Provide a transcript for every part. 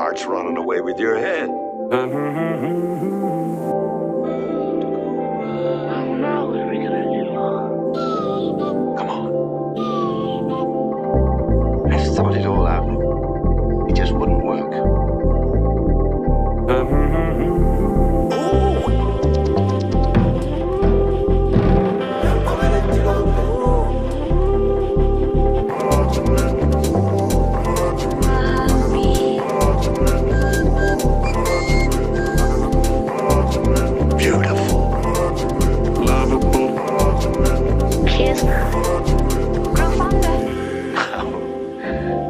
heart's running away with your head. Now what are we gonna do? Come on. I've thought it all out. It just wouldn't work. Beautiful. Lovable. Kiss. Grow fonder.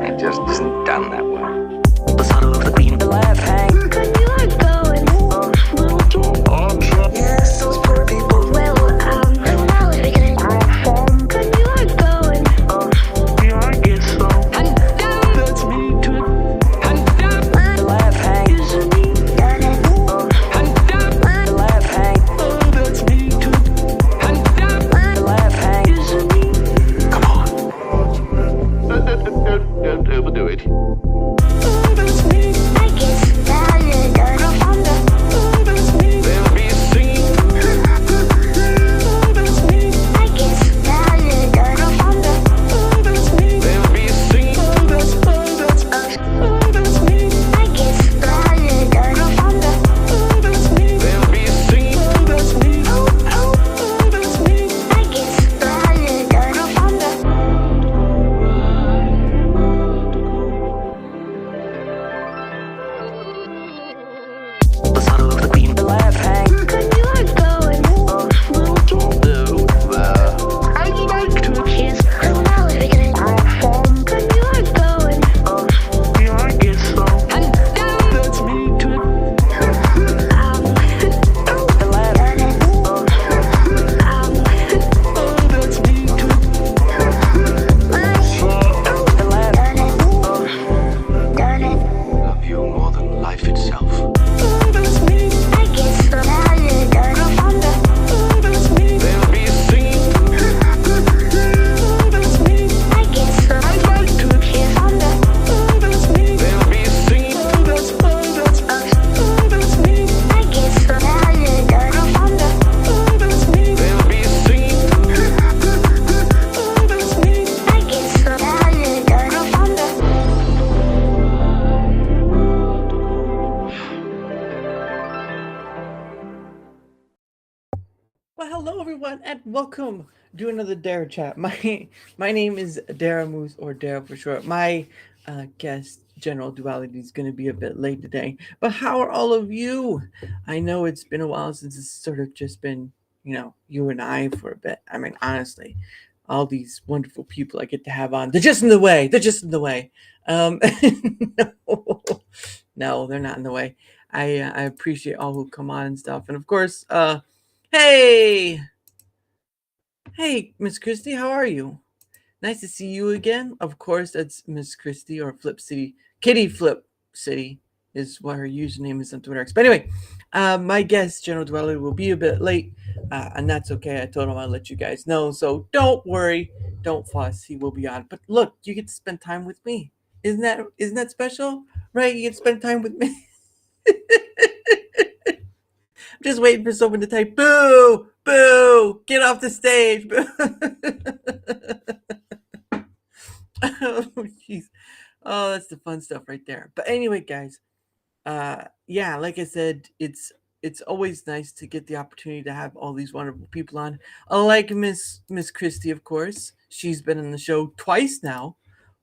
It just isn't done that well. The shadow of the queen, the left hang. Could you are going? Yes, those poor people. Well, now what are we gonna do? Could you are going? Yeah, I guess so. And down. That's me too. And down. The left hang. Isn't he? And And down. the left hang. Oh, that's me too. And down. The left hang. Isn't he? Come on. We'll do it. Oh, that's me. I guess that is grow fonder. Oh, that's me. They'll be singing. Oh, that's me. I guess that is grow fonder. Oh, that's me. They'll be singing. Oh, that's me. I guess that is grow fonder. Oh, that's me. They'll be singing. Oh, that's me. Oh, that's me. I guess that is grow fonder. The shadow of the queen, the left hang. Could you are going? I'd like to. Kiss. Now what are we gonna do? Could you are going? Yeah, I guess so. And down. That's me too. The left hang. Oh, that's me too. The left hang. Love you more than life itself. Oh, that's me. I guess that is grow fonder. Oh, that's me. They'll be singing. Oh, that's me. I guess I'd like to. kiss fonder. Oh, that's me. They'll be singing. Oh, that's me. I guess that is grow fonder. Oh, that's me. They'll be singing. Oh, that's me. I guess that is grow fonder. Well, hello everyone, and welcome to another Darachat. My name is Dara Moose, or Dara for short. My guest, General Duality, is going to be a bit late today. But how are all of you? I know it's been a while since it's sort of just been, you and I for a bit. I mean, honestly, all these wonderful people I get to have on, they're just in the way. No, no, they're not in the way. I appreciate all who come on and stuff. And of course, Hey, Miss Christie, how are you? Nice to see you again. Of course, that's Miss Christie, or Flip City. Kitty Flip City is what her username is on Twitter. But anyway, my guest, General Duality, will be a bit late, and that's okay. I told him I'd let you guys know, so don't worry, don't fuss. He will be on. But look, you get to spend time with me. Isn't that special? Right? You get to spend time with me. I'm just waiting for someone to type, boo, boo, get off the stage. Boo. Oh, jeez. Oh, that's the fun stuff right there. But anyway, guys, yeah, like I said, it's always nice to get the opportunity to have all these wonderful people on. Like Miss Christie, of course. She's been on the show twice now.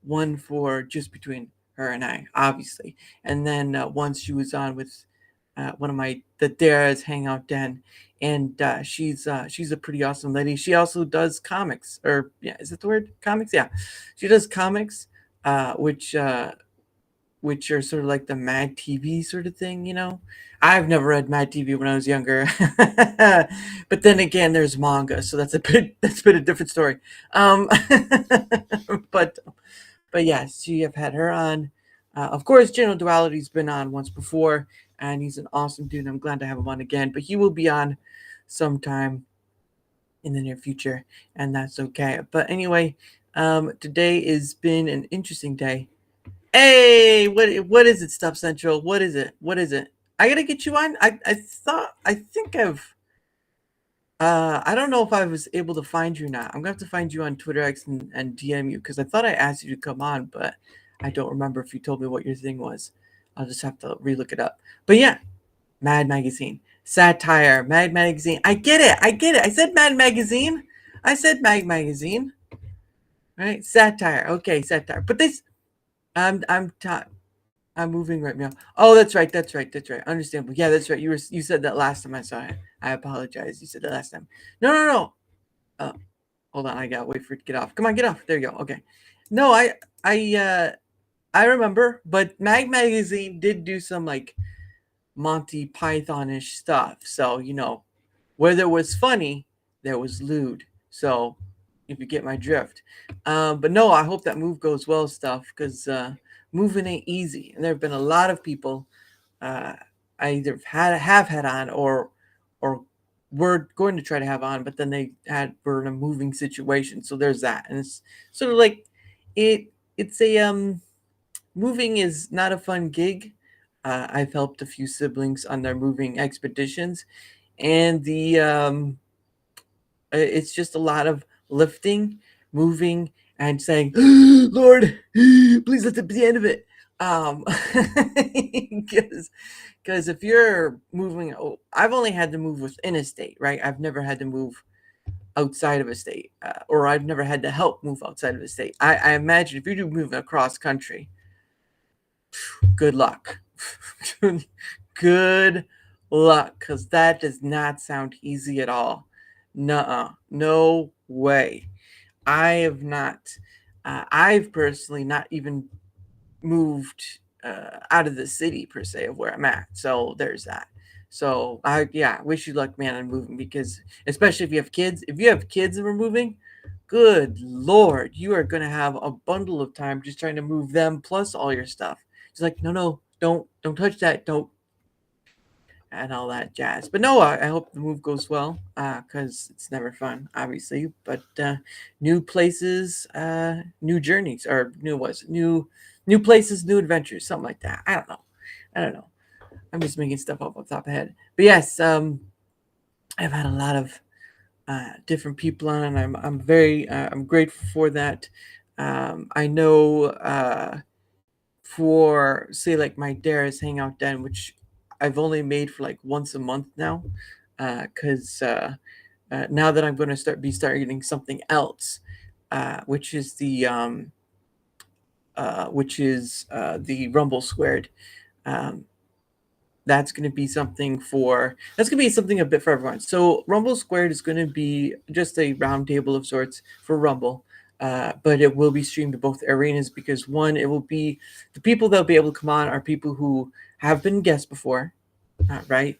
One for just between her and I, obviously. And then once she was on with one of the Dara's Hangout Den, and she's a pretty awesome lady. She also does comics, or yeah, is it the word comics? Yeah, she does comics, which are sort of like the Mad TV sort of thing. I've never read Mad TV when I was younger, but then again, there's manga, so that's a bit a different story. But yes, you have had her on. Of course, General Duality's been on once before, and he's an awesome dude. I'm glad to have him on again, but he will be on sometime in the near future, and that's okay. But anyway, today has been an interesting day. Hey, what is it, Stuff Central? What is it? What is it? I gotta get you on. I think I don't know if I was able to find you or not. I'm gonna have to find you on Twitter X and DM you because I thought I asked you to come on, but I don't remember if you told me what your thing was. I'll just have to relook it up. But yeah, Mad Magazine. Satire, Mad Magazine. I get it. I get it. I said Mad Magazine. I said Mag Magazine. Right? Satire. Okay, satire. But this I'm moving right now. Oh, that's right. That's right. That's right. Understandable. Yeah, that's right. You said that last time I saw it. I apologize. You said that last time. No, no, no. Hold on. I gotta wait for it to get off. Come on, get off. There you go. Okay. No, I remember, but Mag Magazine did do some like Monty Python-ish stuff. So where there was funny, there was lewd. So if you get my drift. But no, I hope that move goes well, Stuff, because moving ain't easy, and there have been a lot of people uh, I either have had on or were going to try to have on, but then they were in a moving situation. So there's that, and it's sort of like it's a moving is not a fun gig. I've helped a few siblings on their moving expeditions, and it's just a lot of lifting, moving, and saying, "Lord, please let it be the end of it." Because if you're moving, I've only had to move within a state, right? I've never had to move outside of a state, or I've never had to help move outside of a state. I imagine if you're moving across country, good luck. Good luck, because that does not sound easy at all. Nuh-uh. No way. I have not. I've personally not even moved out of the city per se of where I'm at. So there's that. So I wish you luck, man, on moving, because especially if you have kids. If you have kids and we're moving, good Lord, you are gonna have a bundle of time just trying to move them plus all your stuff. It's like, no, don't touch that, don't, and all that jazz. But no, I hope the move goes well, because it's never fun, obviously. But new places, new journeys, or new places, new adventures, something like that. I don't know. I'm just making stuff up off the top of my head. But yes, I've had a lot of different people on, and I'm very I'm grateful for that. I know for say like my Dara's Hangout Den, which I've only made for like once a month now, because now that I'm going to start getting something else, which is the Rumble Squared. Um, that's going to be something a bit for everyone. So Rumble Squared is going to be just a round table of sorts for Rumble, but it will be streamed to both arenas, because one, it will be the people that'll be able to come on are people who have been guests before, right?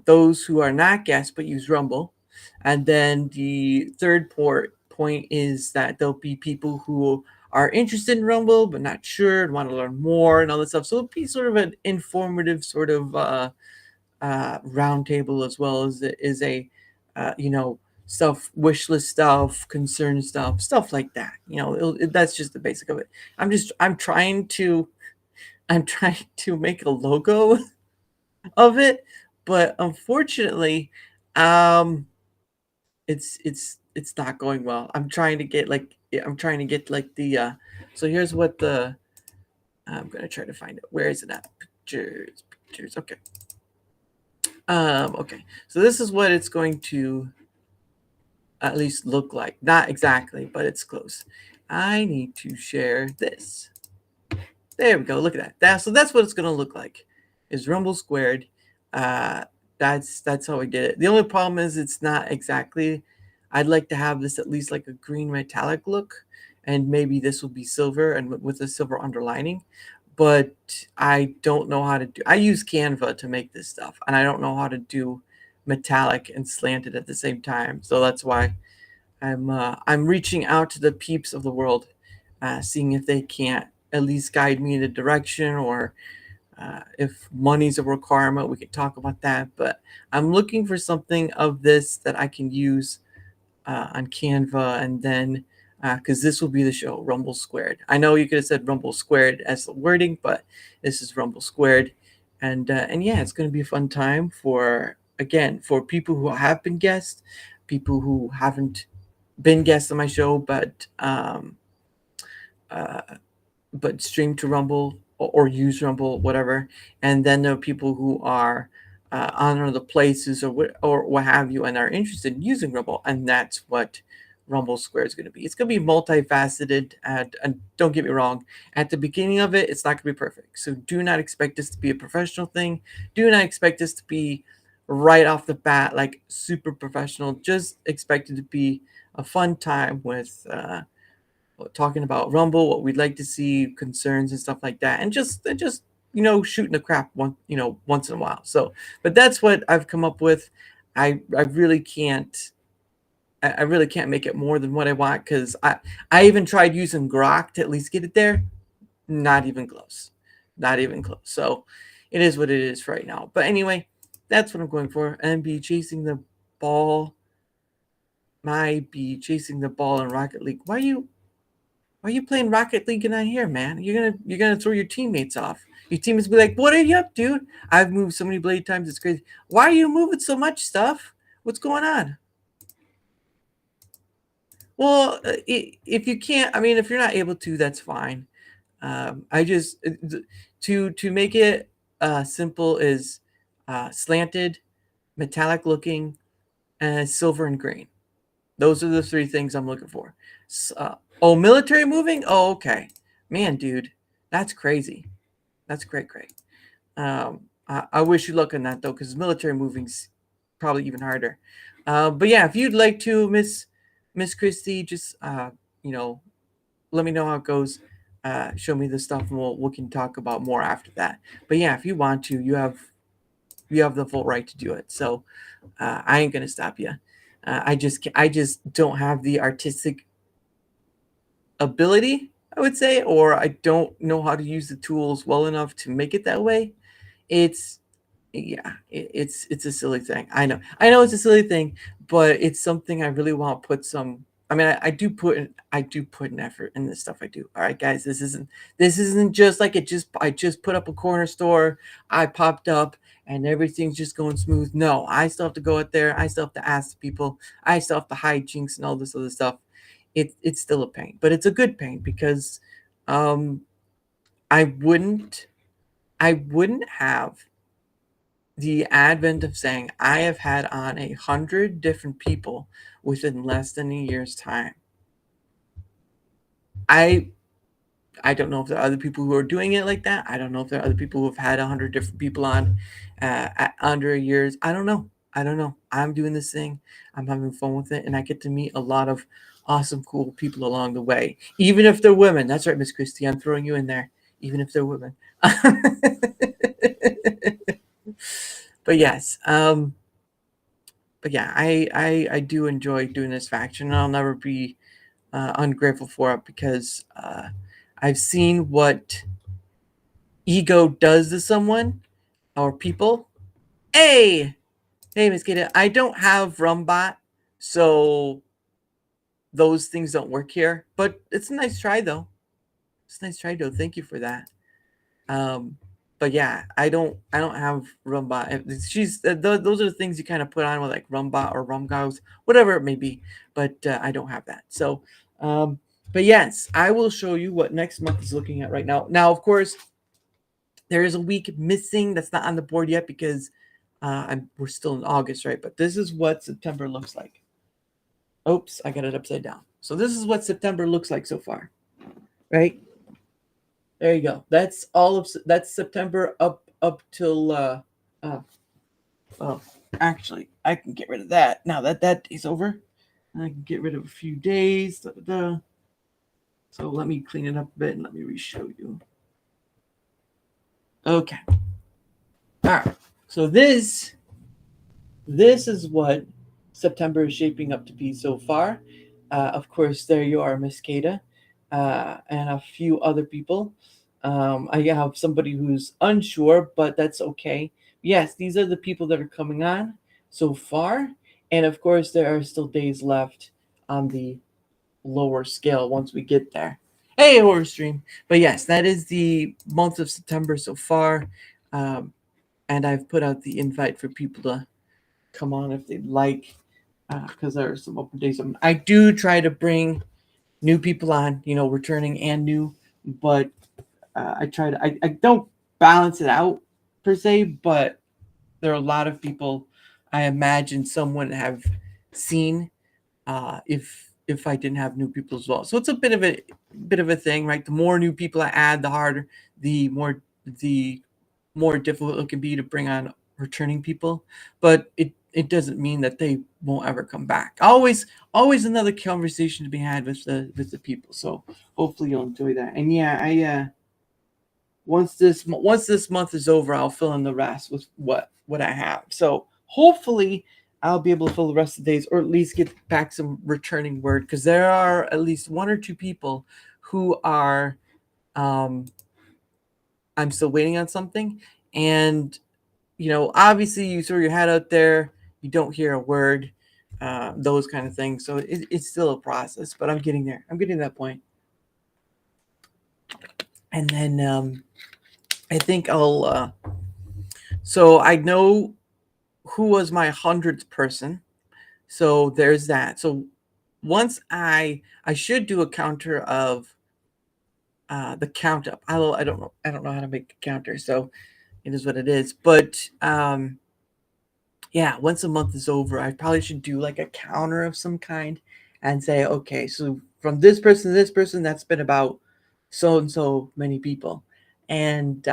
Those who are not guests but use Rumble, and then the third point is that there'll be people who are interested in Rumble but not sure and want to learn more and all this stuff. So it'll be sort of an informative sort of roundtable, as well as it is a stuff, wish list stuff, concern stuff like that. That's just the basic of it. I'm trying to make a logo of it, but unfortunately, it's not going well. I'm trying to get like the so here's what the I'm gonna try to find it. Where is it at? Pictures. Okay. Okay. So this is what it's going to at least look like. Not exactly, but it's close. I need to share this. There we go. Look at that. So that's what it's gonna look like. Is Rumble Squared. That's how we did it. The only problem is it's not exactly. I'd like to have this at least like a green metallic look, and maybe this will be silver and with a silver underlining. But I don't know how to do. I use Canva to make this stuff, and I don't know how to do metallic and slanted at the same time. So that's why I'm reaching out to the peeps of the world, seeing if they can't at least guide me in a direction, or if money's a requirement, we could talk about that. But I'm looking for something of this that I can use on Canva, and then because this will be the show, Rumble Squared. I know you could have said Rumble Squared as the wording, but this is Rumble Squared, and yeah, it's going to be a fun time for people who have been guests, people who haven't been guests on my show, uh, but stream to Rumble or use Rumble, whatever. And then there are people who are on other places or what have you and are interested in using Rumble. And that's what Rumble Square is going to be. It's going to be multifaceted. And don't get me wrong, at the beginning of it, it's not going to be perfect. So do not expect this to be a professional thing. Do not expect this to be right off the bat, like super professional. Just expect it to be a fun time with talking about Rumble, what we'd like to see, concerns and stuff like that, and just shooting the crap once in a while. So, but that's what I've come up with. I really can't. I really can't make it more than what I want because I even tried using Grok to at least get it there. Not even close. Not even close. So it is what it is for right now. But anyway, that's what I'm going for. And be chasing the ball. Might be chasing the ball in Rocket League. Why are you playing Rocket League and not here, man? You're gonna throw your teammates off. Your teammates be like, "What are you up, dude? I've moved so many blade times, it's crazy. Why are you moving so much stuff? What's going on?" Well, if you can't, I mean, if you're not able to, that's fine. I just to make it simple is slanted, metallic looking, and silver and green. Those are the three things I'm looking for. Military moving? Oh, okay. Man, dude, that's crazy. That's great. I wish you luck on that, though, because military moving's probably even harder. But yeah, if you'd like to, Miss Christie, just, let me know how it goes. Show me the stuff, and we can talk about more after that. But yeah, if you want to, you have the full right to do it. So I ain't going to stop you. I just don't have the artistic ability, I would say, or I don't know how to use the tools well enough to make it that way. It's it's a silly thing. I know it's a silly thing, but it's something I really want to put some. I mean, I do put an effort in this stuff I do. All right, guys, this isn't just like I just put up a corner store, I popped up, and everything's just going smooth. No, I still have to go out there. I still have to ask people. I still have to hide jinx and all this other stuff. It's still a pain, but it's a good pain because I wouldn't have the advent of saying I have had on 100 different people within less than a year's time. I don't know if there are other people who are doing it like that. I don't know if there are other people who have had 100 different people on at under a year's. I don't know. I'm doing this thing. I'm having fun with it, and I get to meet a lot of awesome, cool people along the way, even if they're women. That's right, Miss Christie. I'm throwing you in there, even if they're women. But yes, but yeah, I do enjoy doing this faction, and I'll never be ungrateful for it because I've seen what ego does to someone or people. Hey, Miss Kata, I don't have Rumbot, so those things don't work here. But it's a nice try, though. Thank you for that. But yeah, I don't have Rumbot. Those are the things you kind of put on with like Rumbot or Rumgows, whatever it may be. But I don't have that. So, but yes, I will show you what next month is looking at right now. Now, of course, there is a week missing that's not on the board yet because we're still in August, right? But this is what September looks like. Oops, I got it upside down. So this is what September looks like so far, right? There you go. That's that's September up till actually I can get rid of that now that day's over. I can get rid of a few days. So let me clean it up a bit and let me re-show you. Okay. All right. So this is what September is shaping up to be so far. Of course, there you are, Miss Kata, and a few other people. I have somebody who's unsure, but that's okay. Yes, these are the people that are coming on so far. And of course, there are still days left on the lower scale once we get there. Hey, horror stream. But yes, that is the month of September so far. Um, and I've put out the invite for people to come on if they'd like, because there are some open days. I do try to bring new people on, returning and new, but I don't balance it out per se, but there are a lot of people I imagine someone have seen if I didn't have new people as well. So it's a bit of a thing, right? The more new people I add, the harder, the more difficult it can be to bring on returning people. But it doesn't mean that they won't ever come back. Always another conversation to be had with the people. So hopefully you'll enjoy that. And yeah, I once this month is over, I'll fill in the rest with what I have. So hopefully I'll be able to fill the rest of the days, or at least get back some returning word, because there are at least one or two people who are I'm still waiting on something. And obviously you throw your hat out there, you don't hear a word, those kind of things. So it's still a process, but I'm getting there. I'm getting to that point. And then I think I'll. So I know who was my 100th person. So there's that. So once I should do a counter of the count up. I don't know how to make a counter, so it is what it is. But yeah, once a month is over, I probably should do like a counter of some kind and say, okay, so from this person to this person, that's been about so and so many people. And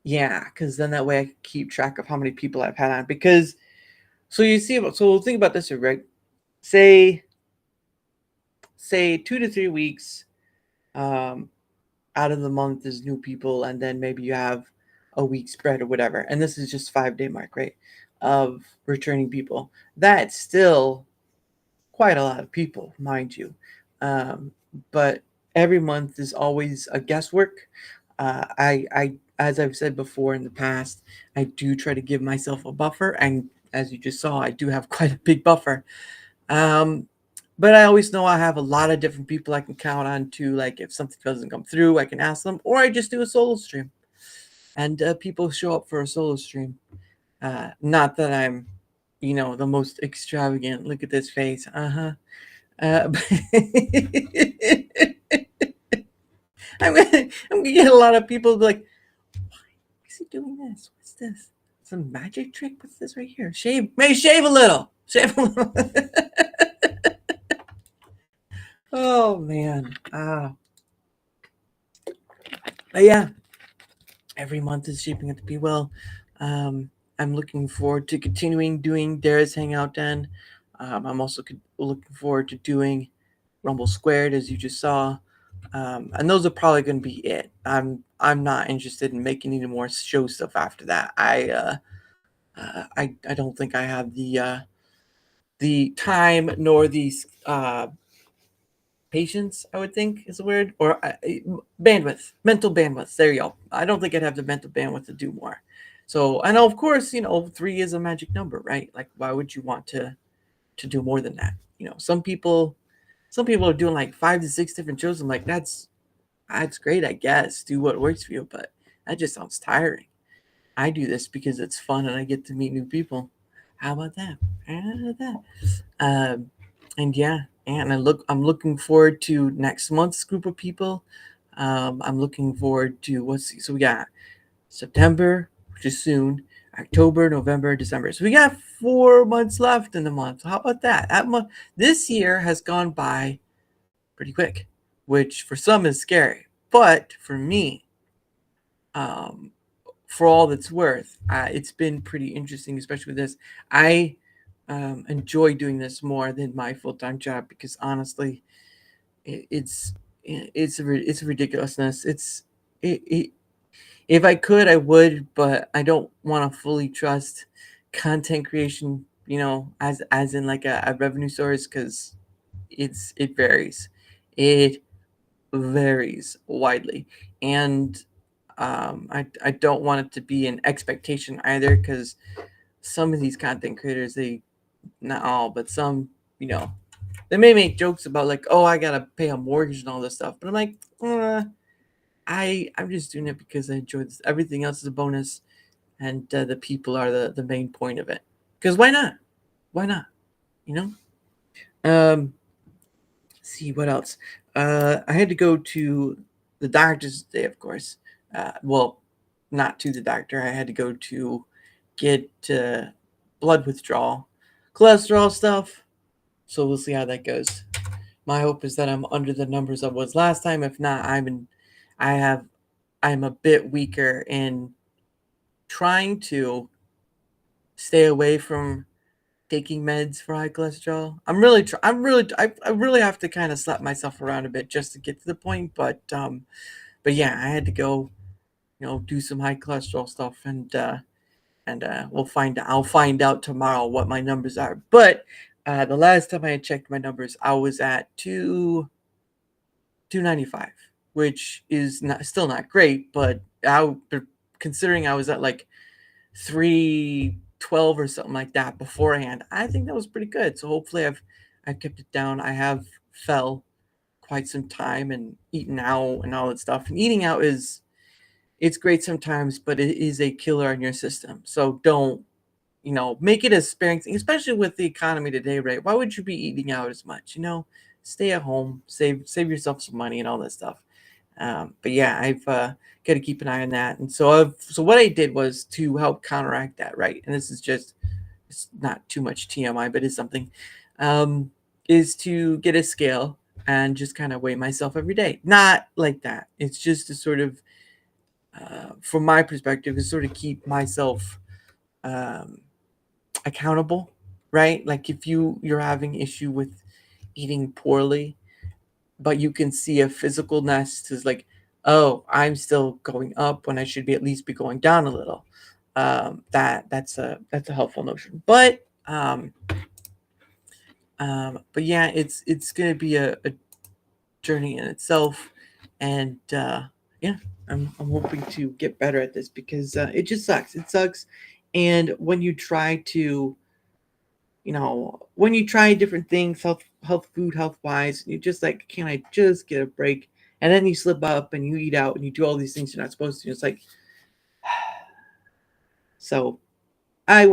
yeah, because then that way I can keep track of how many people I've had on. Because so think about this, right? Say 2 to 3 weeks out of the month is new people, and then maybe you have a week spread or whatever. And this is just 5-day mark, right? Of returning people. That's still quite a lot of people, mind you. But every month is always a guesswork. I as I've said before in the past, I do try to give myself a buffer, and as you just saw, I do have quite a big buffer. But I always know I have a lot of different people I can count on to, like if something doesn't come through, I can ask them, or I just do a solo stream, and people show up for a solo stream. Not that I'm, the most extravagant. Look at this face. I'm gonna get a lot of people like, why is he doing this? What's this? Some magic trick? What's this right here? Shave a little. Shave a little. Oh man. But yeah, every month is shaping up to be well. I'm looking forward to continuing doing Dara's Hangout Den. I'm also looking forward to doing Rumble Squared, as you just saw. And those are probably going to be it. I'm not interested in making any more show stuff after that. I don't think I have the time nor the patience, I would think is the word, or bandwidth, mental bandwidth. There you go. I don't think I'd have the mental bandwidth to do more. So I know, of course, 3 is a magic number, right? Like, why would you want to do more than that? Some people are doing like 5 to 6 different shows. I'm like, that's great, I guess. Do what works for you, but that just sounds tiring. I do this because it's fun and I get to meet new people. How about that? And yeah, and I'm looking forward to next month's group of people. I'm looking forward to so we got September, which is soon, October, November, December. So we got 4 months left in the month. How about that? This year has gone by pretty quick, which for some is scary. But for me, for all that's worth, it's been pretty interesting, especially with this. I enjoy doing this more than my full-time job because honestly, it's a ridiculousness. If I could, I would, but I don't want to fully trust content creation, as in like a revenue source, because it varies. It varies widely, and I don't want it to be an expectation either, because some of these content creators, not all, but some, they may make jokes about like, oh, I gotta pay a mortgage and all this stuff, but I'm like, I'm just doing it because I enjoy this. Everything else is a bonus, and the people are the main point of it. Because why not? Why not? You know. See what else. I had to go to the doctor's today, of course. Well, not to the doctor. I had to go to get blood withdrawal, cholesterol stuff. So we'll see how that goes. My hope is that I'm under the numbers I was last time. If not, I'm a bit weaker in trying to stay away from taking meds for high cholesterol. I really have to kind of slap myself around a bit just to get to the point. But yeah, I had to go, do some high cholesterol stuff, and I'll find out tomorrow what my numbers are. But the last time I had checked my numbers, I was at 295, which is still not great, but considering I was at like 312 or something like that beforehand, I think that was pretty good. So hopefully I've kept it down. I have fell quite some time and eaten out and all that stuff. And eating out it's great sometimes, but it is a killer on your system. So don't, make it a sparing thing, especially with the economy today, right? Why would you be eating out as much? Stay at home, save yourself some money and all that stuff. But yeah, I've got to keep an eye on that. And so what I did was to help counteract that, right? And this is it's not too much TMI, but it's something, is to get a scale and just kind of weigh myself every day. Not like that. It's just to sort of, from my perspective, is sort of keep myself accountable, right? Like if you're having issue with eating poorly, but you can see a physical nest is like, oh, I'm still going up when I should be at least be going down a little. That's a helpful notion. But yeah, it's gonna be a journey in itself, and yeah, I'm hoping to get better at this because it just sucks. It sucks, and when you try to, when you try different things, food, health wise, you just like, can I just get a break? And then you slip up and you eat out and you do all these things you're not supposed to. It's like, so I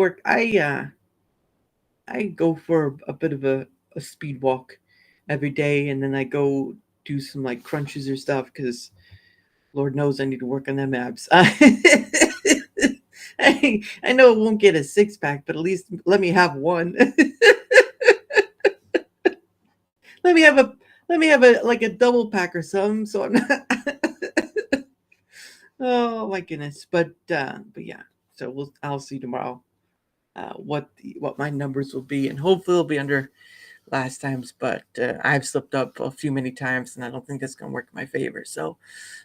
go for a bit of a speed walk every day, and then I go do some like crunches or stuff because Lord knows I need to work on them abs. I know it won't get a six pack, but at least let me have one. let me have a like a double pack or something. So I'm not. Oh my goodness! But yeah. So I'll see tomorrow what my numbers will be, and hopefully it'll be under last time's. But I've slipped up a few many times, and I don't think that's gonna work in my favor. So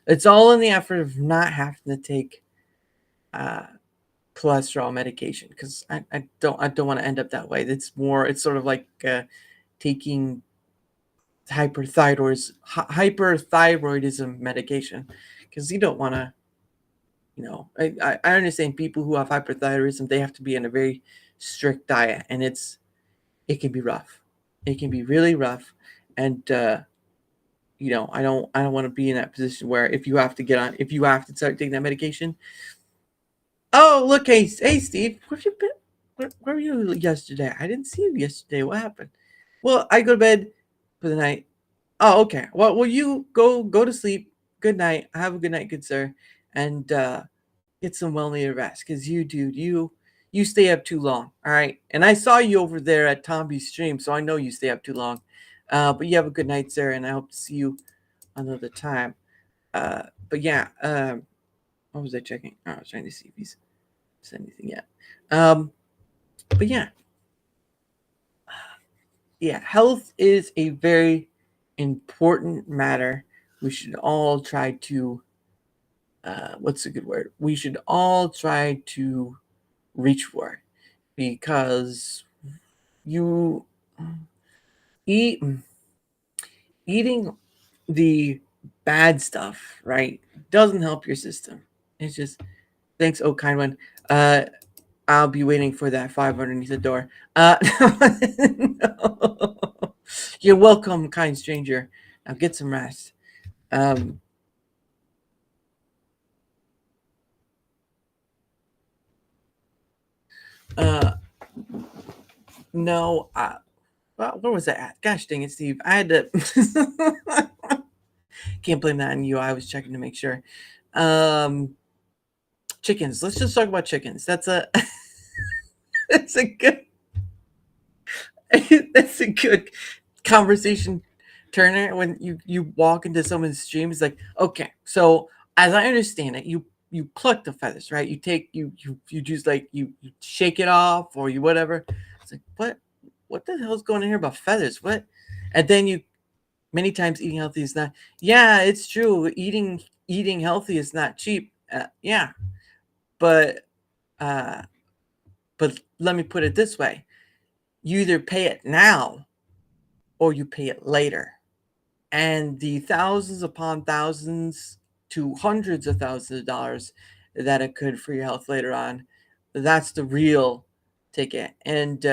it's all in the effort of not having to take cholesterol medication because I don't want to end up that way. It's sort of like taking hyperthyroidism medication because you don't want to. I understand people who have hyperthyroidism, they have to be in a very strict diet, and it can be rough. It can be really rough, and I don't want to be in that position where if you have to start taking that medication. Oh, look, hey Steve, where have you been? Where were you yesterday? I didn't see you yesterday. What happened? Well, I go to bed for the night. Oh, okay. Well, you go to sleep. Good night. Have a good night, good sir, and get some well-needed rest. Because you stay up too long. All right. And I saw you over there at Tomby's stream, so I know you stay up too long. But you have a good night, sir, and I hope to see you another time. But yeah. What was I checking? Oh, I was trying to see if he's said anything yet. But yeah. Yeah, health is a very important matter. We should all try to what's a good word? We should all try to reach for it because you eating the bad stuff, right, doesn't help your system. It's just thanks, oh kind one. I'll be waiting for that 5 underneath the door. No. You're welcome, kind stranger. Now get some rest. Um, uh, no, well, where was that at? Gosh dang it, Steve. I had to. Can't blame that on you. I was checking to make sure. Um, chickens. Let's just talk about chickens. That's a that's a good that's a good conversation turner when you walk into someone's stream. It's like, okay, so as I understand it, you pluck the feathers, right? You take you just like you shake it off or you whatever. It's like what the hell's going on here about feathers? What? And then you many times eating healthy is not. Yeah, it's true. Eating healthy is not cheap. Yeah, but uh, but let me put it this way: you either pay it now or you pay it later. And the thousands upon thousands to hundreds of thousands of dollars that it could for your health later on, that's the real ticket. And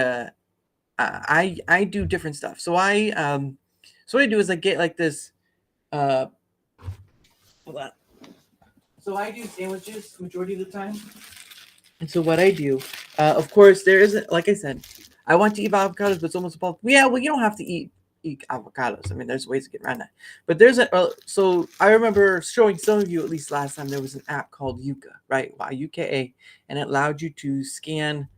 I do different stuff. So what I do is I get like this. Uh, hold on. So I do sandwiches majority of the time. And so what I do, of course, there isn't like I said, I want to eat avocados, but it's almost about yeah. Well, you don't have to eat avocados. I mean, there's ways to get around that. But there's a so I remember showing some of you at least last time there was an app called Yuka, right? Yuka, and it allowed you to scan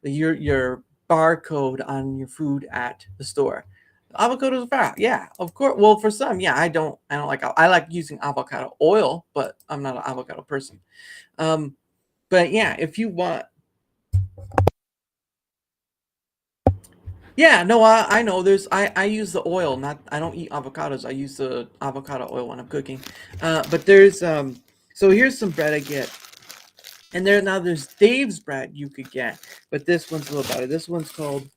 your barcode on your food at the store. Avocados are fat, yeah, of course. Well, for some, yeah, I don't like I like using avocado oil, but I'm not an avocado person. Um, but yeah, if you want, yeah, no, I know. I use the oil, not I don't eat avocados. I use the avocado oil when I'm cooking. But there's so here's some bread I get, and there's Dave's bread you could get, but this one's a little better. This one's called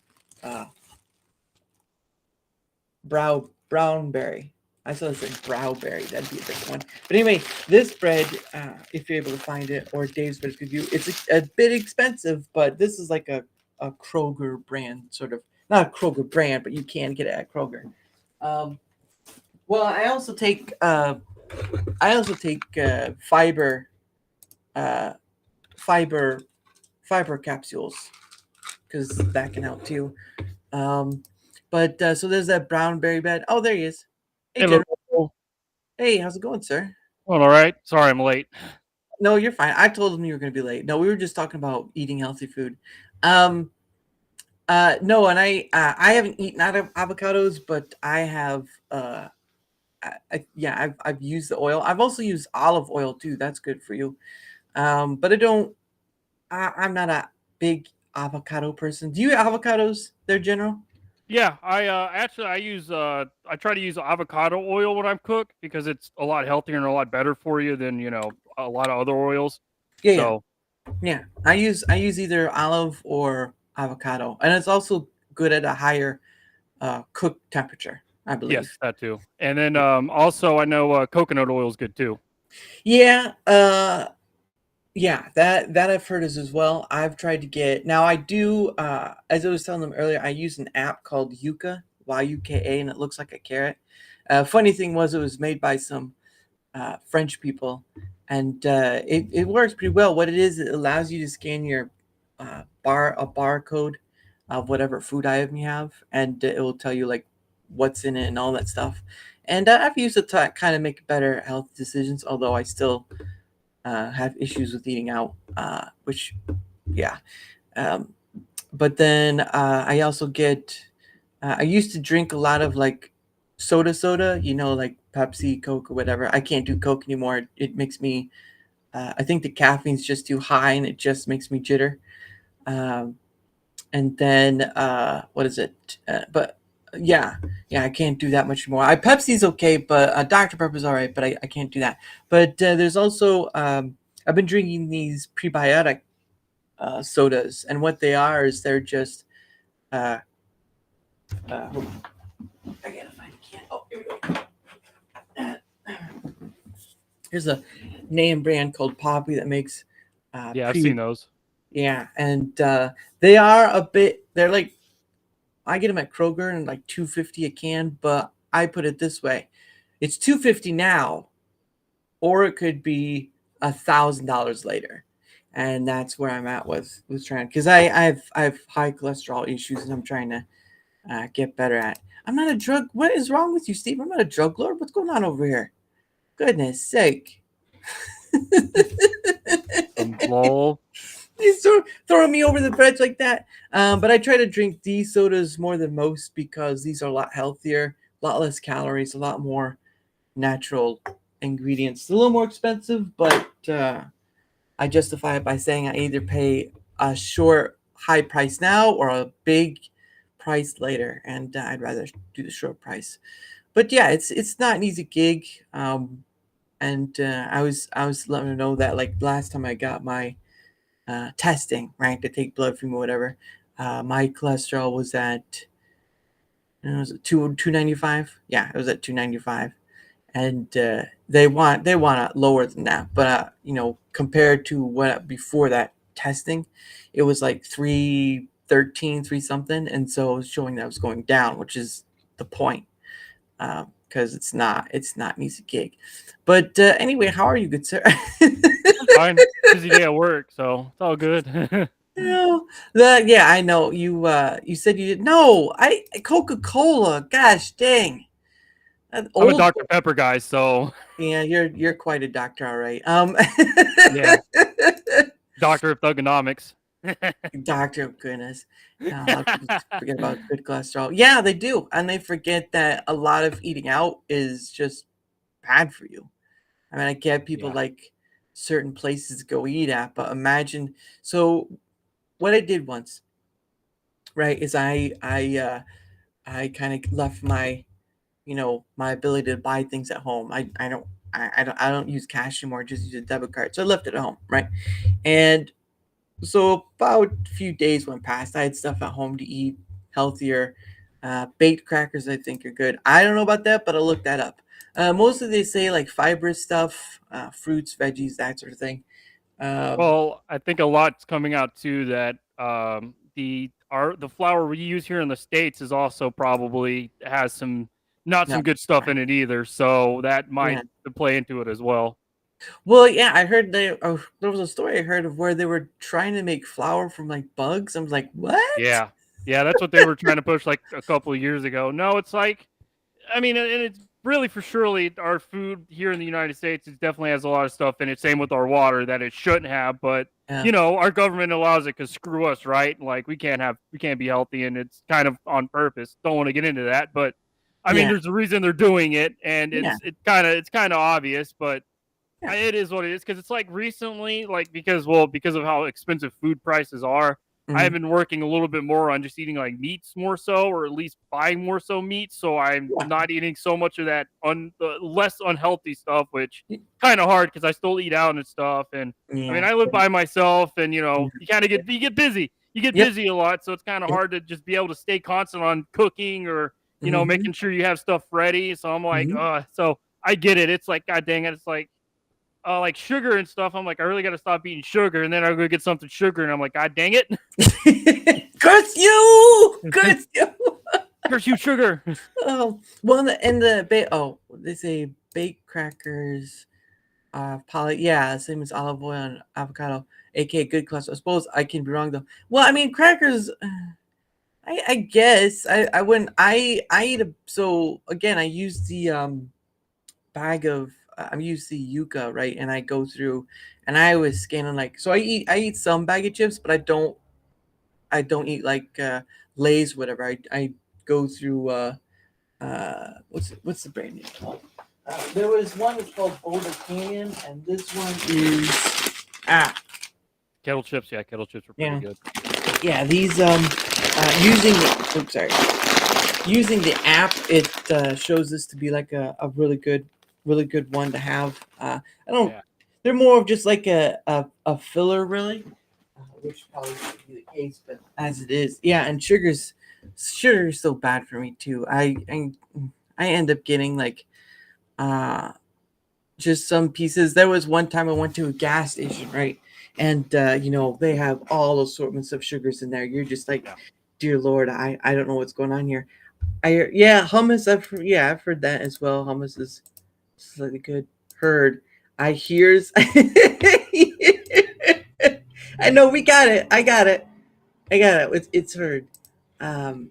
uh, brownberry. I saw it said browberry. That'd be a different one. But anyway, this bread, if you're able to find it, or Dave's bread, could you? It's a bit expensive, but this is like a Kroger brand, sort of not a Kroger brand, but you can get it at Kroger. Um, well, I also take fiber uh, fiber fiber capsules because that can help too. Um, but so there's that brown berry bed. Oh, there he is. Hey, Hello. General. Hey, how's it going, sir? Well, all right. Sorry, I'm late. No, you're fine. I told him you were going to be late. No, we were just talking about eating healthy food. Um, no, and I haven't eaten out of avocados, but I have. Yeah, I've used the oil. I've also used olive oil too. That's good for you. But I don't. I'm not a big avocado person. Do you eat avocados, there, General? Yeah, I use I try to use avocado oil when I'm cook because it's a lot healthier and a lot better for you than a lot of other oils. Yeah, So yeah. I use either olive or avocado, and it's also good at a higher cook temperature, I believe. yes, that too. And then also I know coconut oil is good too. Yeah, yeah, that I've heard as well. I've tried to get now. I do, as I was telling them earlier, I use an app called Yuka, Yuka, and it looks like a carrot. Funny thing was, it was made by some French people, and it works pretty well. What it is, it allows you to scan your barcode of whatever food item you have, and it will tell you like what's in it and all that stuff. And I've used it to kind of make better health decisions, although I still have issues with eating out, which, yeah. Um, but then I also get, I used to drink a lot of like soda, like Pepsi, Coke, or whatever. I can't do Coke anymore. It makes me, I think the caffeine's just too high and it just makes me jitter. Um, and then, what is it? But yeah, I can't do that much more. Pepsi's okay, but Dr. Pepper's all right, but I can't do that. But there's also, I've been drinking these prebiotic sodas, and what they are is they're just, hold on. I gotta find a can. Oh, here we go. Here's a name brand called Poppy that makes Yeah, I've seen those. yeah, and they are a bit. They're like I get them at Kroger and like $2.50 a can, but I put it this way: it's $2.50 now, or it could be $1,000 later, and that's where I'm at with trying, because I have high cholesterol issues, and I'm trying to get better at. I'm not a drug. What is wrong with you, Steve? I'm not a drug lord. What's going on over here? Goodness sake! Lol. He's throwing me over the bridge like that. But I try to drink these sodas more than most because these are a lot healthier, a lot less calories, a lot more natural ingredients. A little more expensive, but I justify it by saying I either pay a short high price now or a big price later, and I'd rather do the short price. But yeah, it's not an easy gig. And I was letting her know that, like, last time I got my testing, right, to take blood from or whatever, my cholesterol was at, was it 295? Yeah, it was at 295, and they want it lower than that, but compared to what before that testing, it was like 313, 3 something, and so it was showing that I was going down, which is the point. Because it's not an easy gig. But anyway, how are you, good sir? Fine. Busy day at work, so it's all good. Yeah, I know. You said you didn't. No, Coca-Cola. Gosh dang. I'm a Dr. Pepper guy, so Yeah, you're quite a doctor, all right. yeah. Doctor of thugonomics. Doctor of goodness. A lot of people forget about good cholesterol. Yeah, they do. And they forget that a lot of eating out is just bad for you. I mean, I get people like certain places to go eat at, but imagine. So what I did once, right, is I kind of left my, my ability to buy things at home. I don't use cash anymore, just use a debit card. So I left it at home, right? And so about a few days went past. I had stuff at home to eat, healthier. Baked crackers, I think, are good. I don't know about that, but I'll look that up. Mostly they say like fibrous stuff, fruits, veggies, that sort of thing. Well, I think a lot's coming out too that the flour we use here in the States is also probably has some some good stuff in it either. So that might play into it as well. Well, yeah, I heard there was a story I heard of where they were trying to make flour from like bugs. I was like, what? Yeah, that's what they were trying to push like a couple of years ago. No, it's like, I mean, and it's really for surely our food here in the United States, it definitely has a lot of stuff in it. Same with our water that it shouldn't have, but our government allows it because screw us, right? Like we can't be healthy, and it's kind of on purpose. Don't want to get into that, but I mean, there's a reason they're doing it, and it's kind of obvious, but. Yeah. It is what it is, because it's like recently, like because of how expensive food prices are, I have been working a little bit more on just eating like meats more so, or at least buying more so meat, so I'm not eating so much of that less unhealthy stuff, which kind of hard because I still eat out and stuff, and I mean I live by myself, and you kind of get busy, busy a lot, so it's kind of hard to just be able to stay constant on cooking or making sure you have stuff ready. So I'm like, so I get it. It's like, god dang it, it's like. Like sugar and stuff, I'm like, I really got to stop eating sugar, and then I go get something sugar, and I'm like, god dang it! Curse you! Curse you! Curse you, sugar! Oh, well, they say baked crackers, same as olive oil and avocado, aka good cholesterol. I suppose I can be wrong though. Well, I mean, crackers. I guess I wouldn't. I eat so again, I use the bag of. I'm used to Yuka, right? And I go through, and I always scan on like. So I eat some bag of chips, but I don't eat like Lay's, whatever. I go through. What's the brand name called? There was one that's called Boulder Canyon, and this one is Kettle chips. Yeah, kettle chips are pretty good. Yeah, these using the app, it shows this to be like a really good one to have. They're more of just like a filler, really, which probably should be the case, but as it is, and sugar's so bad for me too. I end up getting like just some pieces. There was one time I went to a gas station, right, and they have all assortments of sugars in there. You're just like dear Lord, I don't know what's going on here. Yeah, hummus. I've heard that as well. Hummus is slightly good. Heard. I hears. I know we got it. I got it. I got it. It's heard. Um,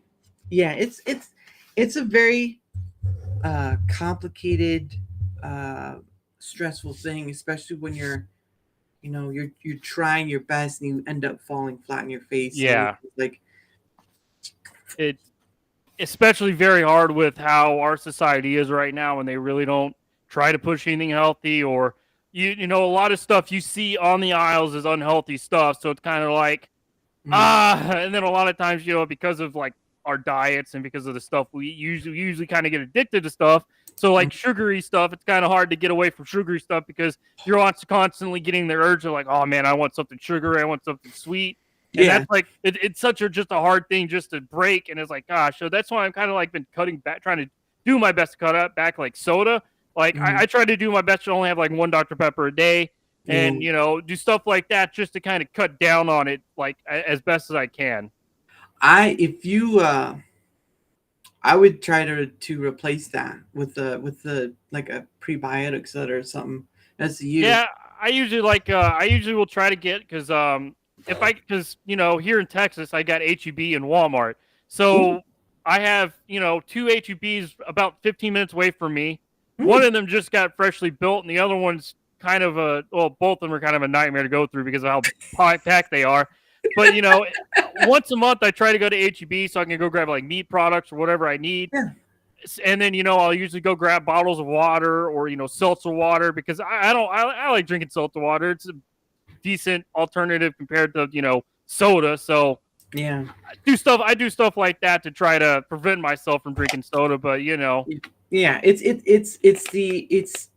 yeah, it's a very complicated, uh, stressful thing, especially when you're trying your best and you end up falling flat on your face. And Yeah, it's like, it's especially very hard with how our society is right now, and they really don't try to push anything healthy, or a lot of stuff you see on the aisles is unhealthy stuff. So it's kind of like and then a lot of times, because of like our diets and because of the stuff we usually kind of get addicted to stuff. So like sugary stuff, it's kind of hard to get away from sugary stuff because you're constantly getting the urge of like, oh man, I want something sugary, I want something sweet. And yeah, that's like it's just a hard thing just to break. And it's like, gosh, so that's why I'm kind of like been cutting back, trying to do my best to cut out back like soda. Like I try to do my best to only have like one Dr. Pepper a day, and do stuff like that just to kind of cut down on it like as best as I can. if you I would try to replace that with the like a prebiotic soda or something. That's you. Yeah, I usually will try to get because here in Texas I got HEB and Walmart, so I have two HEBs about 15 minutes away from me. One of them just got freshly built, and the other one's kind of both of them are kind of a nightmare to go through because of how packed they are. But once a month I try to go to HEB so I can go grab like meat products or whatever I need. Yeah. And then I'll usually go grab bottles of water or seltzer water because I like drinking seltzer water. It's a decent alternative compared to soda. So Yeah. I do stuff like that to try to prevent myself from drinking soda. But Yeah, it's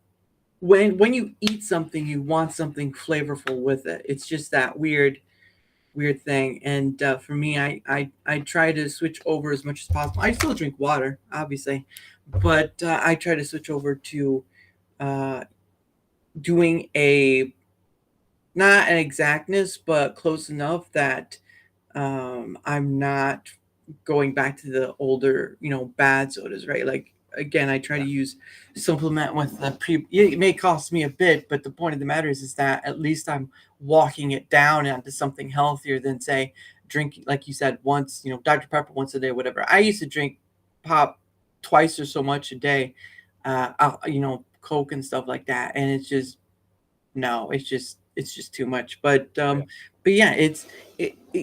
when you eat something, you want something flavorful with it. It's just that weird thing. And for me, I try to switch over as much as possible. I still drink water, obviously, but I try to switch over to uh, doing a not an exactness, but close enough that I'm not going back to the older, bad sodas, right? Like again, I try to use supplement with the pre. It may cost me a bit, but the point of the matter is that at least I'm walking it down onto something healthier than say drinking, like you said, once, Dr. Pepper once a day, whatever. I used to drink pop twice or so much a day, Coke and stuff like that, and it's just no, it's just too much. But yeah,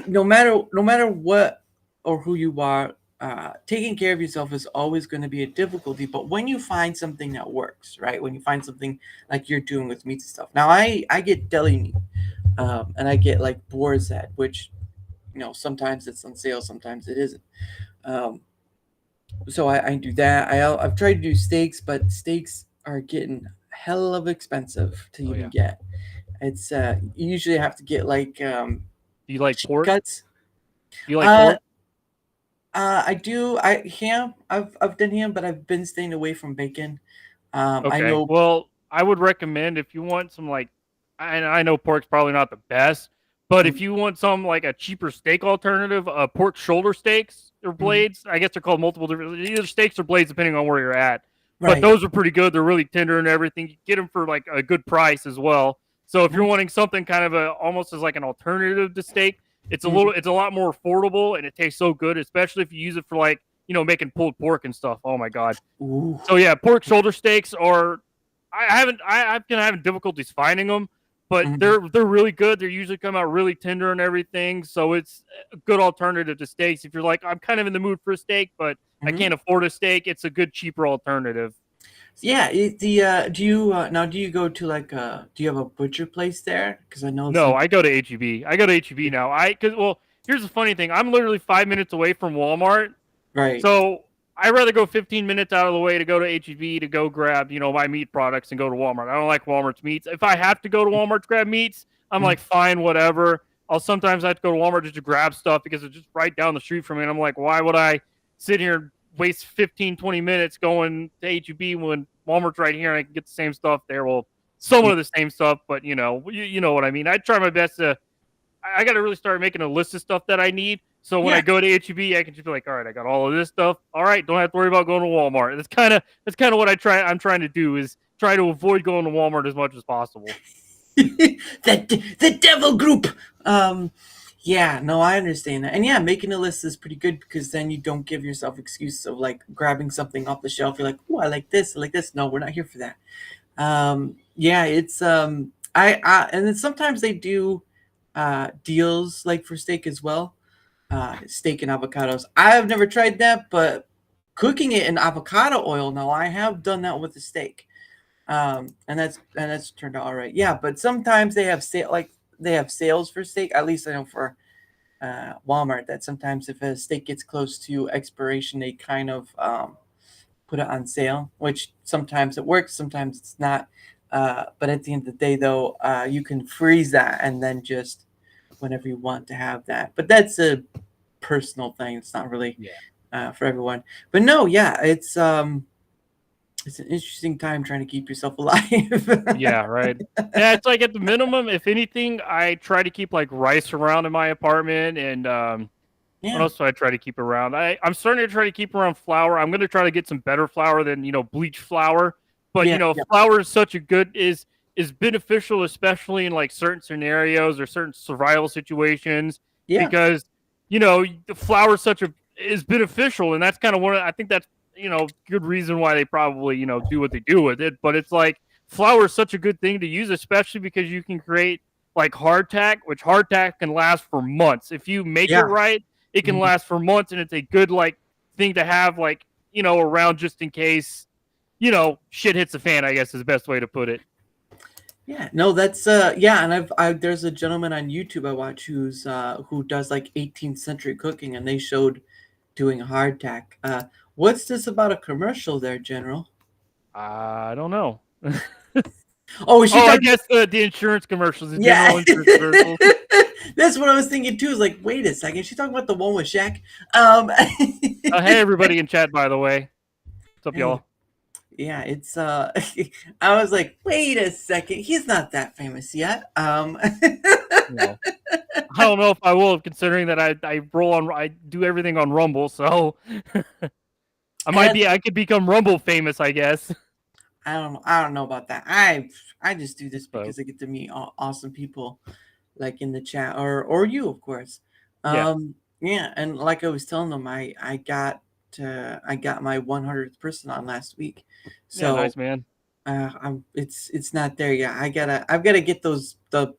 no matter what or who you are, taking care of yourself is always going to be a difficulty. But when you find something that works, right? When you find something like you're doing with meats and stuff. Now I get deli meat, and I get like boar's head, which sometimes it's on sale, sometimes it isn't. Um, so I do that. I've tried to do steaks, but steaks are getting hell of expensive to even get. It's you usually have to get like do you like pork? cuts. Do you like pork? I do. I've done ham, but I've been staying away from bacon. I Okay. know. Well, I would recommend if you want some like, I know pork's probably not the best, but if you want some like a cheaper steak alternative, pork shoulder steaks or blades, I guess they're called multiple different, either steaks or blades depending on where you're at. But Right. those are pretty good. They're really tender and everything. You get them for like a good price as well. So if you're wanting something kind of almost as like an alternative to steak, it's a lot more affordable and it tastes so good, especially if you use it for like making pulled pork and stuff. Oh my god. Ooh. So yeah, pork shoulder steaks are. I've been having difficulties finding them, but they're really good. They usually come out really tender and everything, so it's a good alternative to steaks. If you're like, I'm kind of in the mood for a steak, but I can't afford a steak, it's a good cheaper alternative. Yeah. Do you go to like do you have a butcher place there? Because I know No, I go to HEB. I go to HEB now. Here's the funny thing. I'm literally 5 minutes away from Walmart. right. So I'd rather go 15 minutes out of the way to go to HEB to go grab, my meat products and go to Walmart. I don't like Walmart's meats. If I have to go to Walmart to grab meats, I'm like, fine, whatever. I'll sometimes have to go to Walmart just to grab stuff because it's just right down the street from me. And I'm like, why would I sit here and waste 15, 20 minutes going to HEB when Walmart's right here and I can get the same stuff there? Well, some of the same stuff, but you know what I mean. I try my best to. I got to really start making a list of stuff that I need. So when I go to HEB, I can just be like, all right, I got all of this stuff. All right, don't have to worry about going to Walmart. That's kind of what I'm trying to do is try to avoid going to Walmart as much as possible. The devil group. Yeah, no, I understand that. And yeah, making a list is pretty good because then you don't give yourself excuse of like grabbing something off the shelf. You're like, oh, I like this, I like this. No, we're not here for that. Yeah, it's I and then sometimes they do deals like for steak as well. Steak and avocados. I have never tried that, but cooking it in avocado oil, now I have done that with the steak. And that's turned out all right. Yeah, but sometimes they have sales for steak. At least I know for Walmart that sometimes if a steak gets close to expiration, they kind of put it on sale, which sometimes it works, sometimes it's not. But at the end of the day, though, you can freeze that and then just whenever you want to have that. But that's a personal thing. It's not really for everyone. But no, yeah, it's an interesting time trying to keep yourself alive. Yeah, right. Yeah, it's like at the minimum, if anything, I try to keep like rice around in my apartment, and what else do I try to keep around? I'm starting to try to keep around flour. I'm going to try to get some better flour than bleach flour. But flour is such a good is beneficial, especially in like certain scenarios or certain survival situations. Yeah. Because the flour is beneficial, and that's kind of I think that's good reason why they probably do what they do with it. But it's like flour is such a good thing to use, especially because you can create like hardtack, which hardtack can last for months if you make it right. It can last for months, and it's a good like thing to have like around just in case shit hits the fan, I guess is the best way to put it. Yeah, no, that's and I've there's a gentleman on YouTube I watch who does like 18th century cooking, and they showed doing hardtack. What's this about a commercial there, General? I don't know. I guess the insurance commercials. The general insurance commercials. That's what I was thinking too. Is like, wait a second, she's talking about the one with Shaq. Hey, everybody in chat, by the way. What's up, y'all? Yeah, it's I was like, wait a second, he's not that famous yet. No. I don't know if I will, considering that I do everything on Rumble, so I could become Rumble famous, I guess. I don't know about that. I just do this because I get to meet awesome people like in the chat or you, of course. Yeah, and like I was telling them, I got my 100th person on last week. So nice, man. It's not there yet. I've gotta get the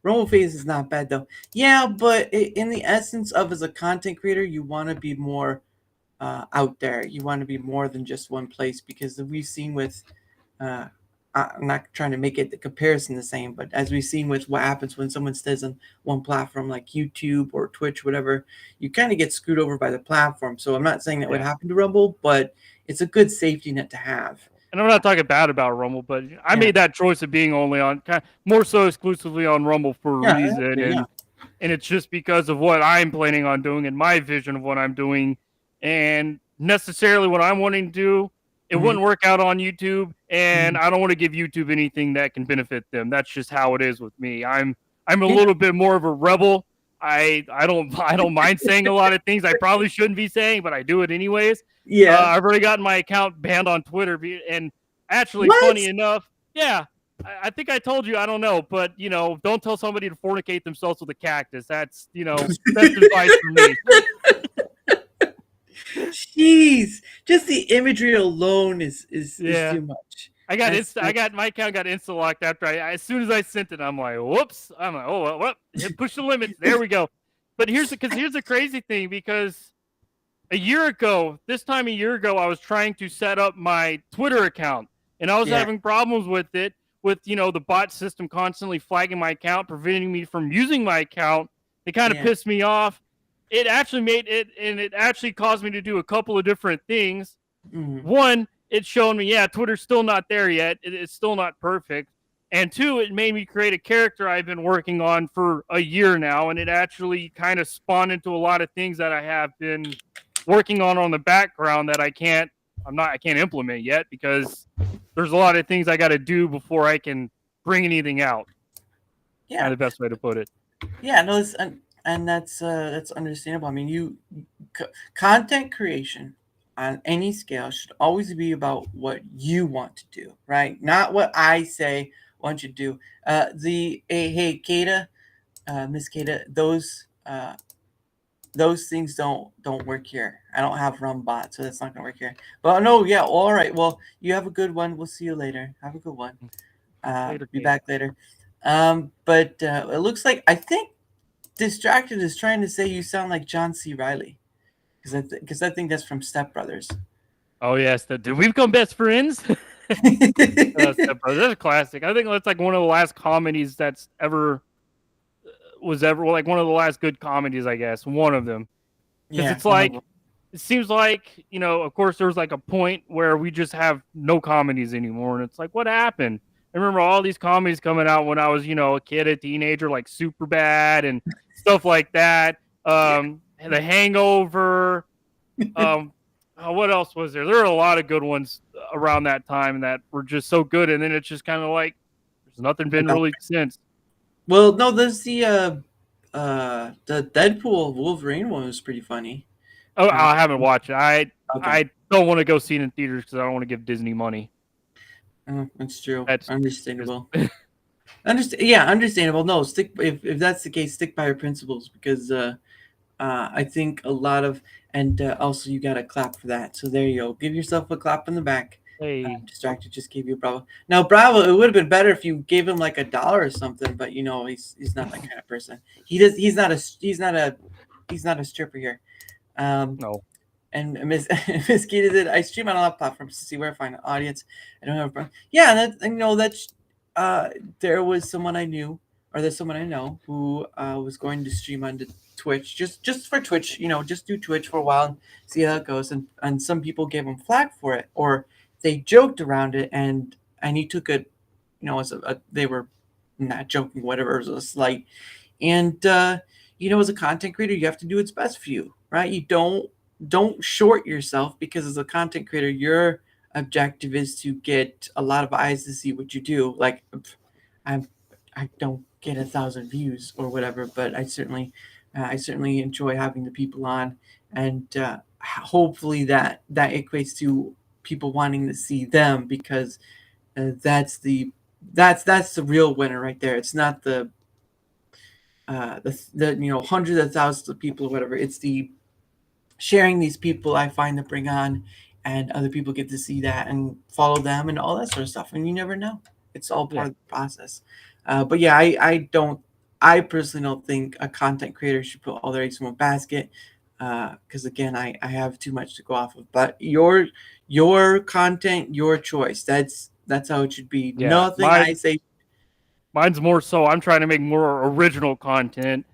Rumble phase is not bad though. Yeah, but in the essence of as a content creator, you want to be more out there. You want to be more than just one place, because we've seen with I'm not trying to make it the comparison the same, but as we've seen with what happens when someone stays on one platform like YouTube or Twitch, whatever, you kind of get screwed over by the platform. So I'm not saying that would happen to Rumble, but it's a good safety net to have. And I'm not talking bad about Rumble, but I made that choice of being only on more so exclusively on Rumble for a reason. And it's just because of what I'm planning on doing and my vision of what I'm doing. And necessarily what I'm wanting to do, it wouldn't work out on YouTube, and I don't want to give YouTube anything that can benefit them. That's just how it is with me. I'm a little bit more of a rebel. I don't mind saying a lot of things I probably shouldn't be saying, but I do it anyways. Yeah, I've already gotten my account banned on Twitter, and actually, funny enough, I think I told you, I don't know, but don't tell somebody to fornicate themselves with a cactus. That's best advice for me. Jeez, just the imagery alone is too much. My account got insta locked after as soon as I sent it. I'm like, whoops. I'm like, oh, what? Push the limits. There we go. But here's the crazy thing, because this time a year ago, I was trying to set up my Twitter account, and I was having problems with it, with the bot system constantly flagging my account, preventing me from using my account. It kind of pissed me off. It actually caused me to do a couple of different things. One, it showed me, Twitter's still not there yet. It's still not perfect. And two, it made me create a character I've been working on for a year now, and it actually kind of spawned into a lot of things that I have been working on the background that I can't implement yet, because there's a lot of things I got to do before I can bring anything out. Yeah, the best way to put it. Yeah, no, and that's understandable. I mean, content creation on any scale should always be about what you want to do, right? Not what I say want you to do. Hey, Kata, Miss Kata, those things don't work here. I don't have Rumbot, so that's not gonna work here. But no, yeah, all right. Well, you have a good one. We'll see you later. Have a good one. Later, Be Kate. back later. But it looks like I think Distracted is trying to say you sound like John C. Riley, because I think that's from Step Brothers. Oh yes, did we become best friends? Step Brothers, that's a classic. I think that's like one of the last comedies that's ever like one of the last good comedies, I guess. One of them, because Yeah, it's one of like them. it seems like of course, there's like a point where we just have no comedies anymore, and it's like, what happened? I remember all these comedies coming out when I was a kid, a teenager, like Super Bad and stuff like that. The Hangover. What else was there? There were a lot of good ones around that time that were just so good, and then it's just kind of like there's nothing been really since. Well, no, there's the Deadpool Wolverine one was pretty funny. Oh, I haven't watched it. I Okay, don't want to go see it in theaters because I don't want to give Disney money. that's true. That's Understandable. Yeah, understandable. No, stick if that's the case, stick by your principles because I think a lot of and also you got to clap for that. So there you go. Give yourself a clap in the back. hey, Distracted just gave you a Bravo. Now Bravo, it would have been better if you gave him like $1 or something, but he's not that kind of person. He's not a stripper here. no. And Miss Miss Keita did. I stream on a lot of platforms to see where I find an audience. I don't have. Yeah, that's. There was someone I knew, or there's someone I know who was going to stream on Twitch, just for Twitch. Just do Twitch for a while and see how it goes. And some people gave him flack for it, or they joked around it, and he took it. As they were not joking, whatever, it was a slight. And as a content creator, you have to do what's best for you, right? You don't short yourself because as a content creator, your objective is to get a lot of eyes to see what you do. Like, I don't get 1,000 views or whatever, but I certainly enjoy having the people on, and hopefully that equates to people wanting to see them because that's the real winner right there. It's not the hundreds of thousands of people or whatever. It's the sharing these people I find to bring on, and other people get to see that and follow them and all that sort of stuff. And you never know; it's all part Yeah. of the process. But yeah, I personally don't think a content creator should put all their eggs in one basket. Because again, I have too much to go off of. But your content, your choice. That's how it should be. Yeah, Nothing I say. mine's more so. I'm trying to make more original content,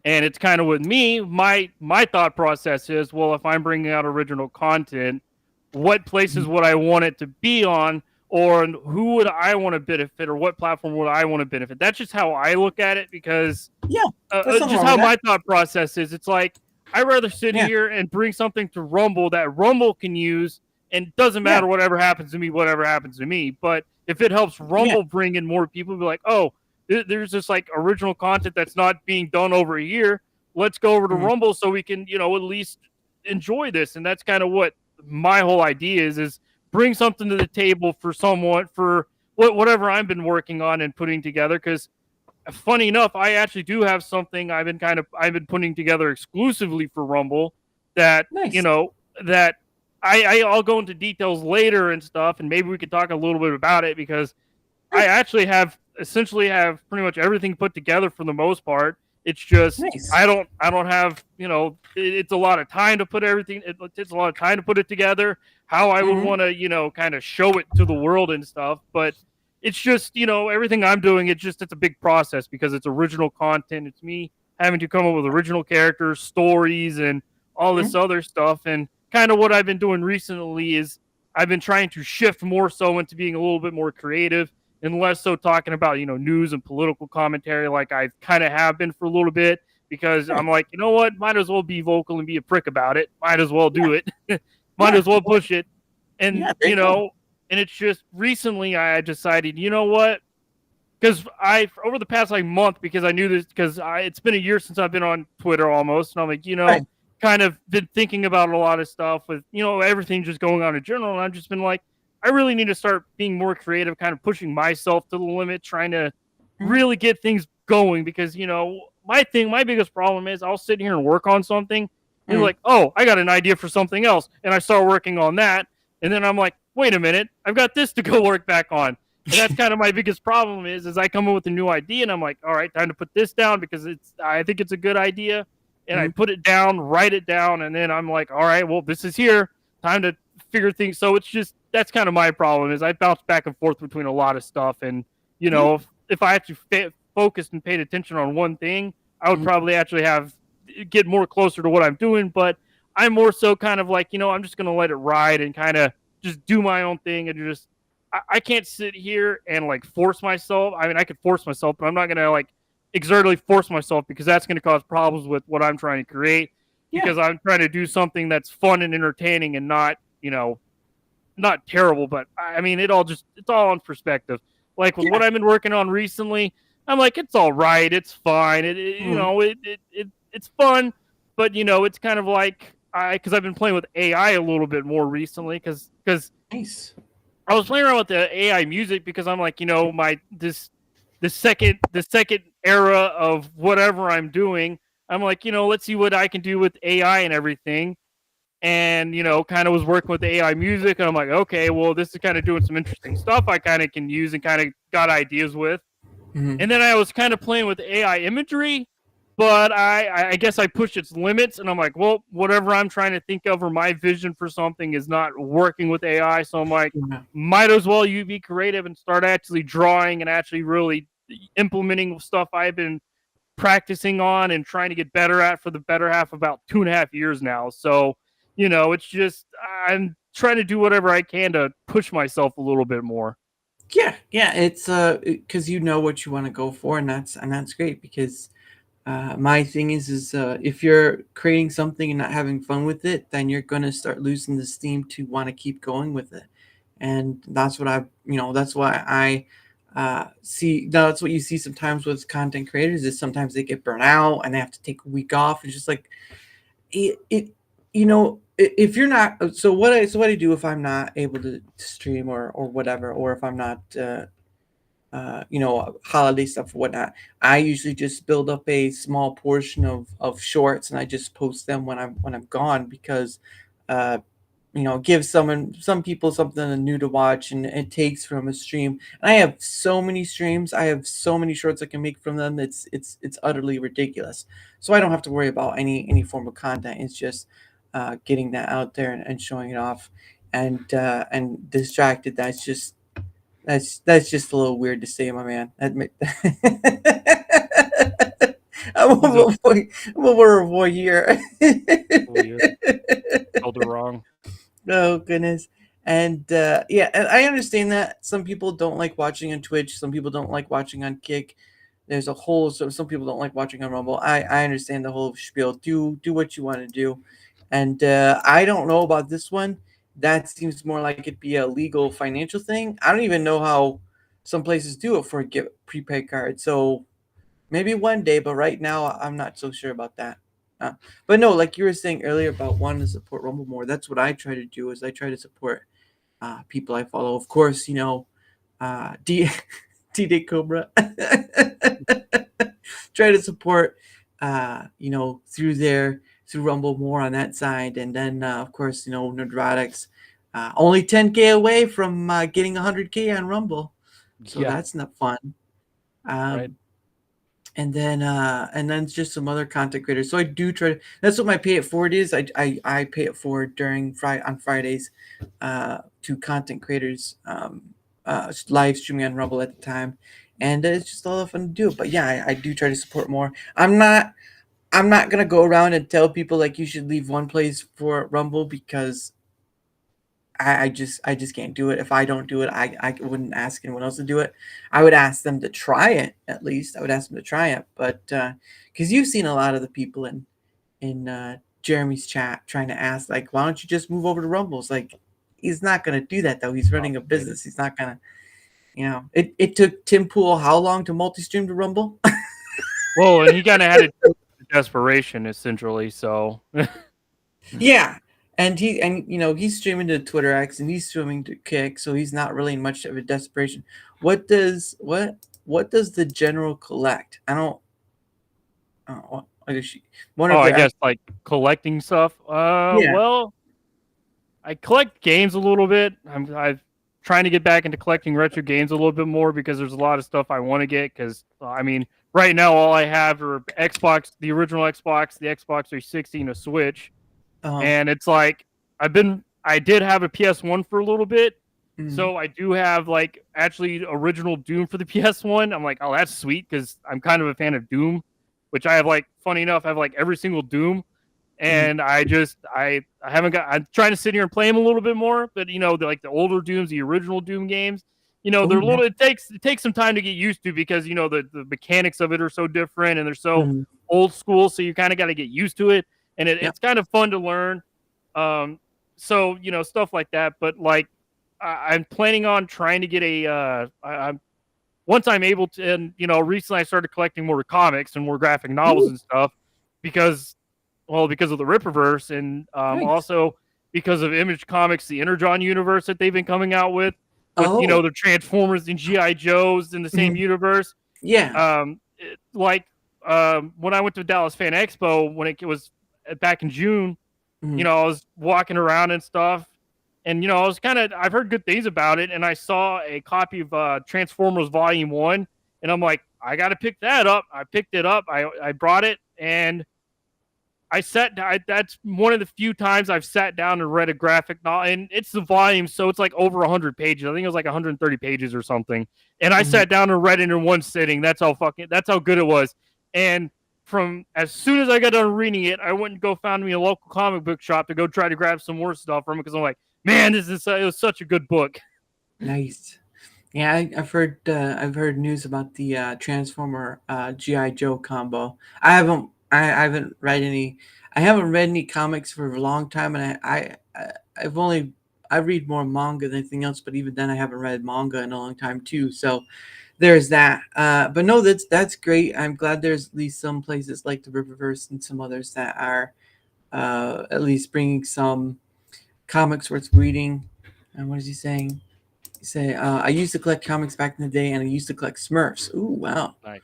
and it's kind of with me. My thought process is, well, if I'm bringing out original content, what places would I want it to be on, or who would I want to benefit, or what platform would I want to benefit? That's just how I look at it because Yeah, there's nothing just wrong how with my that. thought process is. It's like I'd rather sit Yeah. here and bring something to Rumble that Rumble can use, and it doesn't Yeah. matter whatever happens to me, whatever happens to me. But if it helps Rumble bring in more people, be like, oh, there's this like original content that's not being done over here. Let's go over to Mhm. Rumble so we can, at least enjoy this. And that's kind of what my whole idea is bring something to the table for someone for whatever I've been working on and putting together. Because funny enough, I actually do have something I've been putting together exclusively for Rumble that Nice. that I'll go into details later and stuff, and maybe we could talk a little bit about it because I actually essentially have pretty much everything put together for the most part. It's just Nice. I don't have it's a lot of time to put everything. It takes a lot of time to put it together. How I would Mhm. want to kind of show it to the world and stuff, but it's just everything I'm doing. It's a big process because it's original content. It's me having to come up with original characters, stories, and all this other stuff. And kind of what I've been doing recently is I've been trying to shift more so into being a little bit more creative and less so talking about news and political commentary like I kind of have been for a little bit because I'm like, you know what, might as well be vocal and be a prick about it. Might as well do it. Might Yeah. as well push it. And Yeah, there you go. and it's just recently I decided, you know what, because I over the past like month, because I knew this, because it's been a year since I've been on Twitter almost, and I'm like, Right. kind of been thinking about a lot of stuff with everything just going on in general, and I've just been like, I really need to start being more creative, kind of pushing myself to the limit, trying to really get things going, because my biggest problem is I'll sit here and work on something, and like, oh, I got an idea for something else, and I start working on that, and then I'm like, wait a minute, I've got this to go work back on. And that's kind of my biggest problem is I come up with a new idea and I'm like, all right, time to put this down because I think it's a good idea. And I put it down, write it down, and then I'm like, all right, well, this is here. Time to figure things. So it's just that's kind of my problem is I bounce back and forth between a lot of stuff. And if I actually focused and paid attention on one thing, I would probably actually get more closer to what I'm doing. But I'm more so kind of like, I'm just gonna let it ride and kind of just do my own thing and just I can't sit here and like force myself. I mean, I could force myself, but I'm not gonna like exertly force myself because that's gonna cause problems with what I'm trying to create. Yeah. Because I'm trying to do something that's fun and entertaining and not, not terrible. But I mean, it's all on perspective. Like with what I've been working on recently, I'm like, it's all right, it's fine. It's fun, but it's kind of like because I've been playing with AI a little bit more recently because Nice. I was playing around with the AI music because I'm like, the second era of whatever I'm doing. I'm like, let's see what I can do with AI and everything. And, kind of was working with the AI music. And I'm like, okay, well, this is kind of doing some interesting stuff I kind of can use and kind of got ideas with. And then I was kind of playing with AI imagery, but I guess I pushed its limits, and I'm like, well, whatever I'm trying to think of or my vision for something is not working with AI, so I'm like, might as well you be creative and start actually drawing and actually really implementing stuff I've been practicing on and trying to get better at for the better half about 2.5 years now. So, it's just I'm trying to do whatever I can to push myself a little bit more. Yeah, it's because you know what you want to go for, and that's great because my thing is if you're creating something and not having fun with it, then you're gonna start losing the steam to want to keep going with it, and that's what that's why I see. That's what you see sometimes with content creators is sometimes they get burnt out and they have to take a week off. It's just like it if you're not so what I do if I'm not able to stream or whatever, or if I'm not holiday stuff or whatnot, I usually just build up a small portion of shorts and I just post them when I'm gone because give some people something new to watch, and it takes from a stream. And I have so many streams, I have so many shorts I can make from them. It's utterly ridiculous. So I don't have to worry about any form of content. It's just getting that out there and showing it off, and distracted. That's just a little weird to say, my man. Admit. I'm over a boy here. Told her wrong. Oh goodness. And and I understand that some people don't like watching on Twitch, some people don't like watching on Kick. There's a whole so some people don't like watching on Rumble. I understand the whole spiel. Do what you want to do. And I don't know about this one. That seems more like it'd be a legal financial thing. I don't even know how some places do it for a prepaid card. So maybe one day, but right now I'm not so sure about that. But no, like you were saying earlier about wanting to support Rumble more, that's what I try to do. Is I try to support people I follow. Of course, D Day Cobra. Try to support through Rumble more on that side, and then of course Nerdrotics, only 10K away from getting 100K on Rumble, so that's not fun. Right. And then it's just some other content creators. So I do try to. That's what my pay it forward is. I pay it forward on Fridays to content creators live streaming on Rumble at the time, and it's just a lot of fun to do. But yeah, I do try to support more. I'm not gonna go around and tell people like you should leave one place for Rumble because I just can't do it. If I don't do it, I wouldn't ask anyone else to do it. I would ask them to try it at least. I would ask them to try it, but because you've seen a lot of the people in Jeremy's chat trying to ask like, why don't you just move over to Rumble? It's like he's not gonna do that though. He's running a business. He's not gonna. it took Tim Pool how long to multi-stream to Rumble? Well, and he kind of had it to desperation, essentially. So Yeah, and he's streaming to Twitter X and he's streaming to Kick, so he's not really in much of a desperation. What does the general collect? I don't. Oh, I guess one of I their guess like collecting stuff. Yeah. Well, I collect games a little bit. I'm trying to get back into collecting retro games a little bit more because there's a lot of stuff I want to get. Because I mean, right now all I have are Xbox, the original Xbox, the Xbox 360, and a Switch. And it's like I did have a PS1 for a little bit, so I do have like actually original Doom for the PS1. I'm like, oh, that's sweet because I'm kind of a fan of Doom, which I have like. Funny enough, I have like every single Doom, and I haven't got. I'm trying to sit here and play them a little bit more, but like the older Dooms, the original Doom games, they're a little. It takes some time to get used to because the mechanics of it are so different and they're so old school, so you kind of got to get used to it. And it's kind of fun to learn. So stuff like that. But like, I'm planning on trying to get once I'm able to, and recently I started collecting more comics and more graphic novels and stuff because of the Rippaverse and also because of Image Comics, the Energon universe that they've been coming out with the Transformers and GI Joes in the same universe. Yeah. When I went to Dallas Fan Expo when it was back in June, I was walking around and stuff, and I've heard good things about it, and I saw a copy of Transformers Volume 1, and I'm like, I got to pick that up. I picked it up. I brought it, and that's one of the few times I've sat down and read a graphic novel, and it's the volume, so it's like over 100 pages. I think it was like 130 pages or something, and I sat down and read it in one sitting. That's how good it was. And from as soon as I got done reading it, I went and found me a local comic book shop to go try to grab some more stuff from it because I'm like, man, it was such a good book. Nice. Yeah, I've heard news about the Transformer GI Joe combo. I haven't read any comics for a long time, and I read more manga than anything else. But even then, I haven't read manga in a long time too. So there's that. But no, that's great. I'm glad there's at least some places like the Riververse and some others that are at least bringing some comics worth reading. And what is he saying? He say, I used to collect comics back in the day, and I used to collect Smurfs. Ooh, wow. Nice.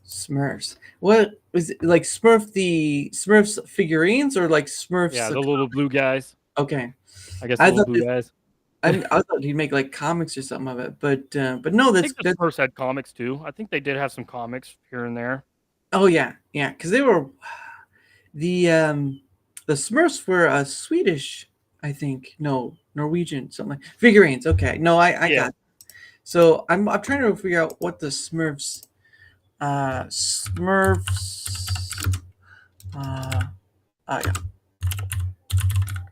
Smurfs. What was it, like Smurfs figurines or like Smurfs? Yeah, the little blue guys. Okay. I guess the little blue guys. I thought he'd make like comics or something of it, but no, I think the Smurfs had comics too. I think they did have some comics here and there. Oh yeah, because they were the Smurfs were Swedish, I think. No, Norwegian, something like figurines. Okay, no, I got it. So I'm trying to figure out what the Smurfs yeah,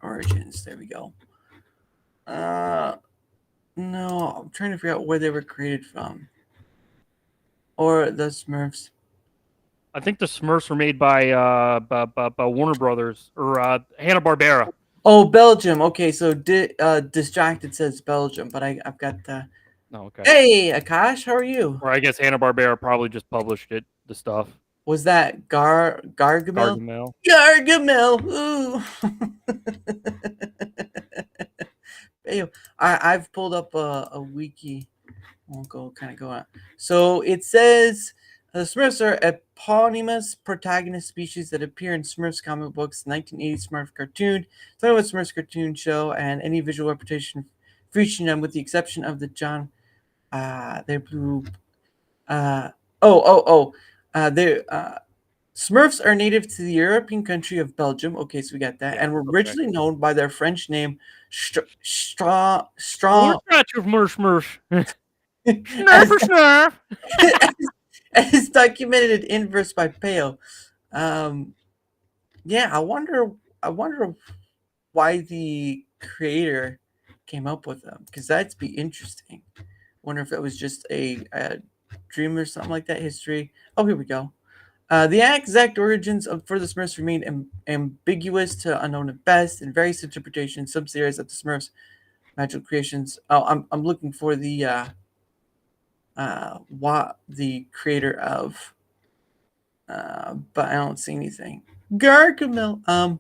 origins. There we go. No, I'm trying to figure out where they were created from. Or the Smurfs. I think the Smurfs were made by Warner Brothers or Hanna-Barbera. Oh, Belgium. Okay, so Distracted says Belgium, but I've got the. Oh, okay. Hey, Akash, how are you? Or I guess Hanna-Barbera probably just published the stuff. Was that Gargamel? Gargamel. Ooh. Hey, I've pulled up a wiki. We'll go on. So it says the Smurfs are eponymous protagonist species that appear in Smurfs comic books, 1980 Smurf cartoon, 21 Smurfs cartoon show, and any visual representation featuring them, with the exception of the John. They're blue. Smurfs are native to the European country of Belgium. Okay, so we got that, and were originally known by their French name, Straw. Smurf. Smurf. As documented in inverse by Peo. Yeah, I wonder why the creator came up with them, because that'd be interesting. Wonder if it was just a dream or something like that. History. Oh, here we go. The exact origins for the Smurfs remain ambiguous to unknown at best, in various interpretations. Some theories that the Smurfs magical creations. Oh, I'm looking for the what the creator of, but I don't see anything. Gargamel,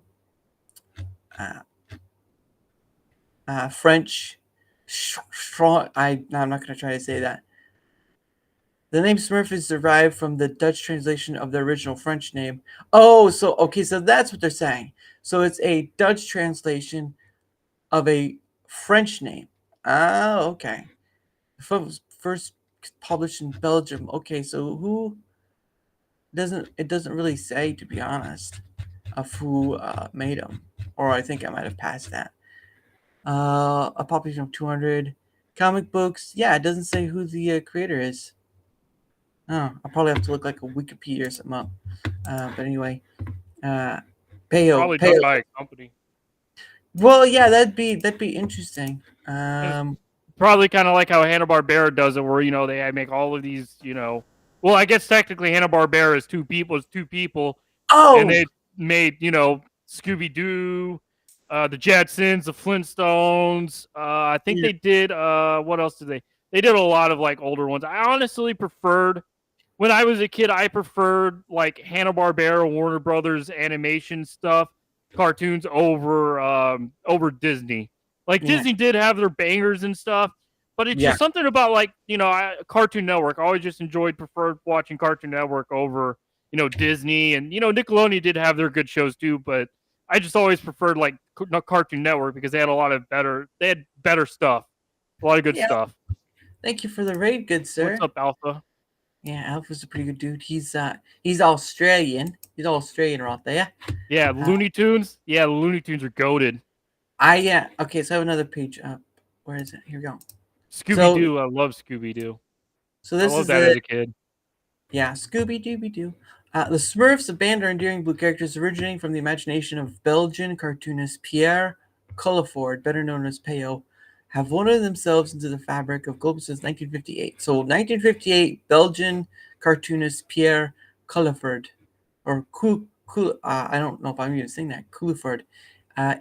French, strong. I'm not going to try to say that. The name Smurf is derived from the Dutch translation of the original French name. Oh, so okay, so that's what they're saying. So it's a Dutch translation of a French name. Oh, okay. The film was first published in Belgium. Okay, so who it doesn't really say, to be honest, of who made them. Or I think I might have passed that. A population of 200 comic books. Yeah, it doesn't say who the creator is. Oh, I'll probably have to look like a Wikipedia or something up. But anyway, Probably done by a company. Well, yeah, that'd be interesting. Probably kind of like how Hanna-Barbera does it, where they make all of these. Well, I guess technically Hanna-Barbera is two people, Oh, and they made Scooby-Doo, the Jetsons, the Flintstones. I think Yeah. they did. What else did they? They did a lot of like older ones. I honestly preferred. When I was a kid, I preferred like Hanna-Barbera, Warner Brothers animation stuff, cartoons over Disney. Like Yeah. Disney did have their bangers and stuff, but it's Yeah. just something about like Cartoon Network. I always just preferred watching Cartoon Network over Disney, and Nickelodeon did have their good shows too, but I just always preferred like Cartoon Network because they had better stuff, a lot of good Yeah. stuff. Thank you for the raid, good sir. What's up, Alpha? Yeah, Alpha's a pretty good dude. He's Australian. He's Australian right there. Yeah, Looney Tunes. Yeah, the Looney Tunes are goated. Okay, so I have another page up. Where is it? Here we go. Scooby Doo. I love Scooby Doo. So I this loved is that as a kid. Yeah, Scooby Dooby Doo. The Smurfs, a band of endearing blue characters originating from the imagination of Belgian cartoonist Pierre Culliford, better known as Peo, have woven themselves into the fabric of global since 1958. So 1958, Belgian cartoonist Pierre Culliford, or I don't know if I'm even saying that, Culliford,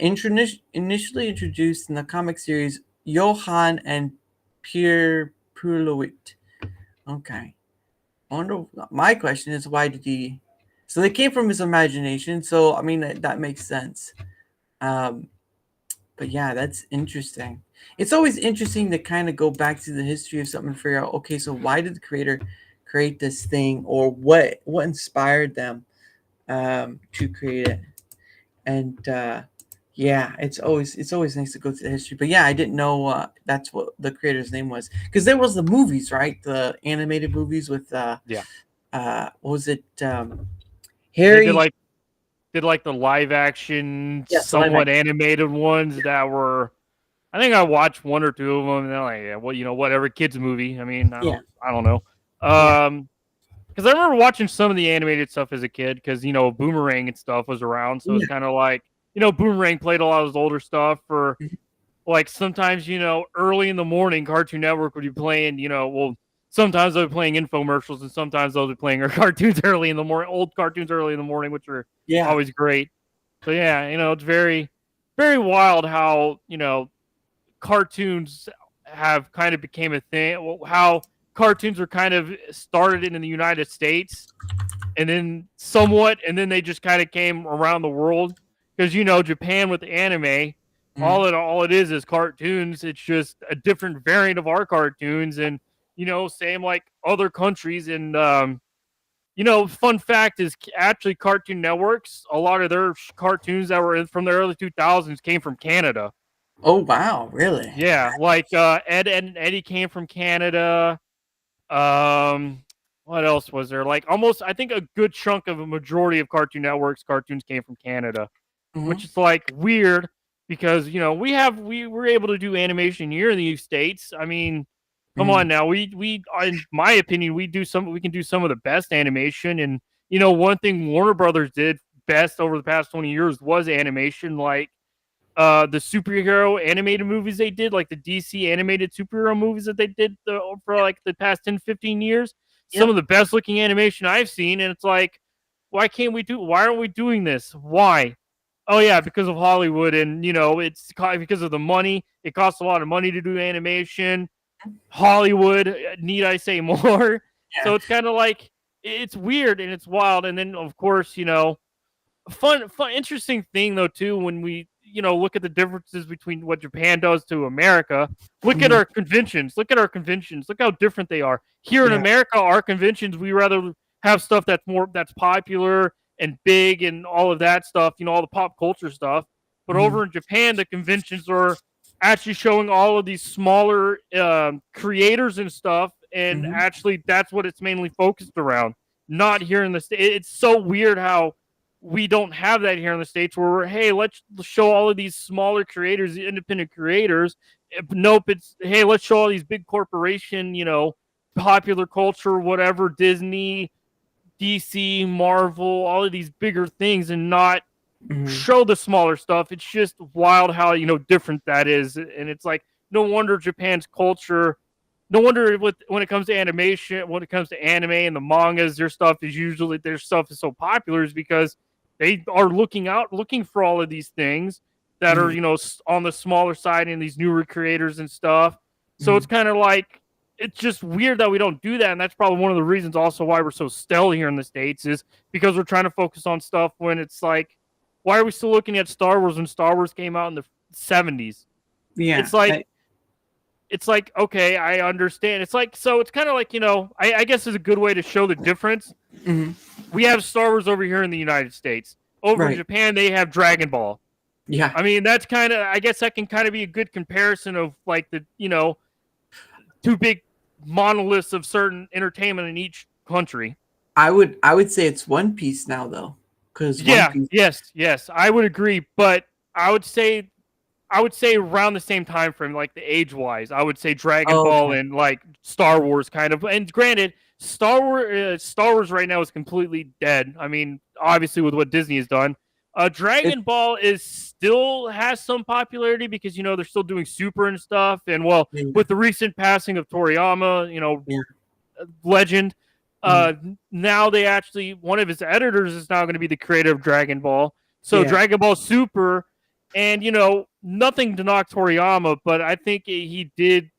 initially introduced in the comic series Johann and Pierre Purloit. Okay. My question is, why did he? So they came from his imagination. So I mean that makes sense. But yeah, that's interesting. It's always interesting to kind of go back to the history of something and figure out, okay, so why did the creator create this thing, or what inspired them to create it? And yeah, it's always nice to go to the history. But yeah, I didn't know that's what the creator's name was, because there was the movies, right? The animated movies with what was it? Harry Did like the live action, Yes, somewhat animated ones that were. I think I watched one or two of them, and they're like, yeah, well, whatever, kids movie. I mean, I don't know. Because I remember watching some of the animated stuff as a kid, because Boomerang and stuff was around, so it's kind of like Boomerang played a lot of those older stuff for. Like sometimes, early in the morning, Cartoon Network would be playing, sometimes they'll be playing infomercials, and sometimes they'll be playing cartoons early in the morning, old cartoons early in the morning, which are always great. So yeah, it's very, very wild how, cartoons have kind of became a thing, how cartoons were kind of started in the United States and then they just kind of came around the world. Because, Japan with anime, all it is cartoons. It's just a different variant of our cartoons, and same like other countries. And fun fact is actually Cartoon Networks, a lot of their cartoons that were from the early 2000s came from Canada. Oh wow, really? Yeah, like Ed and Eddie came from Canada. What else was there? Like almost, I think a good chunk of a majority of Cartoon Network's cartoons came from Canada, which is like weird. Because we were able to do animation here in the States. I mean, come on now. We in my opinion, we can do some of the best animation. And one thing Warner Brothers did best over the past 20 years was animation. Like the superhero animated movies they did, like the DC animated superhero movies that they did for like the past 10-15 years. Some of the best looking animation I've seen. And it's like, why aren't we doing this? Why? Oh yeah, because of Hollywood, and it's because of the money. It costs a lot of money to do animation. Hollywood. Need I say more? Yeah. So it's kind of like it's weird and it's wild. And then of course, fun, interesting thing though too when we look at the differences between what Japan does to America. Look at our conventions. Look at our conventions. Look how different they are. Here in Yeah. America, our conventions we rather have stuff that's popular and big and all of that stuff. All the pop culture stuff. But over in Japan, the conventions are actually showing all of these smaller creators and stuff, and actually that's what it's mainly focused around. Not here in the States. It's so weird how we don't have that here in the States where we're, hey, let's show all of these smaller creators, the independent creators. Nope, it's, hey, let's show all these big corporation, popular culture, whatever, Disney, DC, Marvel, all of these bigger things, and not show the smaller stuff. It's just wild how, different that is. And it's like, no wonder Japan's culture, no wonder when it comes to animation, when it comes to anime and the mangas, their stuff is so popular is because they are looking for all of these things that are, on the smaller side and these newer creators and stuff. So it's kind of like, it's just weird that we don't do that. And that's probably one of the reasons also why we're so stale here in the States is because we're trying to focus on stuff when it's like, why are we still looking at Star Wars when Star Wars came out in the 70s? Yeah. It's like, okay, I understand. It's like, so it's kind of like, I guess is a good way to show the difference. We have Star Wars over here in the United States. Over in Japan, they have Dragon Ball. Yeah. I mean, that's kind of, I guess that can kind of be a good comparison of like the, two big monoliths of certain entertainment in each country. I would say it's One Piece now though. Because yes, I would agree, but I would say around the same time frame, like the age wise. I would say Dragon Ball and like Star Wars kind of. And granted, Star Wars right now is completely dead. I mean, obviously with what Disney has done. Dragon Ball still has some popularity because they're still doing Super and stuff. And with the recent passing of Toriyama, legend. Now they actually, one of his editors is now going to be the creator of Dragon Ball. So Dragon Ball Super, and nothing to knock Toriyama, but I think he did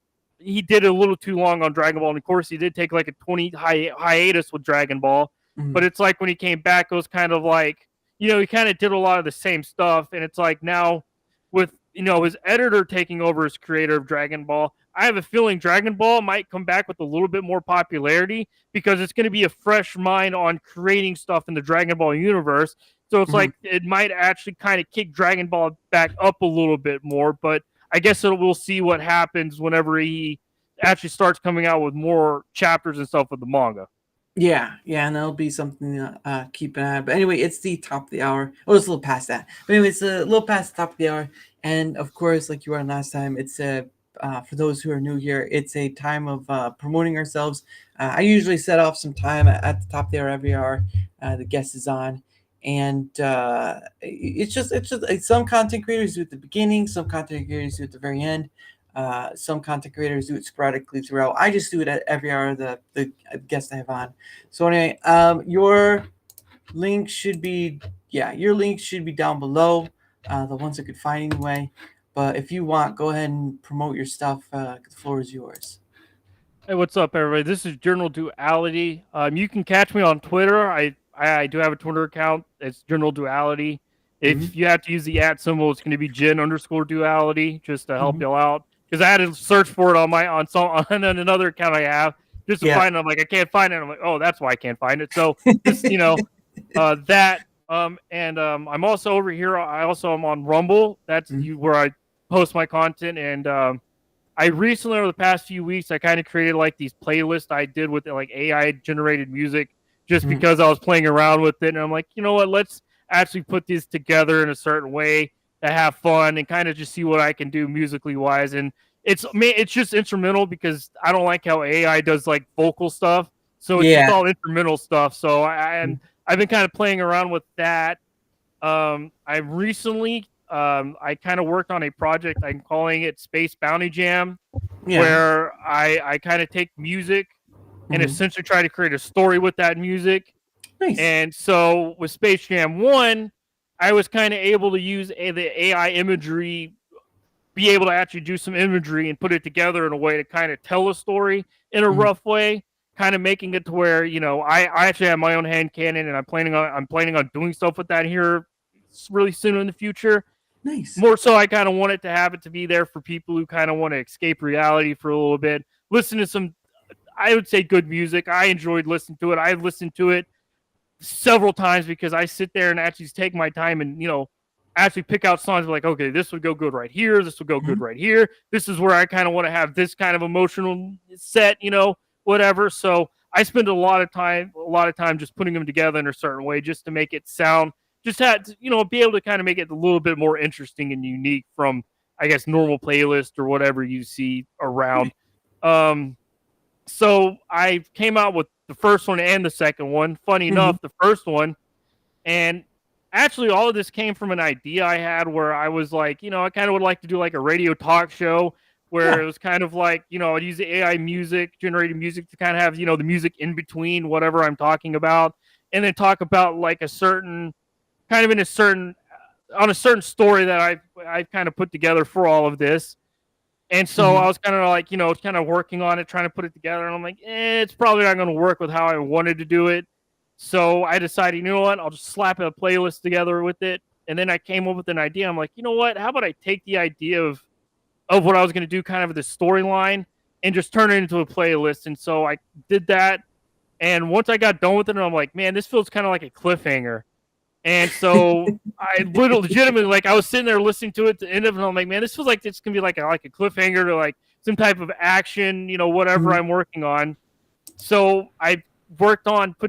a little too long on Dragon Ball. And of course, he did take like a 20 hiatus with Dragon Ball. But it's like when he came back, it was kind of like, he kind of did a lot of the same stuff. And it's like now with, his editor taking over as creator of Dragon Ball, I have a feeling Dragon Ball might come back with a little bit more popularity because it's going to be a fresh mind on creating stuff in the Dragon Ball universe. So it's like it might actually kind of kick Dragon Ball back up a little bit more. But I guess we'll see what happens whenever he actually starts coming out with more chapters and stuff with the manga. Yeah, and that'll be something to keep an eye on. But anyway, it's the top of the hour. Oh, it's a little past that. But anyway, it's a little past the top of the hour. And of course, like you were last time, it's for those who are new here, it's a time of promoting ourselves. I usually set off some time at the top of the hour every hour. The guest is on. And it's just some content creators do it at the beginning, some content creators do it at the very end. Some content creators do it sporadically throughout. I just do it at every hour the guest I have on. So anyway, your link should be down below, the ones I could find anyway. But if you want, go ahead and promote your stuff. The floor is yours. Hey, what's up, everybody? This is General Duality. You can catch me on Twitter. I do have a Twitter account. It's General Duality. If you have to use the @ symbol, it's going to be Gen_Duality just to help y'all out. Because I had to search for it on another account I have just to find it. I'm like, I can't find it. I'm like, oh, that's why I can't find it. So just that. I'm also over here. I also am on Rumble. That's where I post my content. And I recently, over the past few weeks, I kind of created like these playlists I did with like AI generated music just because I was playing around with it. And I'm like, you know what? Let's actually put these together in a certain way to have fun and kind of just see what I can do musically wise. And it's just instrumental because I don't like how AI does like vocal stuff. So it's just all instrumental stuff. So I've been kind of playing around with that. I recently, I kind of worked on a project. I'm calling it Space Bounty Jam, where I kind of take music and essentially try to create a story with that music. Nice. And so with Space Jam 1, I was kind of able to use the AI imagery be able to actually do some imagery and put it together in a way to kind of tell a story in a rough way, kind of making it to where, I actually have my own hand cannon, and I'm planning on doing stuff with that here really soon in the future. Nice. More so, I kind of want it to have it to be there for people who kind of want to escape reality for a little bit, listen to some, I would say, good music. I enjoyed listening to it. I listened to it several times because I sit there and actually take my time and, actually pick out songs like, okay, this would go good right here. This would go good right here. This is where I kind of want to have this kind of emotional set, whatever. So I spend a lot of time just putting them together in a certain way just to make it sound, just had to, be able to kind of make it a little bit more interesting and unique from, I guess, normal playlist or whatever you see around. So I came out with the first one and the second one. Funny enough, the first one, and actually all of this came from an idea I had where I was like, I kind of would like to do like a radio talk show where it was kind of like, I'd use the AI music, generated music to kind of have, the music in between whatever I'm talking about, and then talk about like a certain on a certain story that I've kind of put together for all of this. And so I was kind of like, kind of working on it, trying to put it together. And I'm like, it's probably not going to work with how I wanted to do it. So I decided, you know what, I'll just slap a playlist together with it. And then I came up with an idea. I'm like, you know what, how about I take the idea of what I was going to do, kind of the storyline, and just turn it into a playlist. And so I did that. And once I got done with it, I'm like, man, this feels kind of like a cliffhanger. And so I legitimately, like, I was sitting there listening to it to the end of it, and I'm like, man, this feels like it's gonna be like a cliffhanger to like some type of action, whatever I'm working on. So I put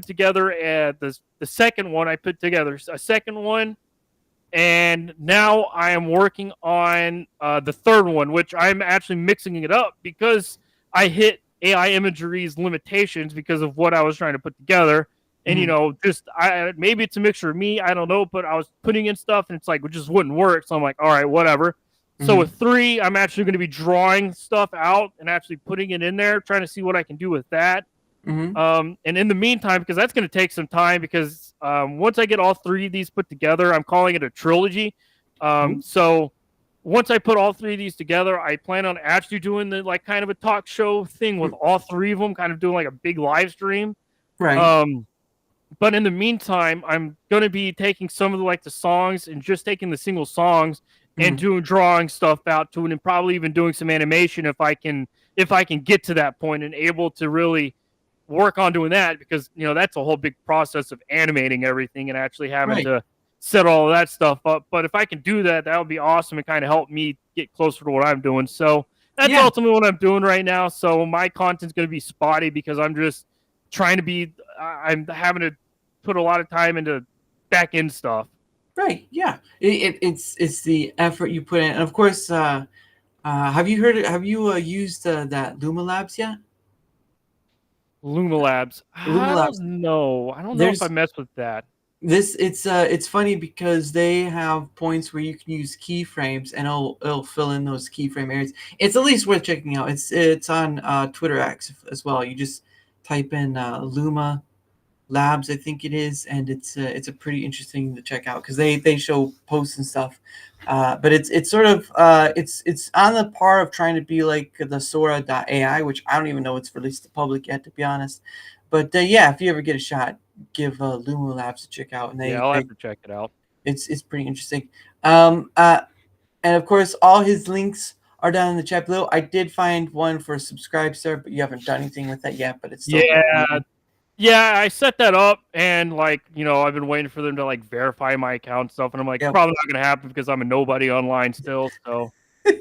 together the second one. I put together a second one, and now I am working on the third one, which I'm actually mixing it up because I hit AI imagery's limitations because of what I was trying to put together. And, maybe it's a mixture of me, I don't know, but I was putting in stuff and it's like, it just wouldn't work. So I'm like, all right, whatever. So with 3, I'm actually going to be drawing stuff out and actually putting it in there, trying to see what I can do with that. And in the meantime, because that's going to take some time, because once I get all 3 of these put together, I'm calling it a trilogy. So once I put all 3 of these together, I plan on actually doing the like kind of a talk show thing with all 3 of them, kind of doing like a big live stream. Right. But in the meantime, I'm going to be taking some of the songs and just taking the single songs and drawing stuff out to it, and probably even doing some animation if I can get to that point and able to really work on doing that, because that's a whole big process of animating everything and actually having to set all of that stuff up. But if I can do that, that would be awesome and kind of help me get closer to what I'm doing. So that's ultimately what I'm doing right now. So my content's going to be spotty because I'm just trying to be, I'm having to put a lot of time into back end stuff. Right. Yeah. It's the effort you put in. And of course, have you used that Luma Labs yet? Luma Labs. Luma Labs. No, I don't know if I messed with that. It's funny because they have points where you can use keyframes and it'll fill in those keyframe areas. It's at least worth checking out. It's on Twitter X as well. You just type in Luma Labs, I think it is, and it's a pretty interesting to check out because they show posts and stuff. But it's sort of it's on the par of trying to be like the Sora.ai, which I don't even know it's released to public yet, to be honest. But if you ever get a shot, give Luma Labs a check out. And I'll have to check it out. It's pretty interesting. And of course, all his links are down in the chat below. I did find one for Subscribe Sir, but you haven't done anything with that yet. But it's still yeah, I set that up, and I've been waiting for them to verify my account and stuff, and I'm like, it's probably not gonna happen because I'm a nobody online still. So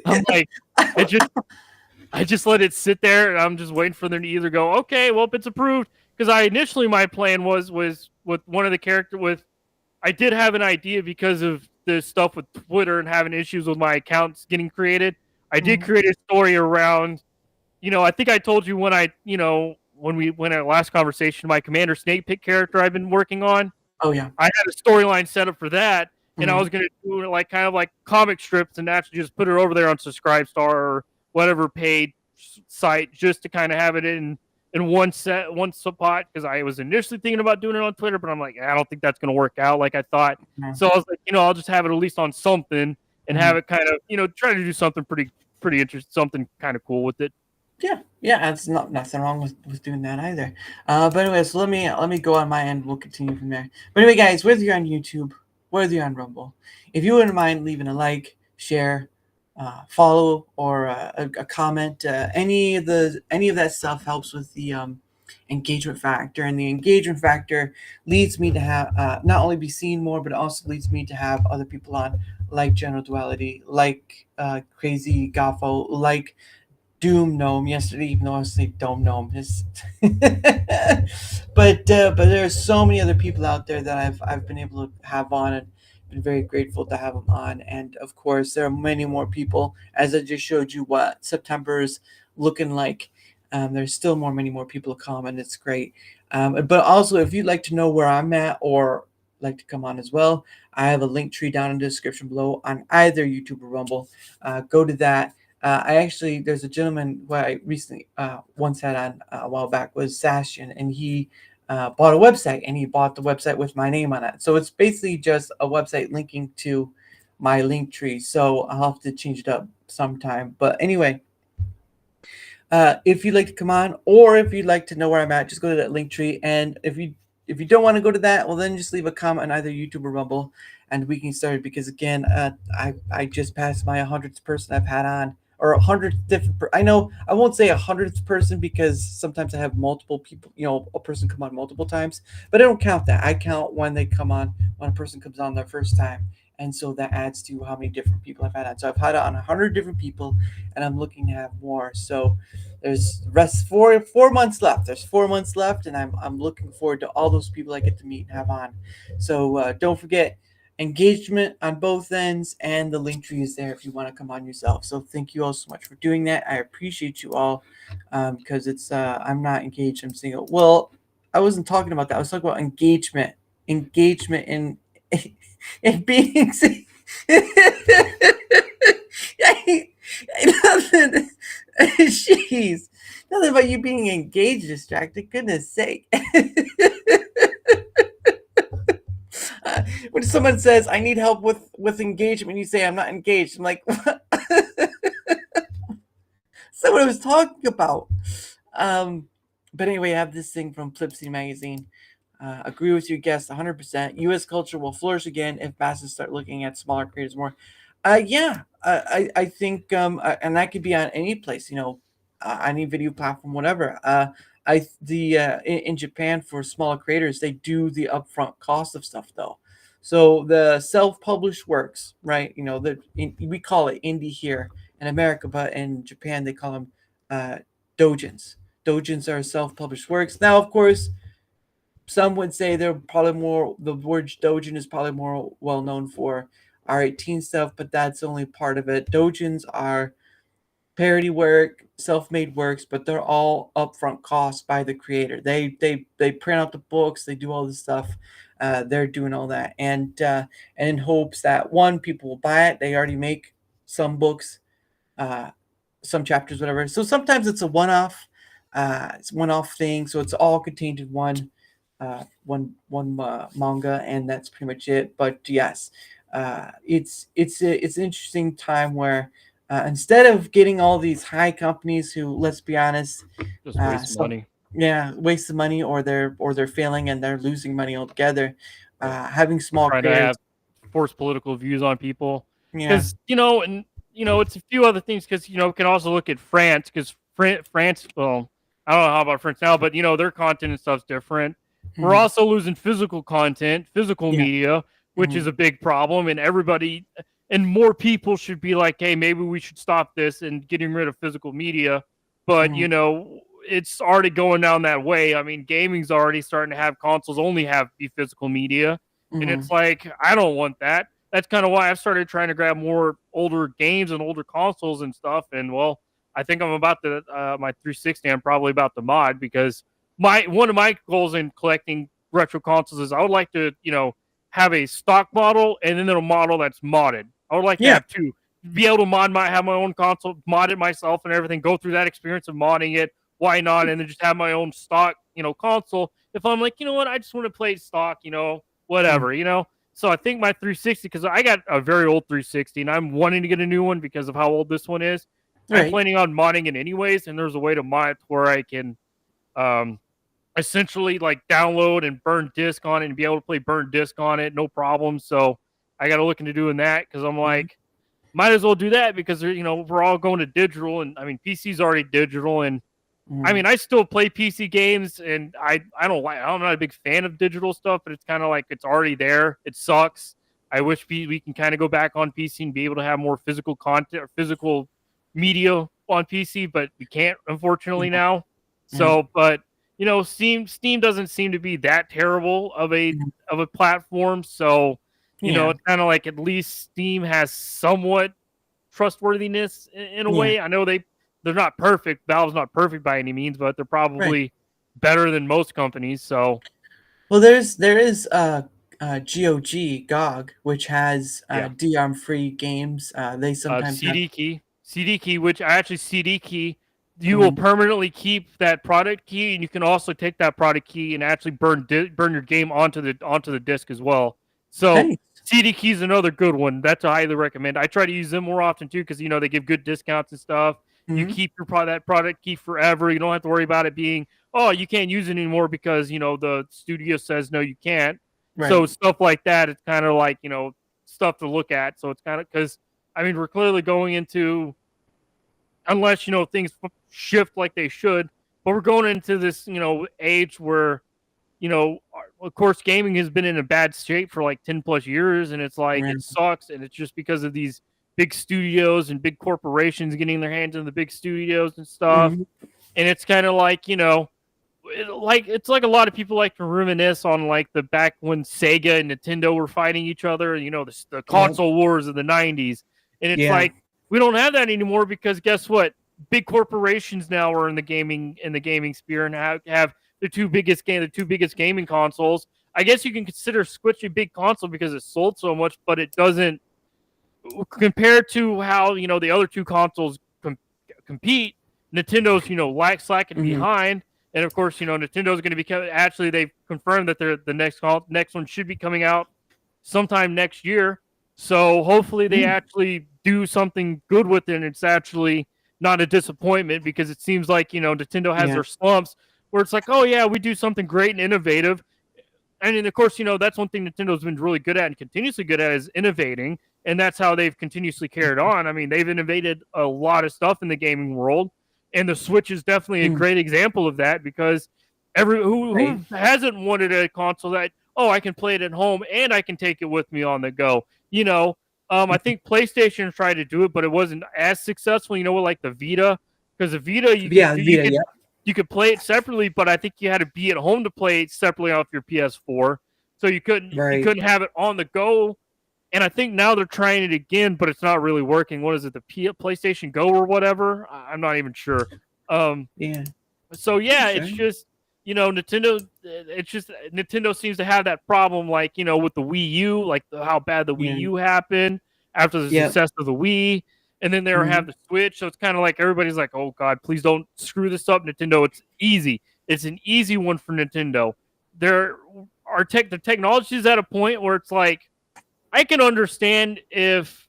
I'm like, I just let it sit there, and I'm just waiting for them to either go, okay, well, if it's approved, because initially my plan was with one of the characters I did have an idea because of the stuff with Twitter and having issues with my accounts getting created. I did create a story around, I think I told you when when our last conversation, my Commander Snake Pit character I've been working on. Oh yeah. I had a storyline set up for that, and I was going to do it kind of like comic strips and actually just put it over there on Subscribestar or whatever paid site just to kind of have it in one spot, because I was initially thinking about doing it on Twitter, but I'm like, I don't think that's going to work out like I thought. So I was like, I'll just have it at least on something, and have it kind of, try to do something pretty interesting, something kind of cool with it. Yeah, it's not nothing wrong with doing that either. But anyway, so let me go on my end. We'll continue from there. But anyway, guys, whether you're on YouTube, whether you're on Rumble, if you wouldn't mind leaving a like, share, follow, or a comment, any of that stuff helps with the engagement factor, and the engagement factor leads me to have not only be seen more, but it also leads me to have other people on, like General Duality, like Crazy Goffo, like Doom Gnome yesterday, even though I was saying Dome Gnome. But there's so many other people out there that I've been able to have on, and been very grateful to have them on. And of course, there are many more people, as I just showed you what September is looking like. There's still many more people to come, and it's great. But also, if you'd like to know where I'm at or like to come on as well, I have a link tree down in the description below on either YouTube or Rumble. Go to that. There's a gentleman who I recently once had on a while back, was Sashian, and he bought a website, and he bought the website with my name on it. So it's basically just a website linking to my link tree. So I'll have to change it up sometime. But anyway, if you'd like to come on, or if you'd like to know where I'm at, just go to that link tree. And if you don't want to go to that, well, then just leave a comment on either YouTube or Rumble, and we can start. Because again, I just passed my 100th person I've had on, or 100 different. I know I won't say 100th person, because sometimes I have multiple people. A person come on multiple times, but I don't count that. I count when they come on, when a person comes on their first time, and so that adds to how many different people I've had on. So I've had on 100 different people, and I'm looking to have more. So there's the rest 4 months left. There's 4 months left, and I'm looking forward to all those people I get to meet and have on. So don't forget, engagement on both ends, and the link tree is there if you want to come on yourself. So thank you all so much for doing that. I appreciate you all, because it's I'm not engaged, I'm single. Well, I wasn't talking about that. I was talking about engagement in being nothing. Jeez, nothing about you being engaged distracted. Goodness sake. When someone says, I need help with engagement, you say, I'm not engaged. I'm like, what? That's not what I was talking about. But anyway, I have this thing from Flipsy Magazine. Agree with your guest 100%. U.S. culture will flourish again if masses start looking at smaller creators more. I think, and that could be on any place, any video platform, whatever. In Japan, for smaller creators, they do the upfront cost of stuff though. So the self-published works, right? We call it indie here in America, but in Japan they call them doujins. Doujins are self-published works. Now, of course, some would say they're probably more. The word doujin is probably more well known for R18 stuff, but that's only part of it. Doujins are parody work, self-made works, but they're all upfront costs by the creator. They print out the books, they do all this stuff. They're doing all that, and in hopes that one, people will buy it. They already make some books, some chapters, whatever. So sometimes it's a one-off, thing. So it's all contained in one manga, and that's pretty much it. But yes, it's an interesting time where. Instead of getting all these high companies who, let's be honest, Just waste money. Yeah, waste the money, or they're failing and they're losing money altogether. Having small Trying to creators, force political views on people, yeah, because it's a few other things. Because we can also look at France, because France. Well, I don't know how about France now, but their content and stuff's different. We're also losing physical content, physical media, which is a big problem, and everybody. And more people should be like, hey, maybe we should stop this and getting rid of physical media. But, it's already going down that way. I mean, gaming's already starting to have consoles only be physical media. And it's like, I don't want that. That's kind of why I've started trying to grab more older games and older consoles and stuff. And, well, I think I'm about to, my 360, I'm probably about to mod, because one of my goals in collecting retro consoles is I would like to, have a stock model and then a model that's modded. I would like to have two. Be able to have my own console, mod it myself and everything, go through that experience of modding it. Why not? And then just have my own stock, console. If I'm like, you know what, I just want to play stock, whatever, So I think my 360, because I got a very old 360, and I'm wanting to get a new one because of how old this one is. I'm Right. planning on modding it anyways, and there's a way to mod it where I can essentially like download and burn disc on it and be able to play burn disc on it, no problem. So I got to look into doing that because I'm like, might as well do that because we're all going to digital, and I mean PC's already digital, and I mean I still play PC games, and I'm not a big fan of digital stuff, but it's kind of like it's already there. It sucks. I wish we can kind of go back on PC and be able to have more physical content or physical media on PC, but we can't unfortunately now. So, but Steam doesn't seem to be that terrible of a platform. So, it's kind of like at least Steam has somewhat trustworthiness in a way. I know they're not perfect. Valve's not perfect by any means, but they're probably better than most companies. So, well, there is GOG, which has DRM-free games. They sometimes CD key, which actually CD key, you will permanently keep that product key, and you can also take that product key and actually burn your game onto the disc as well. So CD key is another good one. That's I highly recommend. I try to use them more often too because they give good discounts and stuff. You keep that product key forever. You don't have to worry about it being you can't use it anymore because the studio says no, you can't. Right. So stuff like that, it's kind of like stuff to look at. So it's kind of because I mean we're clearly going into, unless things shift like they should, but we're going into this age where of course gaming has been in a bad shape for like 10 plus years, and it's like it sucks, and it's just because of these big studios and big corporations getting their hands in the big studios and stuff. And it's kind of like it's like a lot of people like to reminisce on like the back when Sega and Nintendo were fighting each other, the console wars of the 90s, and it's like we don't have that anymore because guess what? Big corporations now are in the gaming sphere and have the two biggest gaming consoles. I guess you can consider Switch a big console because it sold so much, but it doesn't compared to how the other two consoles compete. Nintend's slacking behind, and of course Nintendo's going to be actually they've confirmed that the next one should be coming out sometime next year. So hopefully they actually do something good with it, and it's actually not a disappointment because it seems like Nintendo has their slumps where it's like, oh yeah, we do something great and innovative, and of course that's one thing Nintendo's been really good at and continuously good at is innovating, and that's how they've continuously carried on. I mean, they've innovated a lot of stuff in the gaming world, and the Switch is definitely a great example of that because who hasn't wanted a console that I can play it at home and I can take it with me on the go. I think PlayStation tried to do it, but it wasn't as successful. Like the Vita, because the Vita, you could play it separately, but I think you had to be at home to play it separately off your PS4, so you couldn't have it on the go. And I think now they're trying it again, but it's not really working. What is it, the PlayStation Go or whatever? I'm not even sure. So it's just Nintendo. It's just Nintendo seems to have that problem, like with the Wii U, like how bad the Wii U happened after the success of the Wii, and then they have the Switch. So it's kind of like everybody's like, "Oh God, please don't screw this up, Nintendo." It's easy. It's an easy one for Nintendo. The technology is at a point where it's like I can understand if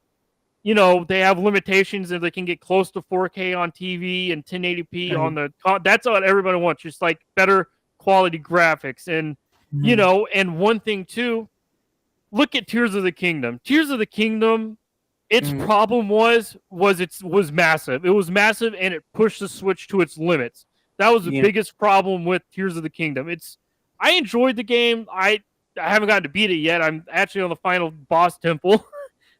they have limitations and they can get close to 4K on TV and 1080p on the. That's what everybody wants, just like better quality graphics. And and one thing too, look at Tears of the Kingdom. Tears of the Kingdom, its problem was massive. It was massive, and it pushed the Switch to its limits. That was the biggest problem with Tears of the Kingdom. I enjoyed the game. I haven't gotten to beat it yet. I'm actually on the final boss temple.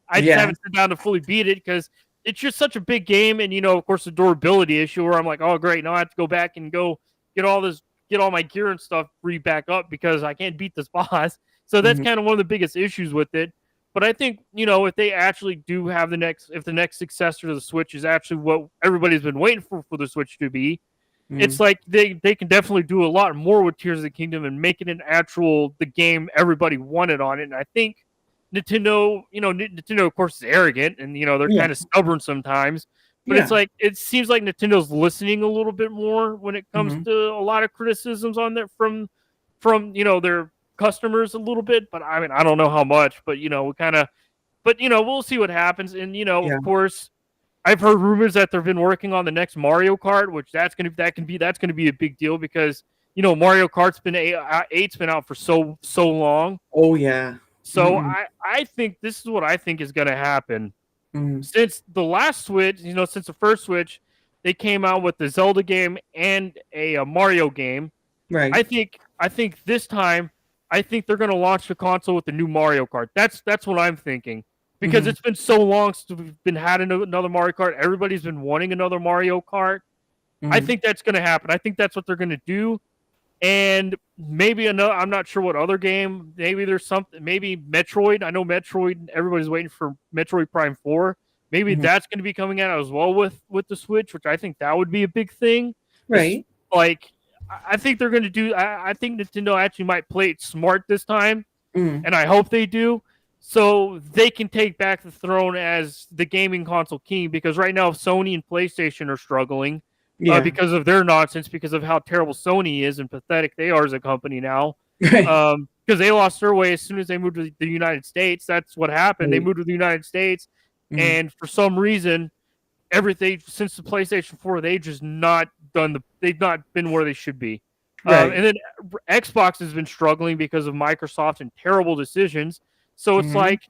I just haven't sat down to fully beat it because it's just such a big game, and of course the durability issue where I'm like, oh great, now I have to go back and go get all my gear and stuff back up because I can't beat this boss. So that's kind of one of the biggest issues with it. But I think if they actually do have the next successor to the Switch is actually what everybody's been waiting for the Switch to be, it's like they can definitely do a lot more with Tears of the Kingdom and make it the game everybody wanted on it. And I think Nintendo, Nintendo of course is arrogant and they're kind of stubborn sometimes, but it's like it seems like Nintendo's listening a little bit more when it comes to a lot of criticisms on there from customers a little bit, but I mean, I don't know how much, but we kind of, but we'll see what happens. And Yeah. of course, I've heard rumors that they've been working on the next Mario Kart, which that's gonna be a big deal because Mario Kart's been eight's been out for so long. Oh yeah. So Mm-mm. I think this is what I think is gonna happen. Mm. Since the last Switch, since the first Switch, they came out with the Zelda game and a Mario game. Right. I think this time, I think they're gonna launch the console with the new Mario Kart. That's what I'm thinking because Mhm. it's been so long since we've been had another Mario Kart. Everybody's been wanting another Mario Kart. I Mhm. think that's gonna happen. I think that's what they're gonna do. And maybe another. I'm not sure what other game. Maybe there's something. Maybe Metroid. I know Metroid. Everybody's waiting for Metroid Prime 4. Maybe Mhm. that's going to be coming out as well with the Switch, which I think that would be a big thing. Right. Like, I think they're going to do. I think Nintendo actually might play it smart this time, Mm. and I hope they do, so they can take back the throne as the gaming console king. Because right now, Sony and PlayStation are struggling Yeah. because of their nonsense, because of how terrible Sony is and pathetic they are as a company now. Right. Because they lost their way as soon as they moved to the United States. That's what happened. They Right. moved to the United States, Mhm. and for some reason, everything since the PlayStation 4, they've not been where they should be. Right. And then Xbox has been struggling because of Microsoft and terrible decisions. So it's Mhm. like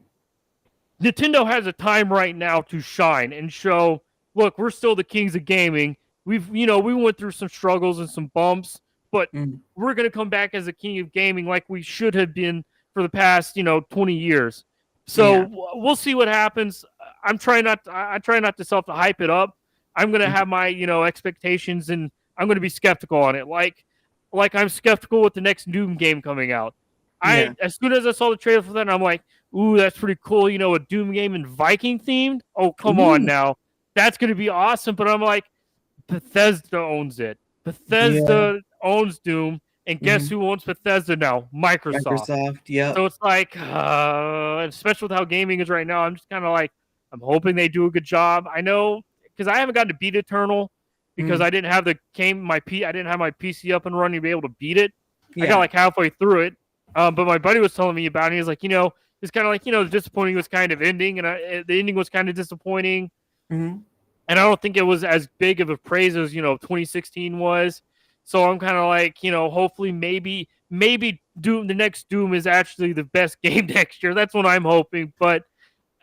Nintendo has a time right now to shine and show, look, we're still the kings of gaming. We went through some struggles and some bumps, but Mm. we're going to come back as a king of gaming like we should have been for the past, 20 years. So Yeah. we'll see what happens. I try not to hype it up. I'm going to Mhm. have my, expectations, and I'm going to be skeptical on it. Like I'm skeptical with the next Doom game coming out. Yeah. As soon as I saw the trailer for that, I'm like, ooh, that's pretty cool. A Doom game and Viking themed. Oh, come on Ooh. now. That's going to be awesome. But I'm like, Bethesda owns it. Yeah. Bethesda owns Doom. And guess Mhm. who owns Bethesda now? Microsoft. Microsoft. Yep. So it's like, especially with how gaming is right now, I'm just kind of like, I'm hoping they do a good job. I know because I haven't gotten to beat Eternal because Mm. I didn't have I didn't have my PC up and running to be able to beat it. I got Yeah. like halfway through it, but my buddy was telling me about it. He was like, it's kind of like the disappointing was kind of ending, and the ending was kind of disappointing. Mhm. And I don't think it was as big of a praise as 2016 was. So I'm kind of like, hopefully maybe Doom, the next Doom, is actually the best game next year. That's what I'm hoping. But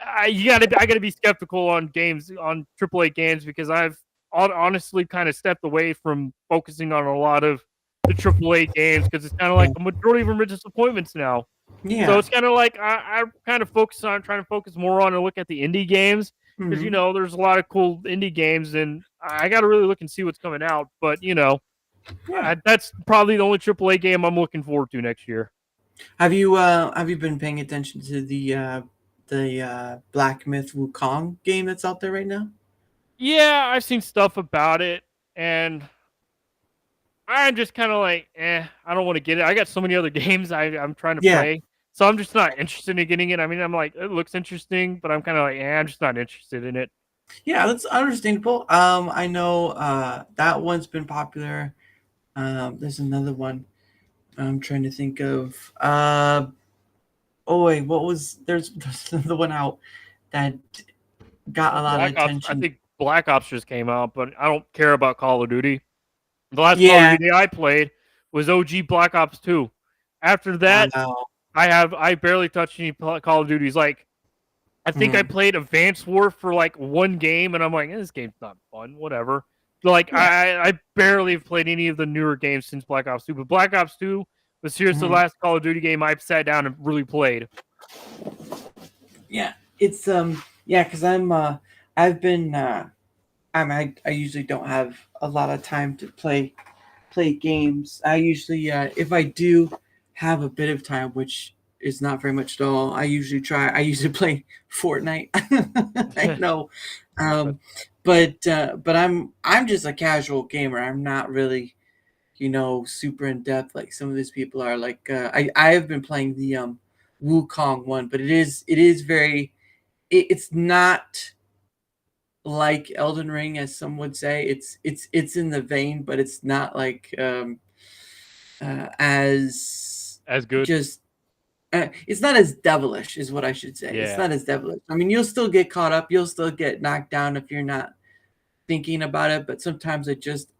I gotta be skeptical on games, on AAA games, because I've honestly kind of stepped away from focusing on a lot of the AAA games because it's kind of like the majority of them are disappointments now. Yeah. So it's kind of like I kind of trying to focus more on and look at the indie games because Mhm. there's a lot of cool indie games, and I got to really look and see what's coming out. But Yeah. that's probably the only AAA game I'm looking forward to next year. Have you been paying attention to the Black Myth Wukong game that's out there right now? Yeah, I've seen stuff about it, and I'm just kind of like, I don't want to get it. I got so many other games I'm trying to Yeah. play, so I'm just not interested in getting it. I mean, I'm like, it looks interesting, but I'm kind of like, I'm just not interested in it. Yeah, that's understandable. I know that one's been popular. There's another one I'm trying to think of. Oh wait, what was there's another one out that got a lot of Black Ops, I attention. think Black Ops just came out, but I don't care about Call of Duty. The last Call of Yeah. Duty I played was OG Black Ops 2. After that, Wow. I barely touched any Call of Duties. Like, I think I Mm. played Advanced War for like one game, and I'm like, this game's not fun. Whatever. Like, Yeah. I barely have played any of the newer games since Black Ops 2. But Black Ops 2 was seriously the Mhm. last Call of Duty game I've sat down and really played. Yeah. It's yeah, because I've been I usually don't have a lot of time to play games. I usually if I do have a bit of time, which is not very much at all, I usually play Fortnite. I know. But I'm just a casual gamer. I'm not really, super in depth like some of these people are. Like I have been playing the Wukong one, but it is very it's not like Elden Ring, as some would say. It's in the vein, but it's not like as as good. just it's not as devilish, is what I should say. It's Yeah. not as devilish. I mean, you'll still get caught up. You'll still get knocked down if you're not thinking about it. But sometimes I just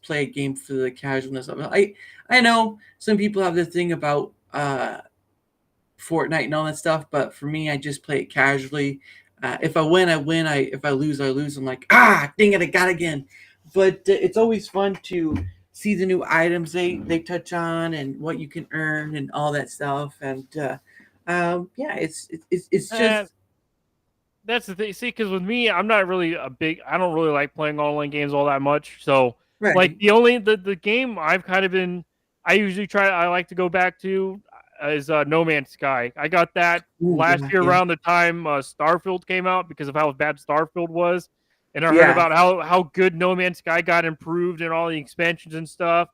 play a game for the casualness of it. I know some people have this thing about Fortnite and all that stuff, but for me, I just play it casually. If I win, I win. If I lose, I lose. I'm like, dang it, I got again. But it's always fun to see the new items they touch on and what you can earn and all that stuff. And it's just That's the thing. See, because with me, I'm not really I don't really like playing online games all that much. So, right. like, the game I like to go back to is No Man's Sky. I got that last year around the time Starfield came out because of how bad Starfield was. And I heard about how good No Man's Sky got improved and all the expansions and stuff.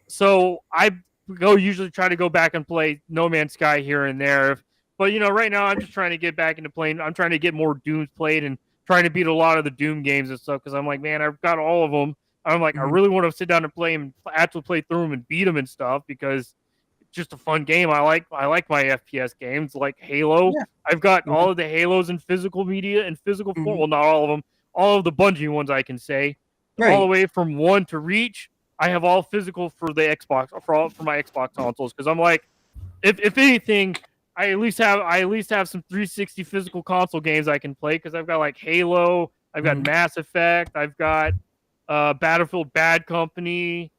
So I usually try to go back and play No Man's Sky here and there. But, right now I'm just trying to get back into playing. I'm trying to get more Doom played and trying to beat a lot of the Doom games and stuff because I'm like, man, I've got all of them. I'm like, I really want to sit down and play them, actually play through them and beat them and stuff because it's just a fun game. I like my FPS games like Halo. Yeah. I've got all of the Halos in physical media and physical form. Well, not all of them. All of the Bungie ones, I can say. Right. All the way from 1 to Reach. I have all physical for the Xbox for my Xbox consoles because I'm like, if anything, I at least have some 360 physical console games I can play because I've got like Halo, I've got Mass Effect, I've got Battlefield Bad Company.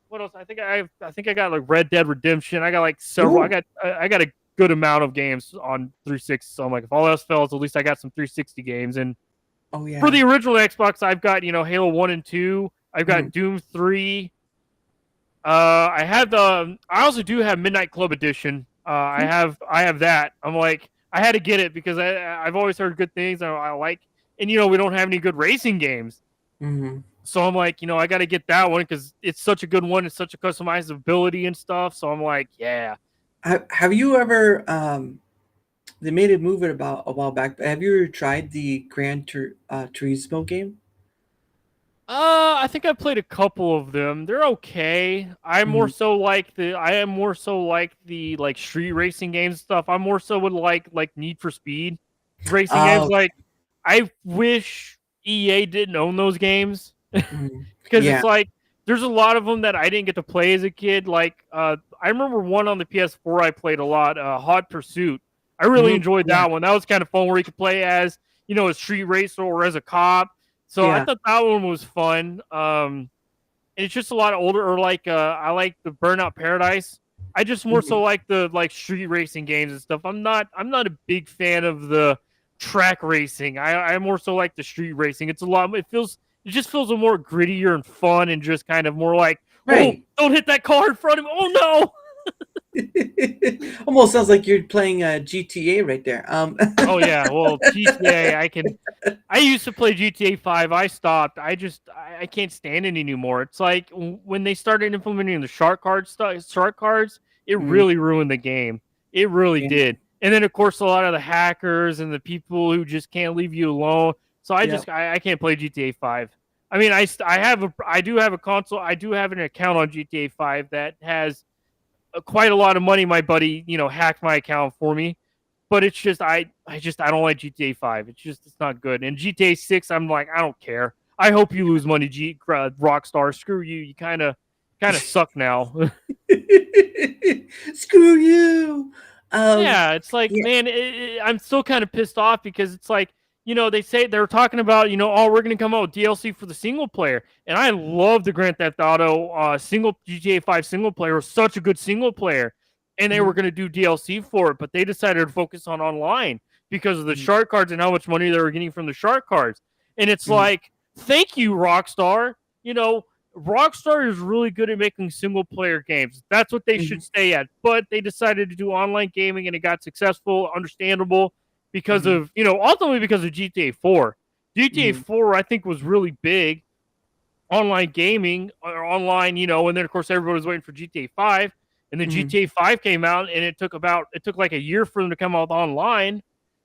What else? I think I got like Red Dead Redemption. I got like several. Ooh. I got a good amount of games on 360. So I'm like, if all else fails, at least I got some 360 games. And for the original Xbox, I've got Halo 1 and 2. I've got Doom 3. I also do have Midnight Club Edition. I have that. I'm like, I had to get it because I've always heard good things. I like, and we don't have any good racing games. So I'm like, I got to get that one because it's such a good one. It's such a customizability and stuff. So I'm like, yeah. Have you ever? They made a movie about a while back. But have you ever tried the Gran Turismo game? I think I played a couple of them. They're okay. I am more so like the like street racing games stuff. I'm more so would like Need for Speed racing games. Like, I wish EA didn't own those games because it's like there's a lot of them that I didn't get to play as a kid. Like I remember one on the PS4 I played a lot, Hot Pursuit. I really enjoyed that one. That was kind of fun where you could play as a street racer or as a cop. So I thought that one was fun. And it's just a lot older, or like I like the Burnout Paradise. I just more so like the street racing games and stuff. I'm not a big fan of the track racing. I more so like the street racing. It's a lot. It just feels a more grittier and fun, and just kind of more like, oh, don't hit that car in front of me. Oh no. Almost sounds like you're playing GTA right there. Oh yeah, well GTA, I used to play GTA 5. I stopped. I can't stand it anymore. It's like when they started implementing the shark cards, it really ruined the game. It really did. And then of course a lot of the hackers and the people who just can't leave you alone. So I can't play GTA 5. I mean, I do have a console. I do have an account on GTA 5 that has quite a lot of money. My buddy, hacked my account for me, but it's just I don't like GTA 5. It's not good. And GTA 6, I'm like, I don't care. I hope you lose money, Rockstar. Screw you. You kind of suck now. Screw you. It's like, man, I'm still kind of pissed off because it's like, they say they're talking about, we're going to come out with DLC for the single player. And I love the Grand Theft Auto GTA 5 single player. It was such a good single player. And they were going to do DLC for it, but they decided to focus on online because of the shark cards and how much money they were getting from the shark cards. And it's like, thank you, Rockstar. Rockstar is really good at making single player games. That's what they should stay at. But they decided to do online gaming, and it got successful, understandable. Because of, ultimately because of GTA 4. GTA 4, I think, was really big. Online gaming, or online, and then, of course, everybody was waiting for GTA 5. And then GTA 5 came out, and it took like a year for them to come out online.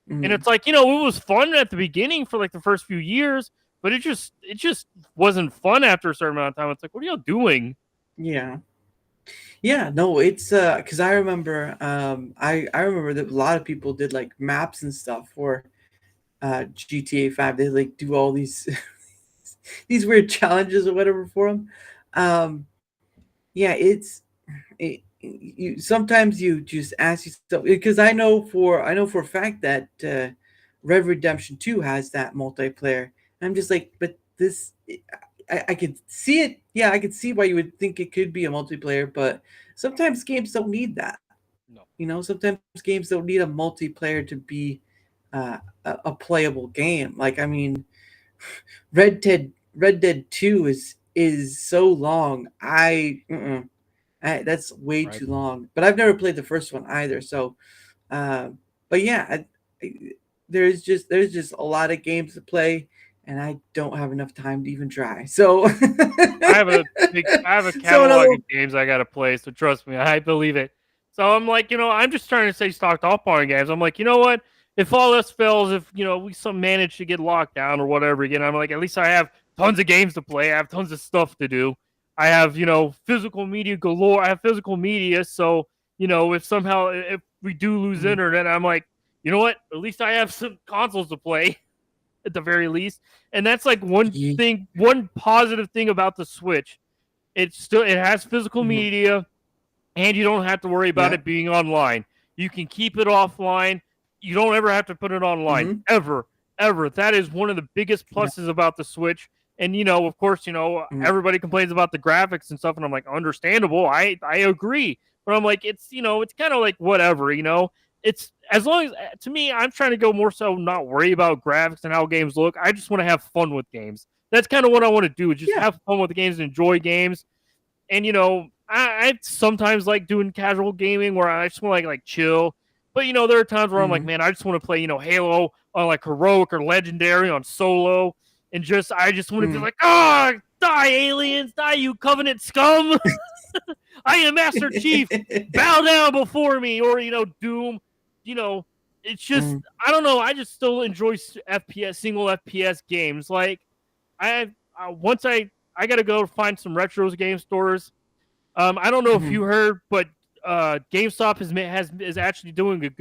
And it's like, it was fun at the beginning for, like, the first few years. But it just wasn't fun after a certain amount of time. It's like, what are y'all doing? Yeah. Yeah, no, it's because I remember I remember that a lot of people did like maps and stuff for GTA 5. They like do all these these weird challenges or whatever for them. Um, yeah, you sometimes you just ask yourself because I know for a fact that Red Redemption 2 has that multiplayer. And I'm just like, but this I could see it. Yeah, I could see why you would think it could be a multiplayer, but sometimes games don't need that. No. You know, sometimes games don't need a multiplayer to be a playable game. Like, I mean, Red Dead 2 is so long. That's way Right. too long. But I've never played the first one either. So, uh, but yeah, I, there's just a lot of games to play, and I don't have enough time to even try. So, I have a so another catalog of games I gotta play, so trust me, I believe it. So I'm like, I'm just trying to stay stocked up on games. I'm like, you know what? If all else fails, if we some manage to get locked down or whatever again, I'm like, at least I have tons of games to play. I have tons of stuff to do. I have, physical media galore. I have physical media, so if we do lose Mhm. internet, I'm like, you know what? At least I have some consoles to play at the very least. And that's like Ye- one positive thing about the Switch. It has physical mhm. media, and you don't have to worry about Yeah. it being online. You can keep it offline. You don't ever have to put it online Mhm. ever, ever. That is one of the biggest Yeah. pluses about the Switch. And of course, Mhm. everybody complains about the graphics and stuff, and I'm like, understandable. I agree, but I'm like, it's kind of like whatever. It's as long as to me, I'm trying to go more so not worry about graphics and how games look. I just want to have fun with games. That's kind of what I want to do. Just Yeah. have fun with the games, and enjoy games. And I sometimes like doing casual gaming where I just want to like chill. But there are times where I'm like, Mhm. man, I just want to play Halo on like heroic or legendary on solo, and I just want to be Mhm. like, ah, die aliens, die you Covenant scum. I am Master Chief. Bow down before me, or Doom. You know, it's just Mhm. I don't know. I just still enjoy FPS single FPS games. Like once I gotta go find some retros game stores. I don't know if you Mhm. heard, but GameStop is actually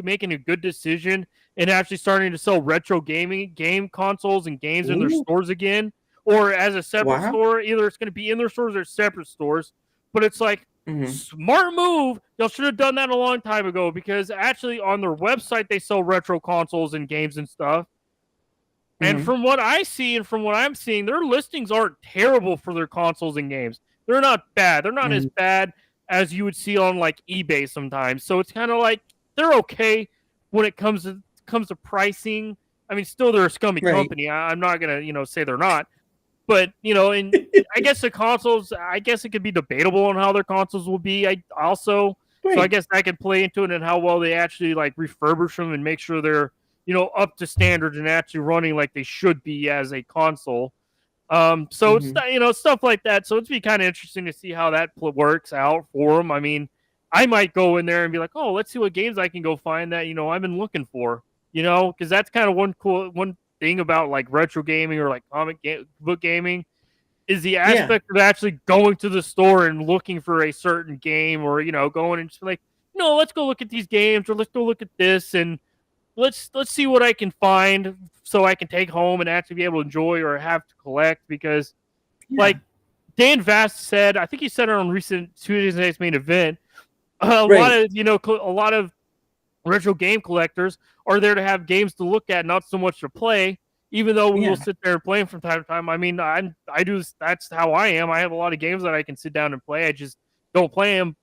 making a good decision and actually starting to sell retro game consoles and games in their Ooh, stores again, or as a separate wow. store. Either it's going to be in their stores or separate stores. But it's like Mhm. smart move. Y'all should have done that a long time ago because actually on their website they sell retro consoles and games and stuff. And Mhm. from what I see and from what I'm seeing, their listings aren't terrible for their consoles and games. They're not bad. They're not as Mhm. bad as you would see on like eBay sometimes. So it's kind of like they're okay when it comes to pricing. I mean, still they're a scummy Right. company. I'm not gonna say they're not, but and I guess the consoles. I guess it could be debatable on how their consoles will be. I also so I Right. guess that could play into it and how well they actually like refurbish them and make sure they're up to standard and actually running like they should be as a console. So it's Mhm. stuff like that. So it'd be kind of interesting to see how that works out for them. I mean, I might go in there and be like, oh, let's see what games I can go find that I've been looking for. Because that's kind of one thing about like retro gaming or like book gaming is the Yeah. aspect of actually going to the store and looking for a certain game or going and just like let's go look at these games or let's go look at this and let's see what I can find so I can take home and actually be able to enjoy or have to collect because Yeah. like Dan Vast said, I think he said it on recent Tuesday's main event. A lot Right. of a lot of retro game collectors are there to have games to look at, not so much to play. Even though we will Yeah. sit there and play them from time to time. I mean, I do. That's how I am. I have a lot of games that I can sit down and play. I just don't play them.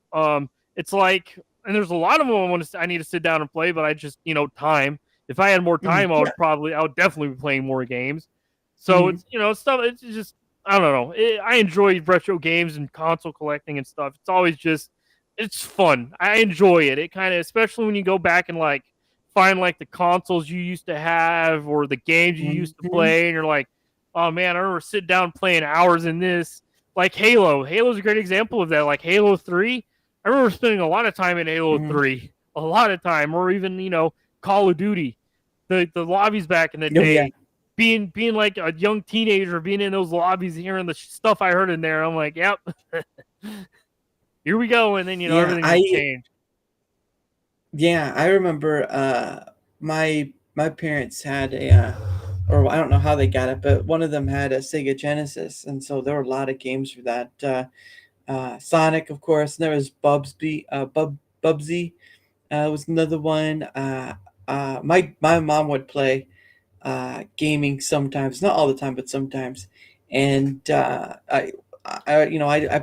It's like, and there's a lot of them I need to sit down and play, but I just time. If I had more Mhm. time, Yeah. I would definitely be playing more games. So Mhm. it's stuff. It's just I don't know. I enjoy retro games and console collecting and stuff. It's always just it's fun. I enjoy it. It kind of, especially when you go back and like find like the consoles you used to have or the games you used to Mhm. play, and you're like, oh man, I remember sitting down playing hours in this. Like Halo. Halo's a great example of that. Like Halo 3. I remember spending a lot of time in Halo Mhm. 3. A lot of time. Or even, Call of Duty. The lobbies back in the Oh yeah. day. Being like a young teenager, being in those lobbies, hearing the stuff I heard in there, I'm like, yep. here we go, and then Yeah, everything just changed. Yeah, I remember my parents had a or I don't know how they got it, but one of them had a Sega Genesis, and so there were a lot of games for that. Sonic, of course, and there was Bubsy was another one. My mom would play gaming sometimes, not all the time, but sometimes. And I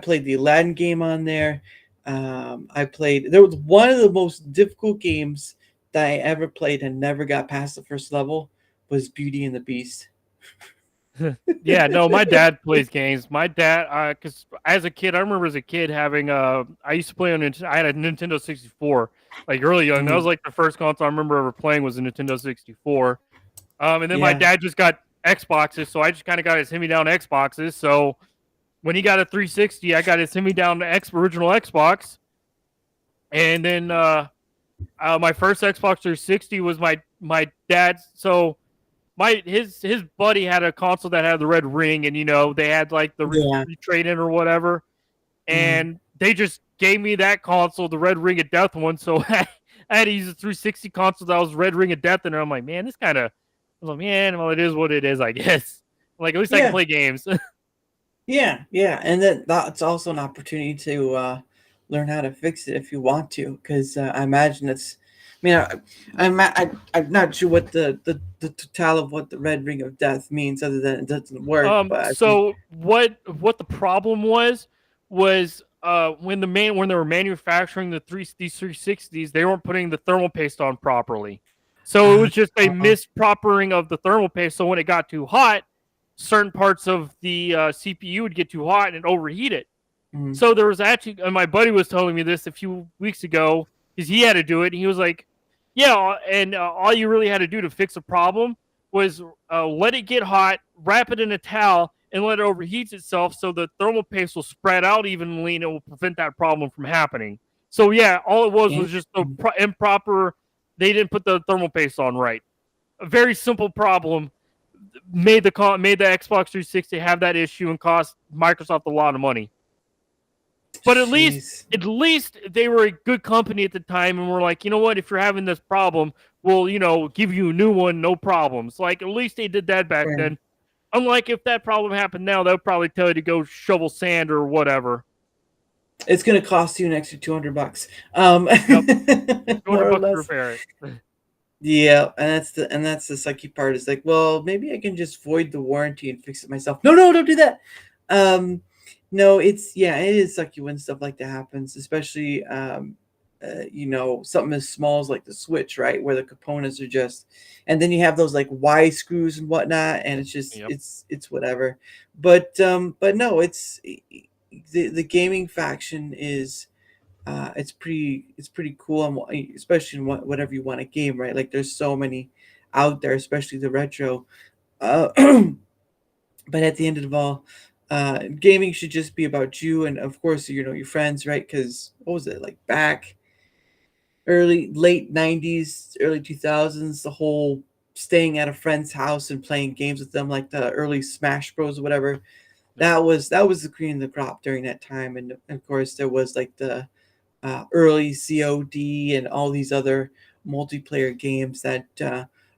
played the Aladdin game on there. I played. There was one of the most difficult games that I ever played and never got past the first level was Beauty and the Beast. Yeah, no, my dad plays games. My dad, because as a kid, I remember as a kid having I used to play on I had a Nintendo 64, like really young. That was like the first console I remember ever playing was a Nintendo 64. And then my Yeah. dad just got Xboxes, so I just kind of got his hand-me-down Xboxes. So when he got a 360, I got his hand-me-down original Xbox. And then my first Xbox 360 was my dad's. So his buddy had a console that had the red ring, and they had like the Yeah. trade in or whatever, and they just gave me that console, the red ring of death one. So I had to use a 360 console that was red ring of death, and I'm like, man, this kind of. I was like, man, well, it is what it is, I guess. Like, at least I can play games. Yeah, and that's also an opportunity to learn how to fix it if you want to, because I imagine it's. I mean, I'm not sure what the total of what the red ring of death means, other than it doesn't work. But So what the problem was when they were manufacturing these 360s, they weren't putting the thermal paste on properly. So it was just a mispropering of the thermal paste. So when it got too hot, certain parts of the CPU would get too hot and overheat it. So there was actually, and my buddy was telling me this a few weeks ago, because he had to do it. And he was like, yeah, and all you really had to do to fix a problem was let it get hot, wrap it in a towel, and let it overheat itself so the thermal paste will spread out evenly and it will prevent that problem from happening. So yeah, all it was just the improper. They didn't put the thermal paste on right. A very simple problem made the Xbox 360 have that issue and cost Microsoft a lot of money. But at least they were a good company at the time, and we're like, you know what? If you're having this problem, we'll give you a new one, no problems. Like, at least they did that back then. Unlike if that problem happened now, they'll probably tell you to go shovel sand or whatever. It's going to cost you an extra $200. $200 to repair it. Yeah, and that's the sucky part. Is like, well, maybe I can just void the warranty and fix it myself. No, don't do that. No, it is sucky when stuff like that happens, especially something as small as like the Switch, right, where the components are just, and then you have those like Y screws and whatnot, and it's just it's whatever. But no, it's the gaming faction is. It's pretty cool, and especially in whatever you want to game, right? Like there's so many out there, especially the retro. But at the end of it all, gaming should just be about you, and of course, your friends, right? Because what was it like back late '90s, early 2000s? The whole staying at a friend's house and playing games with them, like the early Smash Bros or whatever. That was the cream of the crop during that time, and of course, there was like the early COD and all these other multiplayer games that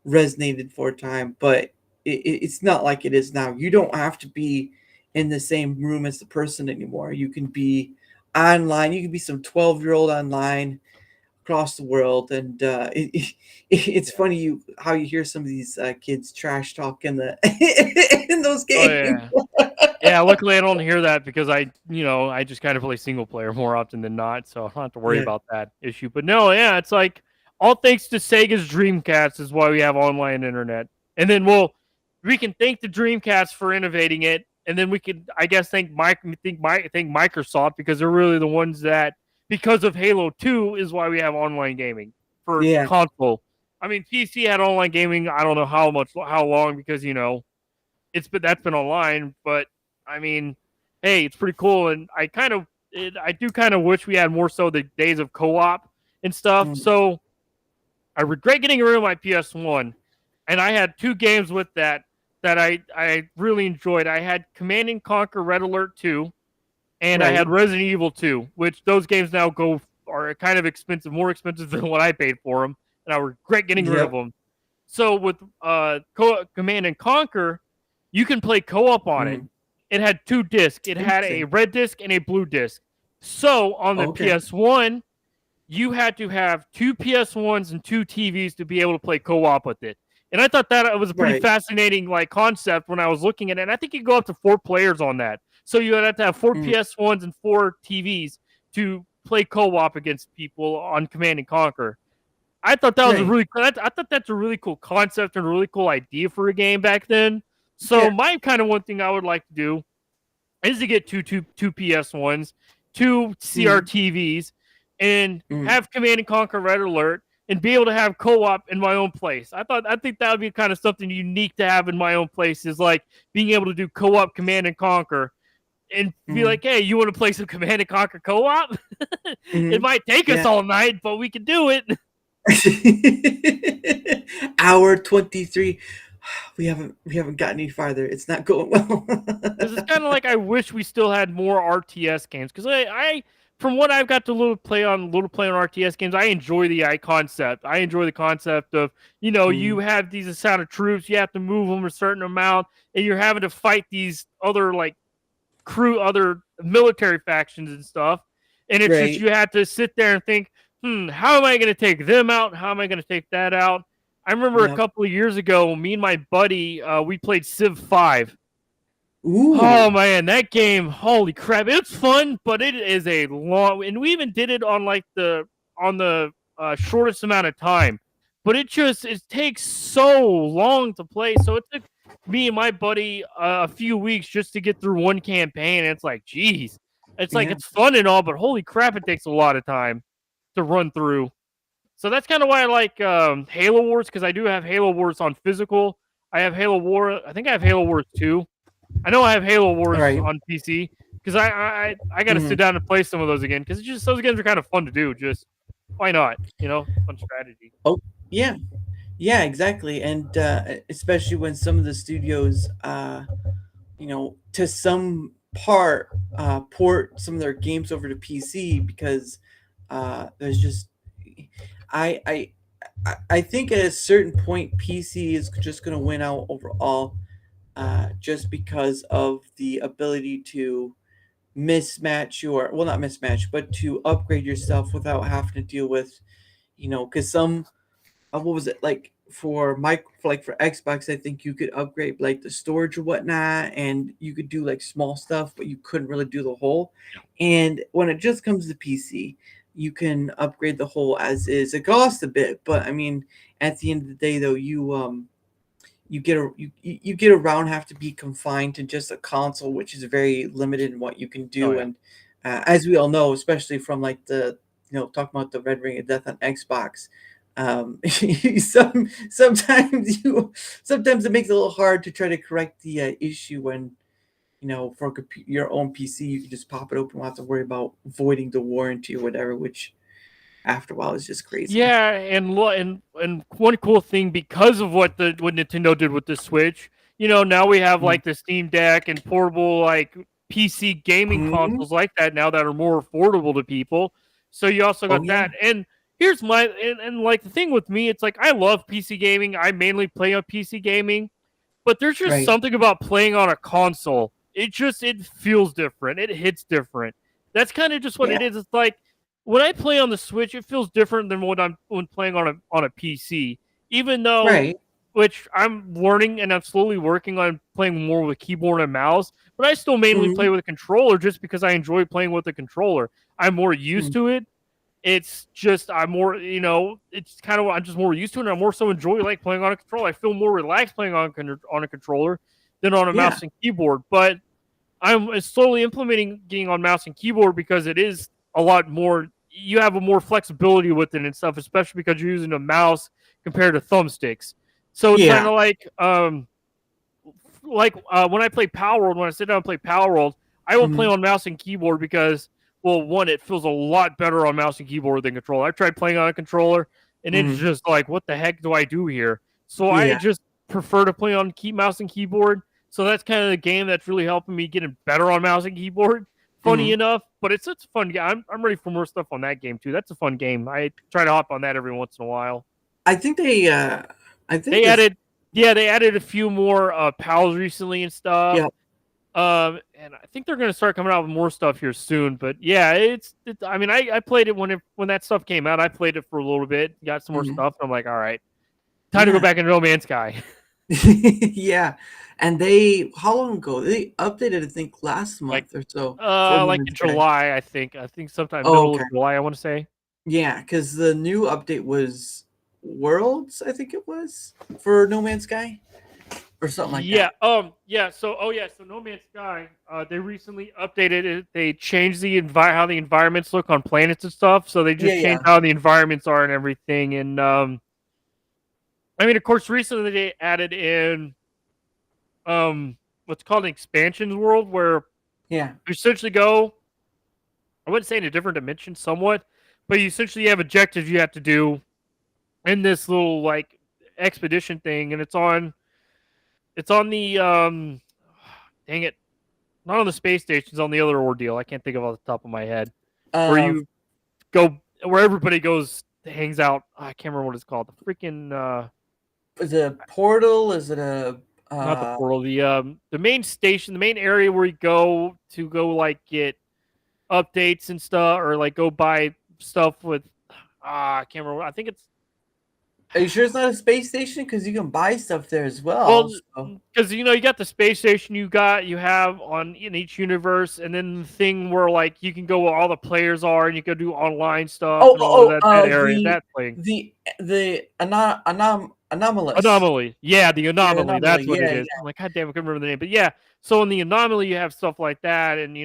resonated for a time, but it's not like it is now. You don't have to be in the same room as the person anymore. You can be online. You can be some 12-year-old online across the world, and it's funny how you hear some of these kids trash talk in in those games. Oh, yeah, luckily I don't hear that because I just kind of play single player more often than not, so I don't have to worry about that issue. But no, yeah, it's like all thanks to Sega's Dreamcast is why we have online internet, and then we can thank the Dreamcast for innovating it, and then we could, I guess, thank Microsoft because they're really the ones that, because of Halo 2, is why we have online gaming for console. I mean, PC had online gaming. I don't know how long because that's been online, but I mean, hey, it's pretty cool, and I do kind of wish we had more so the days of co-op and stuff. So I regret getting rid of my PS1, and I had two games with that I really enjoyed. I had Command and Conquer Red Alert 2, and I had Right. Resident Evil 2, which those games now are kind of expensive, more expensive than what I paid for them, and I regret getting rid of Yep. them. So with Command and Conquer, you can play co-op on it. Mhm. It had 2 discs. It had a Interesting. red disc and a blue disc. So on the Okay. PS1, you had to have 2 PS1s and 2 TVs to be able to play co-op with it. And I thought that was a pretty Right. fascinating concept when I was looking at it. And I think you could go up to 4 players on that. So you would have to have 4 Mhm. PS1s and 4 TVs to play co-op against people on Command and Conquer. I thought that was a Right. really I thought that's a really cool concept and a really cool idea for a game back then. So Yeah. my kind of one thing I would like to do is to get two PS1s, 2 CRTVs, and Mhm. have Command and Conquer Red Alert and be able to have co-op in my own place. I think that would be kind of something unique to have in my own place, is like being able to do co-op Command and Conquer and be Mhm. like, hey, you want to play some Command and Conquer co-op? It Mhm. might take us Yeah. all night, but we can do it. Hour 23. We haven't gotten any farther. It's not going well. Because it's kind of like I wish we still had more RTS games. Because I from what I've got to play on RTS games, I enjoy the concept. I enjoy the concept of, you Mhm. have these assorted troops, you have to move them a certain amount, and you're having to fight these other other military factions and stuff. And it's just Right. you have to sit there and think, how am I going to take them out? How am I going to take that out? I remember a Yep. couple of years ago, me and my buddy, we played Civ 5. Oh Ooh. man, that game! Holy crap! It's fun, but it is a long. And we even did it on the shortest amount of time. But it takes so long to play. So it took me and my buddy a few weeks just to get through one campaign. And it's like, geez, it's like Yeah. it's fun and all, but holy crap, it takes a lot of time to run through. So that's kind of why I like Halo Wars, because I do have Halo Wars on physical. I have Halo War. I think I have Halo Wars 2. I know I have Halo Wars Right. on PC because I got to sit Mhm. down and play some of those again, because it's just those games are kind of fun to do. Just why not? Fun strategy. Oh, yeah. Yeah, exactly. And especially when some of the studios, to some part, port some of their games over to PC, because there's just, I, I, I think at a certain point, PC is just going to win out overall, just because of the ability to mismatch your, well, not mismatch, but to upgrade yourself without having to deal with, because some, what was it like for Xbox? I think you could upgrade like the storage or whatnot, and you could do like small stuff, but you couldn't really do the whole. And when it just comes to PC, you can upgrade the whole as is. It costs a bit, but I mean, at the end of the day, though, you get around, have to be confined to just a console, which is very limited in what you can Oh do. yeah. And as we all know, especially from like the, talking about the Red Ring of Death on Xbox, sometimes it makes it a little hard to try to correct the issue when, for your own PC, you can just pop it open, don't have to worry about voiding the warranty or whatever, which after a while is just crazy. Yeah, and one cool thing, because of what Nintendo did with the Switch, now we have Mhm. like the Steam Deck and portable PC gaming Mhm. consoles like that now that are more affordable to people. So you also Oh got yeah. that. And here's and like the thing with me, it's like I love PC gaming. I mainly play on PC gaming, but there's just Right. something about playing on a console. It feels different. It hits different. That's kind of just what Yeah. it is. It's like when I play on the Switch, it feels different than when playing on a PC. Even though, Right. which I'm learning and I'm slowly working on playing more with keyboard and mouse, but I still mainly Mhm. play with a controller just because I enjoy playing with a controller. I'm more used Mhm. to it. It's just I'm more, it's kind of I'm just more used to it. And I more so enjoy playing on a controller. I feel more relaxed playing on a controller than on a Yeah. mouse and keyboard. But I'm slowly implementing getting on mouse and keyboard because it is a lot more. You have a more flexibility with it and stuff, especially because you're using a mouse compared to thumbsticks. So it's kind Yeah. of when I play Power World, when I sit down and play Power World, I will play Mhm. on mouse and keyboard because, well, one, it feels a lot better on mouse and keyboard than controller. I tried playing on a controller, and it's Mhm. just like, what the heck do I do here? So I Yeah. just prefer to play on mouse and keyboard. So that's kind of the game that's really helping me getting better on mouse and keyboard. funny enough, but it's a fun game. I'm ready for more stuff on that game too. That's a fun game. I try to hop on that every once in a while. I think they They added a few more pals recently and stuff. Yeah. And I think they're going to start coming out with more stuff here soon. But yeah, it's I mean, I played it when that stuff came out. I played it for a little bit, got some more stuff. And I'm like, all right, time to go back into No Man's Sky. Yeah, and how long ago they updated? I think last month or so. Like in July, I think sometime middle of July, I want to say. Yeah, because the new update was Worlds, I think it was, for No Man's Sky or something like that. So No Man's Sky, they recently updated it. They changed how the environments look on planets and stuff. So they just changed how the environments are and everything. And I mean, of course, recently they added in what's called an expansions world, where you essentially go, I wouldn't say in a different dimension somewhat, but you essentially have objectives you have to do in this little like expedition thing, and it's on the dang it, not on the space station, it's on the other ordeal. I can't think of it off the top of my head. Where you go, where everybody goes, hangs out. I can't remember what it's called. The freaking is it a portal? Is it a not the portal? The main station, the main area where you go to like get updates and stuff, or like go buy stuff with. I can't remember. I think it's. Are you sure it's not a space station? Because you can buy stuff there as well. Because you got the space station you have in each universe, and then the thing where like you can go where all the players are, and you can do online stuff. That area, that thing. The anomalous. Anomaly. Yeah, the anomaly. That's what it is. I'm like, God damn, I couldn't remember the name. But yeah, so in the anomaly you have stuff like that, and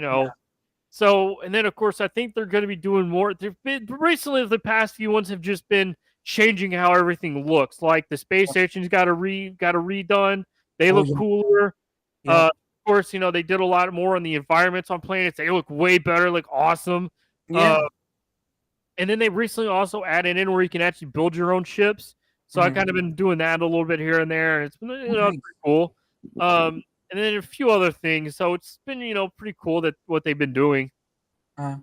so, and then of course I think they're going to be doing more. There've been recently, the past few ones have just been changing how everything looks. Like the space station's got a redone. They look cooler. Of course, they did a lot more on the environments on planets. They look way better, look awesome. And then they recently also added in where you can actually build your own ships. So I've kind of been doing that a little bit here and there, and it's been pretty cool. And then a few other things. So it's been pretty cool that what they've been doing. The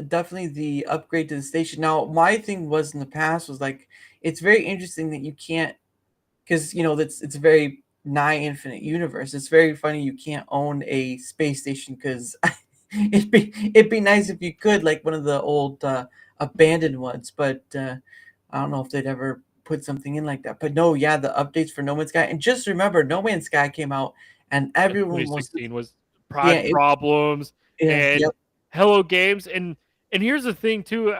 definitely the upgrade to the station. Now, my thing was in the past was like, it's very interesting that you can't, because it's a very nigh infinite universe. It's very funny you can't own a space station, because it'd be nice if you could, like one of the old abandoned ones, but I don't know if they'd ever put something in like that. But no, the updates for No Man's Sky, and just remember, No Man's Sky came out and everyone was problems. And Hello Games, and here's the thing too.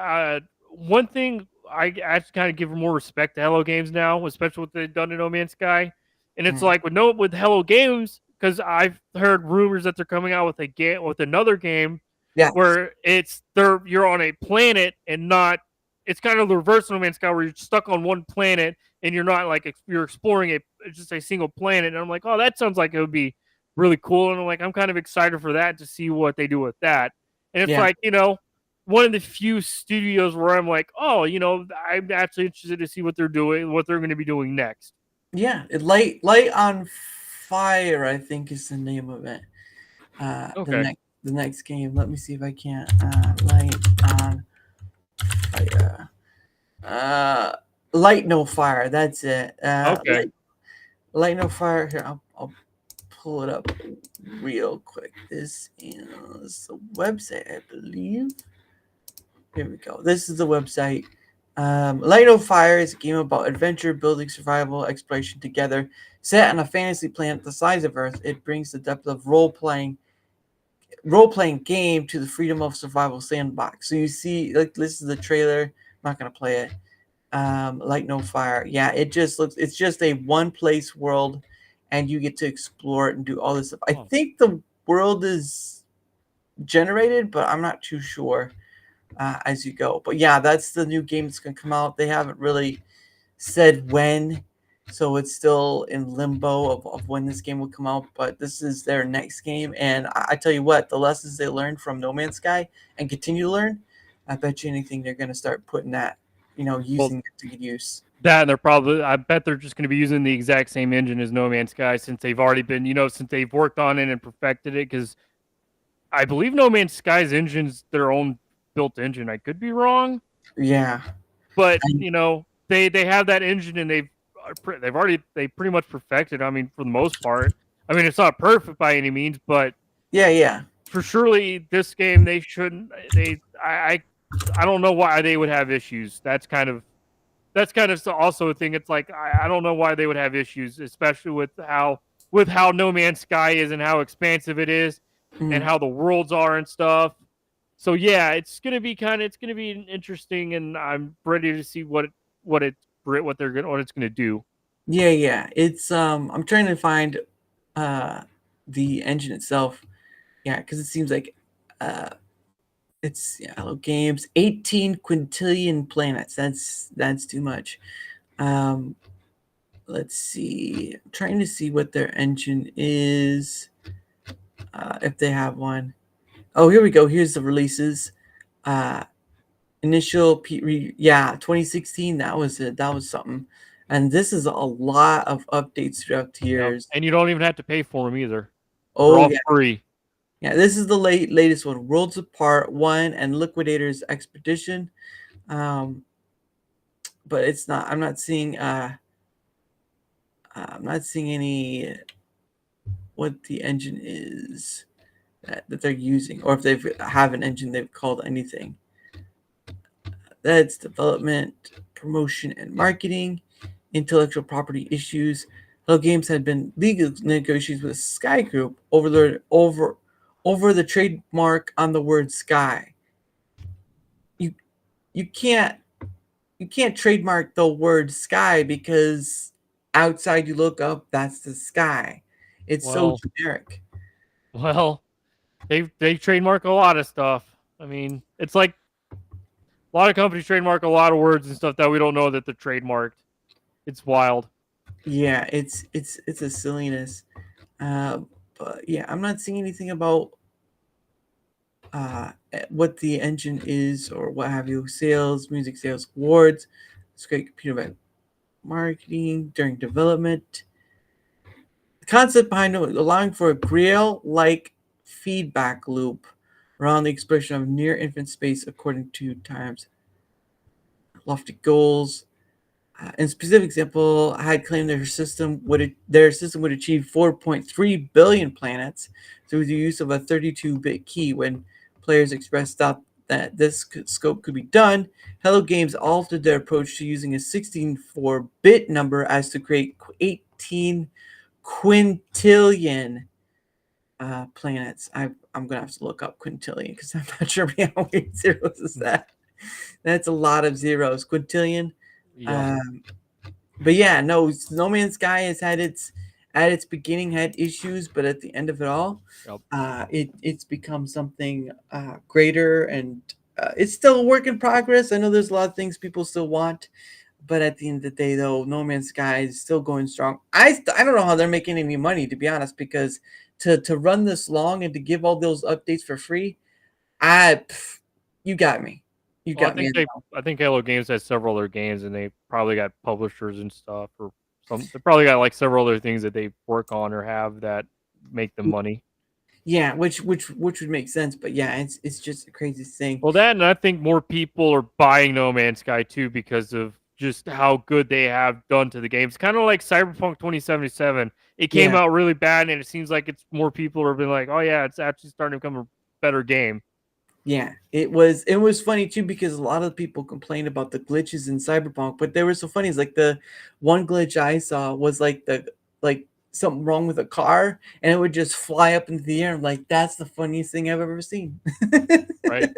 One thing I actually kind of give more respect to Hello Games now, especially what they've done in No Man's Sky. And it's like with Hello Games, because I've heard rumors that they're coming out with another game, where you're on a planet and not. It's kind of the reverse of No Man's Sky, where you're stuck on one planet and you're not like you're exploring just a single planet. And I'm like, oh, that sounds like it would be really cool, and I'm kind of excited for that, to see what they do with that. And it's like one of the few studios where I'm like, oh, I'm actually interested to see what they're doing, what they're going to be doing next. Light on Fire, I think, is the name of it. The next game. Let me see if I can. Light on Fire. Light No Fire. That's it. Light No Fire. Here, I'll pull it up real quick. This is the website, I believe. Here we go. This is the website. Light No Fire is a game about adventure, building, survival, exploration together. Set on a fantasy planet the size of Earth, it brings the depth of role-playing game to the freedom of survival sandbox. So you see, like, this is the trailer. I'm not going to play it. Light No Fire. Yeah, it's just a one-place world, and you get to explore it and do all this stuff. I think the world is generated, but I'm not too sure as you go. But yeah, that's the new game that's going to come out. They haven't really said when, so it's still in limbo of when this game will come out. But this is their next game, and I tell you what, the lessons they learned from No Man's Sky and continue to learn, I bet you anything they're going to start putting that, using it to good use. That, and I bet they're just going to be using the exact same engine as No Man's Sky, since they've already been, since they've worked on it and perfected it. Because I believe No Man's Sky's engine's their own built engine. I could be wrong, Yeah. but I- they have that engine and they pretty much perfected. I mean, for the most part. I mean, it's not perfect by any means, but yeah. for surely this game they shouldn't. I don't know why they would have issues. That's kind of also a thing. It's like I don't know why they would have issues, especially with how No Man's Sky is and how expansive it is, and Mhm. how the worlds are and stuff. So yeah, it's gonna be interesting, and I'm ready to see what it's gonna do. Yeah. It's I'm trying to find uh the engine itself. Yeah, because it seems like uh it's hello games 18 quintillion planets. That's too much. Um let's see. I'm trying to see what their engine is, if they have one. Oh, here we go. Here's the releases. Uh initial 2016. That was it. That was something. And this is a lot of updates throughout the Yep. years. And you don't even have to pay for them either. They're Oh all yeah. free. Yeah, this is the latest one. Worlds Apart 1 and Liquidator's Expedition. Um, but it's not. I'm not seeing any what the engine is that they're using, or if they have an engine they've called anything. That's development, promotion, and marketing, intellectual property issues. Hello Games had been legal negotiations with Sky Group over the trademark on the word sky. You you can't you can't trademark the word sky because outside you look up, that's the sky. It's so Well, generic. well, they trademark a lot of stuff. I mean, it's like a lot of companies trademark a lot of words and stuff that we don't know that they're trademarked. It's wild. Yeah, it's a silliness. Uh, but yeah, I'm not seeing anything about what the engine is or what have you. Sales, music sales, awards. It's great computer by marketing during development. The concept behind it, allowing for a Grail-like feedback loop around the expression of near infinite space according to times lofty goals. In specific example, I had claimed their system would achieve 4.3 billion planets through the use of a 32-bit key. When players expressed doubt that this scope could be done, Hello Games altered their approach to using a 64-bit number as to create 18 quintillion planets. I'm gonna have to look up quintillion because I'm not sure how many zeros is that. That's a lot of zeros. Quintillion. Yep. Um, but yeah, No Man's Sky has had its beginning had issues, but at the end of it all, Yep. it's become something greater, and it's still a work in progress. I know there's a lot of things people still want, but at the end of the day, though, No Man's Sky is still going strong. I don't know how they're making any money, to be honest, because to run this long and to give all those updates for free, you got me. You Well, got me. I think Halo Games has several other games, and they probably got publishers and stuff, or some. They probably got like several other things that they work on or have that make them money. Yeah, which would make sense, but yeah, it's just a crazy thing. Well, that, and I think more people are buying No Man's Sky too because of just how good they have done to the game. It's kind of like Cyberpunk 2077. It came Yeah, out really bad, and it seems like it's more people have been like, "Oh yeah, it's actually starting to become a better game." yeah, it was funny too because a lot of people complained about the glitches in Cyberpunk, but they were so funny. It's like the one glitch I saw was like something wrong with a car, and it would just fly up into the air. I'm like, that's the funniest thing I've ever seen. Right?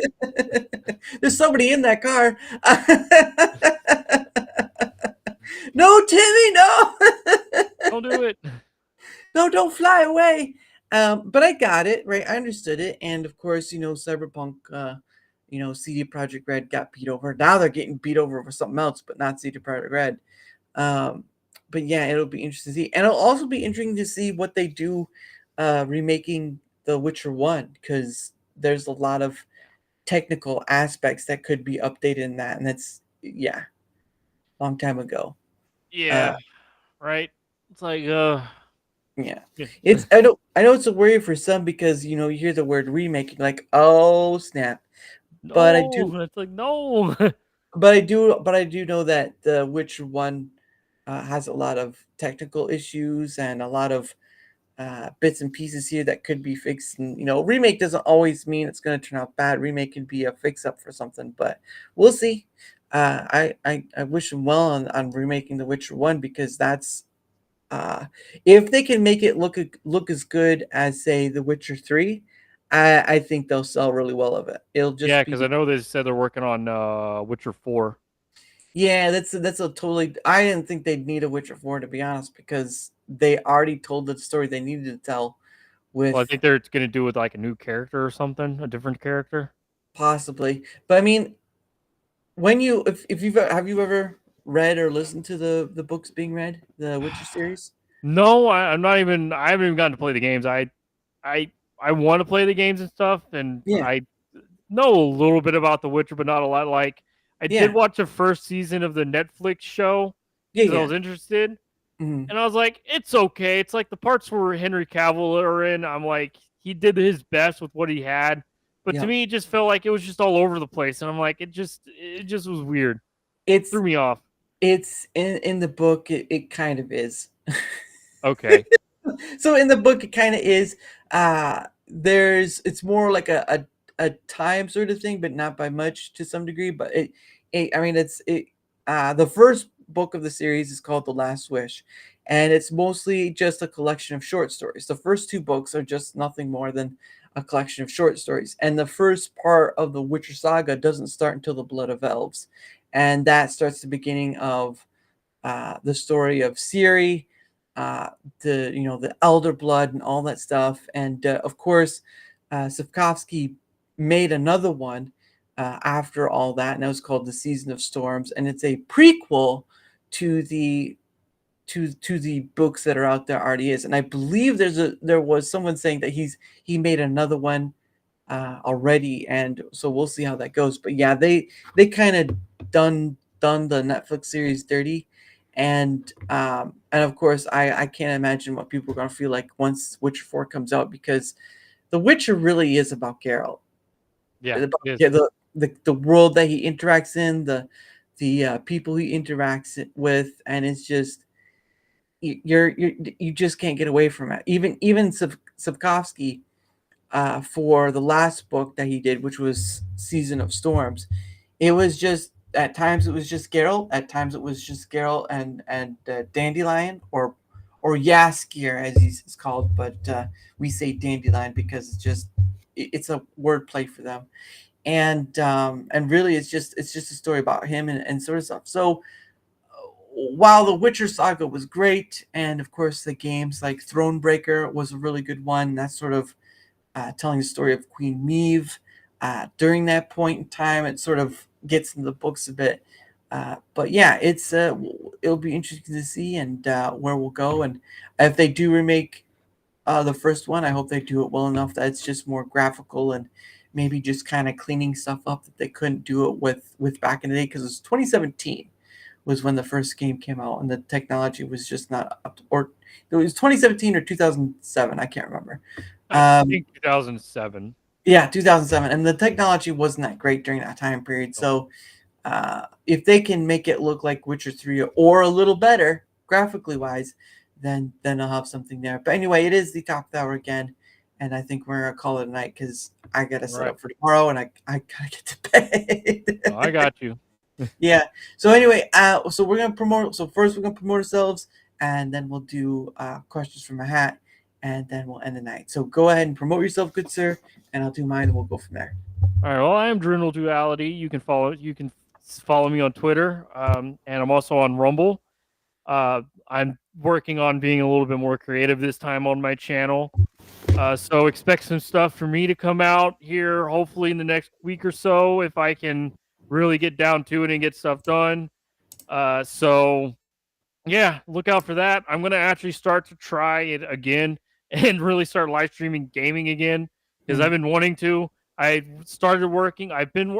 There's somebody in that car. No, Timmy, no. Don't do it. No, don't fly away. But I got it, right? I understood it. And of course, Cyberpunk, CD Projekt Red got beat over. Now they're getting beat over something else, but not CD Projekt Red. Um, but yeah, it'll be interesting to see. And it'll also be interesting to see what they do remaking The Witcher 1, because there's a lot of technical aspects that could be updated in that. And that's, yeah, long time ago. Uh, Yeah. Right. It's like, Yeah. Yeah. It's I know it's a worry for some because you hear the word remake, you're like, oh snap. But I do No, it's like no. but I do know that the Witcher one has a lot of technical issues and a lot of bits and pieces here that could be fixed. And remake doesn't always mean it's going to turn out bad. Remake can be a fix up for something, but we'll see. I wish them well on remaking The Witcher one because that's if they can make it look as good as say The Witcher 3, I think they'll sell really well of it. It'll Yeah, just because be I know they said they're working on Witcher 4. yeah, that's a totally I didn't think they'd need a Witcher 4 to be honest because they already told the story they needed to tell Well, I with think they're going to do with like a new character or something, a different character. possibly. But I mean, when you if you've have you ever read or listened to the books being read, the Witcher series? No, I'm not even. I haven't even gotten to play the games. I, I want to play the games and stuff, and Yeah. I know a little bit about The Witcher, but not a lot. Like I did Yeah. watch the first season of the Netflix show Yeah, because I yeah. was interested, Mhm. and I was like, it's okay. It's like the parts where Henry Cavill are in. I'm like, he did his best with what he had, but to Yeah. me, it just felt like it was just all over the place, and I'm like, it just was weird. It's Threw me off. it's in the book it kind of is. Okay. So in the book it kind of is there's it's more like a time sort of thing but not by much to some degree but it I mean it the first book of the series is called The Last Wish and it's mostly just a collection of short stories. The first two books are just nothing more than a collection of short stories and the first part of the Witcher saga doesn't start until the Blood of Elves and that starts the beginning of the story of Ciri, uh, the elder blood and all that stuff, and of course, Sapkowski made another one after all that, and that was called The Season of Storms, and it's a prequel to the books that are out there already is, and I believe there was someone saying that he made another one already, and so we'll see how that goes. But yeah, they kind of done the Netflix series dirty, and of course I can't imagine what people are gonna feel like once Witcher 4 comes out because The Witcher really is about Geralt. Yeah. It's about It is. yeah, the world that he interacts in, the people he interacts with, and it's just you just can't get away from it. Even Sapkowski for the last book that he did, which was Season of Storms. It was just at times it was just Geralt, at times it was just Geralt and Dandelion or Yaskir as he's called, but we say Dandelion because it's a word play for them, and really it's just a story about him and sort of stuff. So while the Witcher saga was great, and of course the games like Thronebreaker was a really good one, that's sort of telling the story of Queen Meve. During that point in time, it sort of gets into the books a bit. But yeah, it'll be interesting to see and where we'll go. And if they do remake the first one, I hope they do it well enough that it's just more graphical and maybe just kind of cleaning stuff up that they couldn't do it with back in the day because it was 2017 was when the first game came out and the technology was just not up to, or it was 2017 or 2007, I can't remember. I think 2007. Yeah, 2007, and the technology wasn't that great during that time period. So, if they can make it look like Witcher 3 or a little better graphically wise, then I'll have something there. But anyway, it is the top hour again, and I think we're gonna call it a night because I gotta set Right. up for tomorrow, and I gotta get to bed. Oh, I got you. Yeah. So anyway, so we're gonna promote. So first we're gonna promote ourselves, and then we'll do questions from a hat, and then we'll end the night. So go ahead and promote yourself, good sir, and I'll do mine, and we'll go from there. All right. Well, I am General Duality. You can follow me on Twitter, and I'm also on Rumble. I'm working on being a little bit more creative this time on my channel. So expect some stuff for me to come out here, hopefully in the next week or so, if I can really get down to it and get stuff done. So yeah, look out for that. I'm gonna actually start to try it again and really start live streaming gaming again because I've been wanting to. I started working. I've been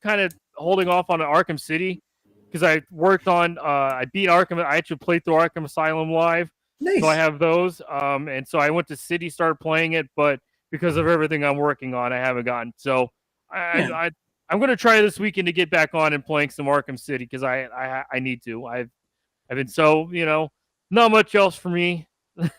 kind of holding off on Arkham City because I worked on. I beat Arkham. I actually played through Arkham Asylum live. Nice. So I have those. And so I went to City, started playing it, but because of everything I'm working on, I haven't gotten. So Yeah. I'm going to try this weekend to get back on and playing some Arkham City because I need to. I've been so, not much else for me.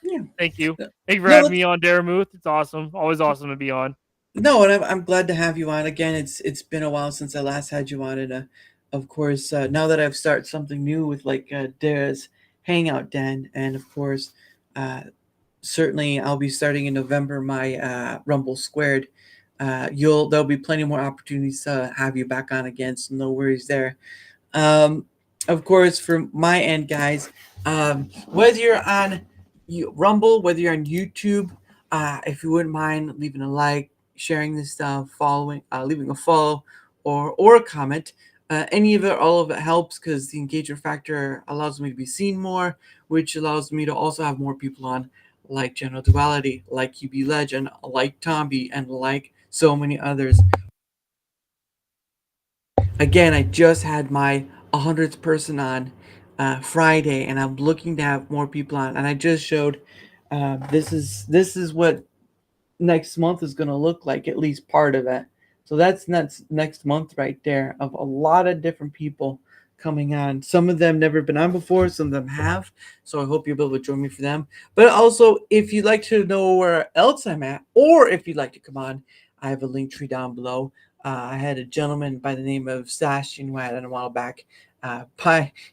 Yeah. Thank you. Thank you for No, having me on, Daramuth. It's awesome. Always awesome to be on. no, and I'm glad to have you on again. It's been a while since I last had you on, and of course, now that I've started something new with like Dara's Hangout Den, and of course, uh, certainly I'll be starting in November my Rumble Squared. There'll be plenty more opportunities to have you back on again, so no worries there. Um, of course, from my end, guys, whether you're on Rumble, whether you're on YouTube, if you wouldn't mind leaving a like, sharing this stuff, following, leaving a follow, or a comment. Any of it, all of it helps because the engagement factor allows me to be seen more, which allows me to also have more people on, like General Duality, like QB Legend, like Tomby, and like so many others. Again, I just had my 100th person on Friday, and I'm looking to have more people on. And I just showed this is what next month is going to look like, at least part of it. So that's next month right there of a lot of different people coming on. Some of them never been on before, some of them have. So I hope you'll be able to join me for them. But also, if you'd like to know where else I'm at, or if you'd like to come on, I have a link tree down below. I had a gentleman by the name of Sebastian who I had a while back.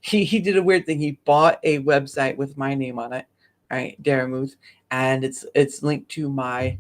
He did a weird thing. He bought a website with my name on it, right, Daramuth, and it's linked to my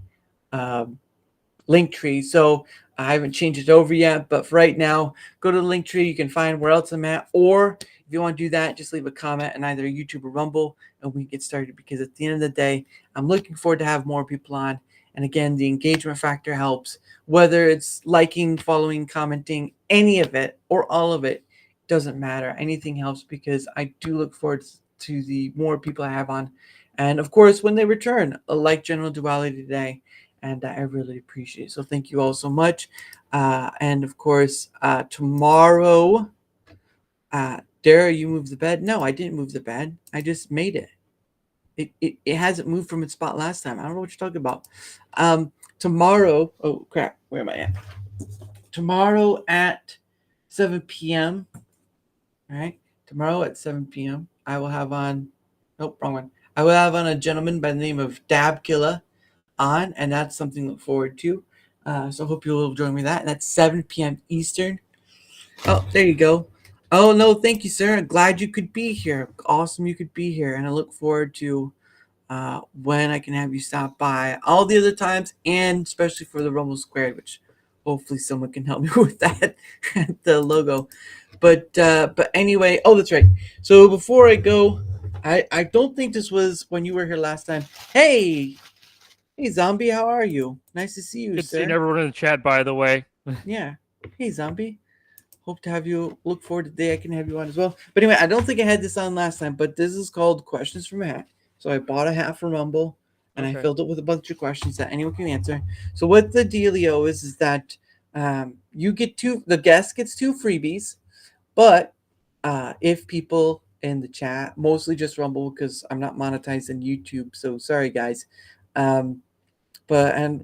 link tree. So I haven't changed it over yet, but for right now, go to the link tree. You can find where else I'm at, or if you want to do that, just leave a comment in either YouTube or Rumble, and we can get started. Because at the end of the day, I'm looking forward to have more people on. And again, the engagement factor helps. Whether it's liking, following, commenting, any of it or all of it, doesn't matter. Anything helps because I do look forward to the more people I have on. And of course, when they return, like General Duality today, and I really appreciate it. So thank you all so much. And of course, tomorrow, Dara, you moved the bed? No, I didn't move the bed. I just made it. It hasn't moved from its spot last time. I don't know what you're talking about. Tomorrow, oh crap, where am I at? Tomorrow at 7 p.m. All right, tomorrow at 7 p.m. I will have on. Nope, wrong one. I will have on a gentleman by the name of Dab Killa on, and that's something to look forward to. So hope you'll join me that. And that's 7 p.m. Eastern. Oh, there you go. Oh no, thank you, sir. Glad you could be here. Awesome, you could be here, and I look forward to when I can have you stop by all the other times, and especially for the Rumble Squared, which hopefully someone can help me with that the logo. But anyway, oh that's right. So before I go, I don't think this was when you were here last time. Hey Zombie, how are you? Nice to see you, Good sir. seeing everyone in the chat, by the way. Yeah. Hey Zombie. Hope to have you. Look forward to the day I can have you on as well. But anyway, I don't think I had this on last time, but this is called Questions from a Hat. So I bought a hat from Rumble, and I filled it with a bunch of questions that anyone can answer. So what the dealio is that you get the guest gets 2 freebies, but if people in the chat, mostly just Rumble because I'm not monetized in YouTube, so sorry guys. And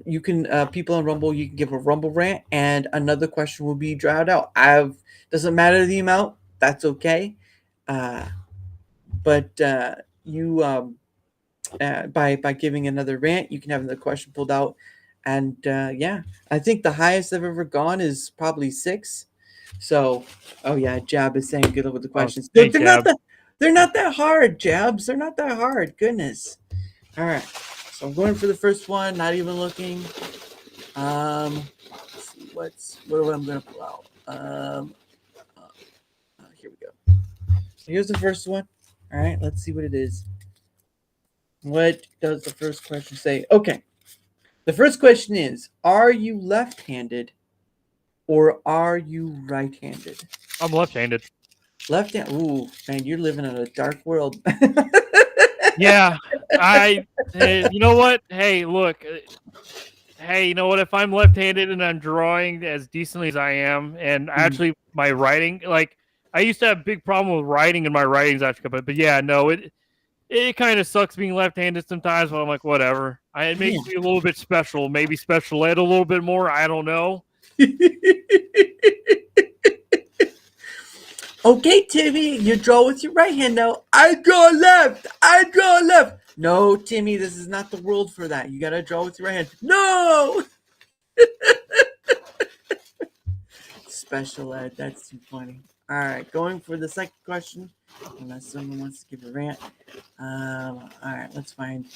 you can people on Rumble, you can give a Rumble rant, and another question will be drawed out. Doesn't matter the amount, that's okay. But you by giving another rant, you can have another question pulled out, and yeah, I think the highest I've ever gone is probably 6. So, oh yeah, Jab is saying good luck with the questions. Hey, They're not that hard, Jabs. They're not that hard. Goodness. All right. So I'm going for the first one, not even looking. Let's see what I'm going to pull out. Here we go. So here's the first one. All right, let's see what it is. What does the first question say? Okay. The first question is, are you left-handed or are you right-handed? I'm left-handed. Left-handed. Ooh, man, you're living in a dark world. Yeah, you know what? Hey, look. Hey, you know what? If I'm left-handed and I'm drawing as decently as I am, and actually my writing, like I used to have a big problem with writing, and my writing's actually good. But yeah, no, it kind of sucks being left-handed sometimes, but I'm like, whatever. It makes me a little bit special, maybe special ed a little bit more. I don't know. Okay, Timmy, you draw with your right hand now. I draw left. I draw left. No, Timmy, this is not the world for that. You gotta draw with your right hand. No. Special ed. That's too funny. All right, going for the second question. Unless someone wants to give a rant. All right, let's find.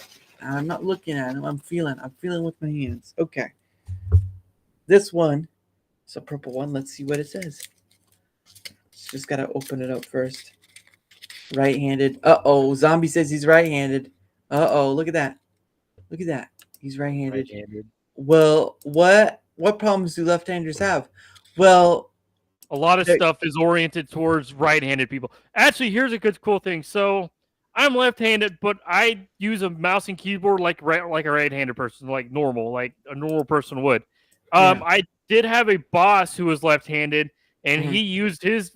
I'm not looking at them. I'm feeling with my hands. Okay. This one. It's a purple one. Let's see what it says. Just gotta open it up first. Right-handed. Uh-oh. Zombie says he's right-handed. Uh-oh. Look at that. Look at that. He's right-handed. Well, what problems do left-handers have? Well, a lot of stuff is oriented towards right-handed people. Actually, here's a good cool thing. So I'm left-handed, but I use a mouse and keyboard like a right-handed person, like a normal person would. I did have a boss who was left-handed, and he used his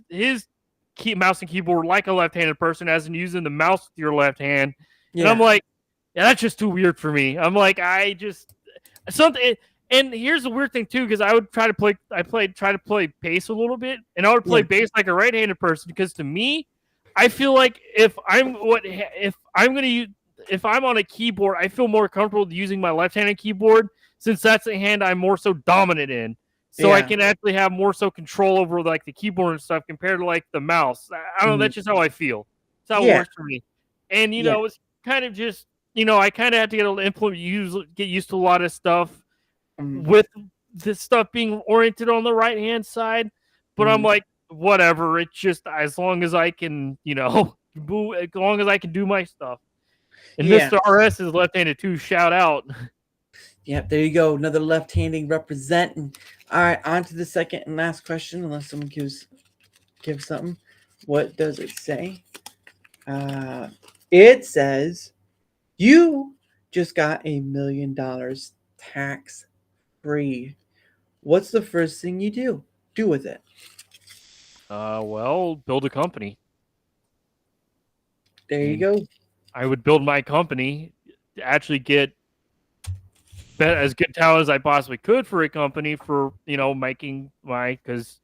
mouse and keyboard like a left-handed person, as in using the mouse with your left hand. And I'm like, yeah, that's just too weird for me. I'm like, something. And here's the weird thing too, because I would try to play bass a little bit, and I would play bass like a right-handed person, because to me, I feel like if I'm on a keyboard, I feel more comfortable using my left-handed keyboard, since that's the hand I'm more so dominant in. So I can actually have more so control over like the keyboard and stuff compared to like the mouse. I don't know. That's just how I feel. That's how it works for me. And it's kind of just I kind of have to get used to a lot of stuff with this stuff being oriented on the right hand side. But I'm like, whatever. It's just as long as I can, as long as I can do my stuff. And Mr. RS is left-handed too. Shout out. Yep, there you go. Another left-handing representing. All right, on to the second and last question, unless someone gives something. What does it say? It says you just got $1 million tax-free. What's the first thing you do with it? Well, build a company. There you go. I would build my company to actually get as good talent as I possibly could for a company for, making because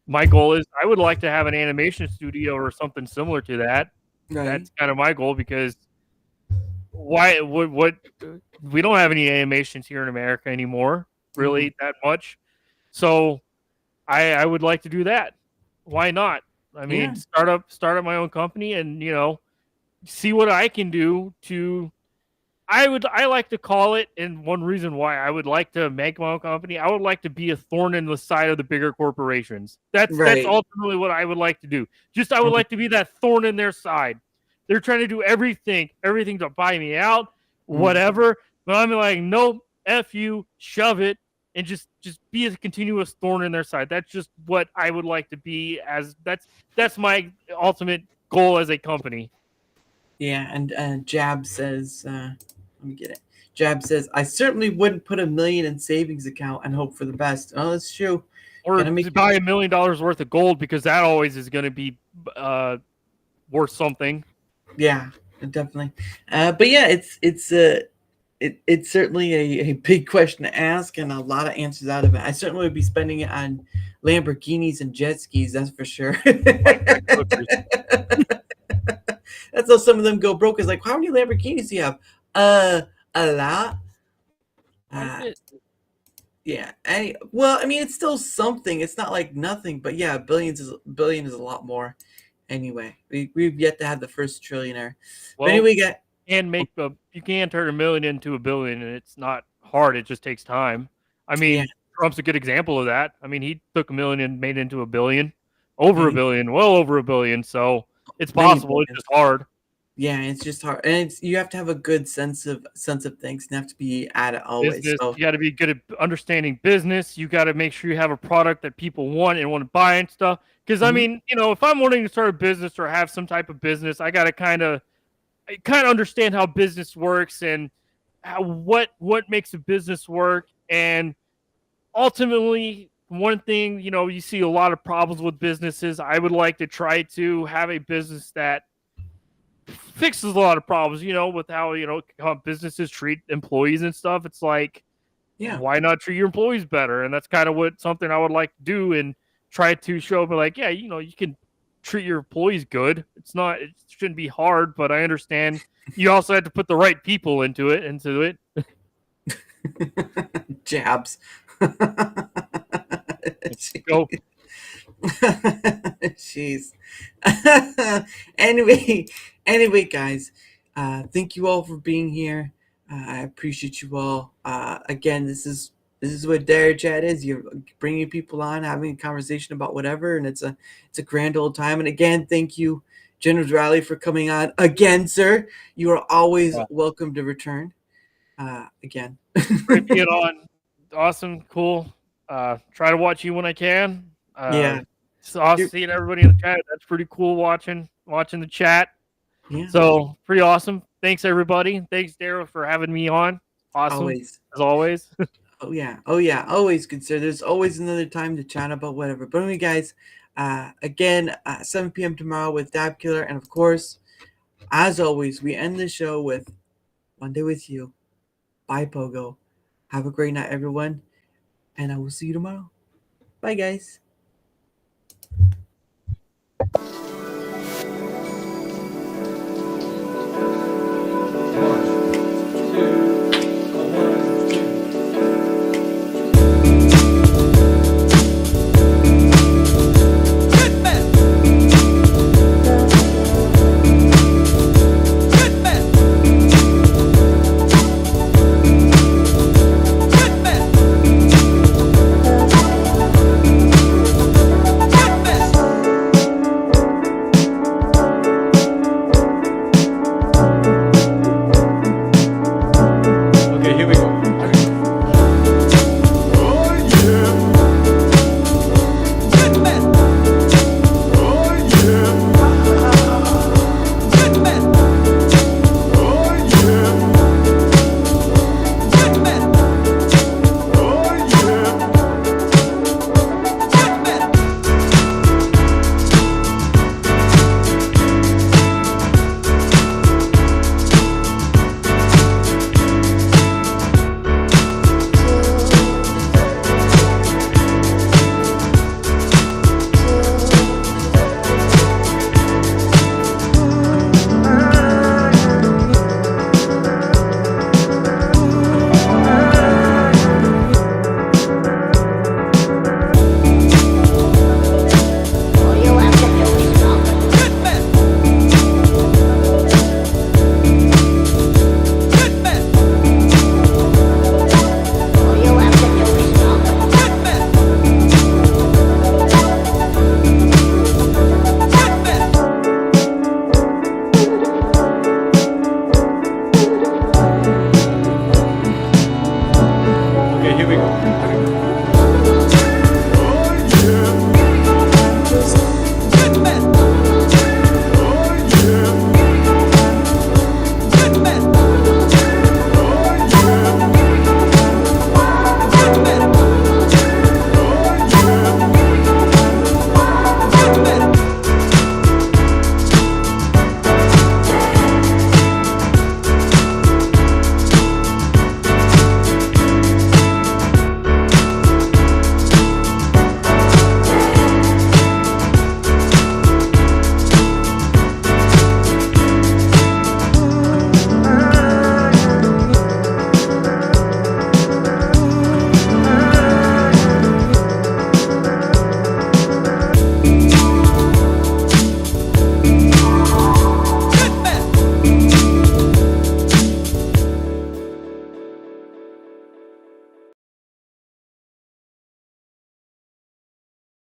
my goal is I would like to have an animation studio or something similar to that. Right. That's kind of my goal, because what we don't have any animations here in America anymore, really that much. So I would like to do that. Why not? I mean, start up my own company and, see what I can do to. I like to call it, and one reason why I would like to make my own company, I would like to be a thorn in the side of the bigger corporations. That's ultimately what I would like to do. I would like to be that thorn in their side. They're trying to do everything to buy me out, whatever. But I'm like, nope, F you, shove it, and just be a continuous thorn in their side. That's just what I would like to be. That's my ultimate goal as a company. Yeah, and Jab says, let me get it. Jab says, I certainly wouldn't put $1 million in savings account and hope for the best. Oh, that's true. Or buy $1 million worth of gold, because that always is going to be worth something. Yeah, definitely. But yeah, it's certainly a big question to ask, and a lot of answers out of it. I certainly would be spending it on Lamborghinis and jet skis, that's for sure. That's how some of them go broke. Is like, how many Lamborghinis do you have? A lot. Yeah. Well, I mean, it's still something. It's not like nothing, but yeah, billion is a lot more. Anyway, we've yet to have the first trillionaire. Well, but anyway, you can turn $1 million into $1 billion, and it's not hard. It just takes time. I mean, Trump's a good example of that. I mean, he took $1 million and made it into $1 billion, over $1 billion, well over $1 billion. So it's possible. It's just hard. Yeah, it's just hard, and you have to have a good sense of things. You have to be at it always. You got to be good at understanding business. You got to make sure you have a product that people want and want to buy and stuff. Because I mean, if I'm wanting to start a business or have some type of business, I got to kind of understand how business works and what makes a business work. And ultimately, one thing, you see a lot of problems with businesses. I would like to try to have a business that fixes a lot of problems, with how businesses treat employees and stuff. It's like, Yeah. why not treat your employees better? And that's kind of something I would like to do and try to show, but like, yeah, you can treat your employees good. It shouldn't be hard, but I understand you also have to put the right people into it. Jabs. Go. Jeez. anyway, guys, thank you all for being here. I appreciate you all. Again, this is what Darachat is. You're bringing people on, having a conversation about whatever, and it's a grand old time. And again, thank you, General Duality, for coming on again, sir. You are always welcome to return. Again. Great being on. Awesome, cool. Try to watch you when I can. Yeah. So awesome seeing everybody in the chat. That's pretty cool watching the chat. Yeah. So pretty awesome. Thanks everybody. Thanks Daryl for having me on. Awesome. Always. As always. Oh yeah. Always consider. There's always another time to chat about whatever. But anyway, guys, again, 7 p.m. tomorrow with Dab Killer, and of course, as always, we end the show with One Day with You. Bye, Pogo. Have a great night, everyone, and I will see you tomorrow. Bye, guys.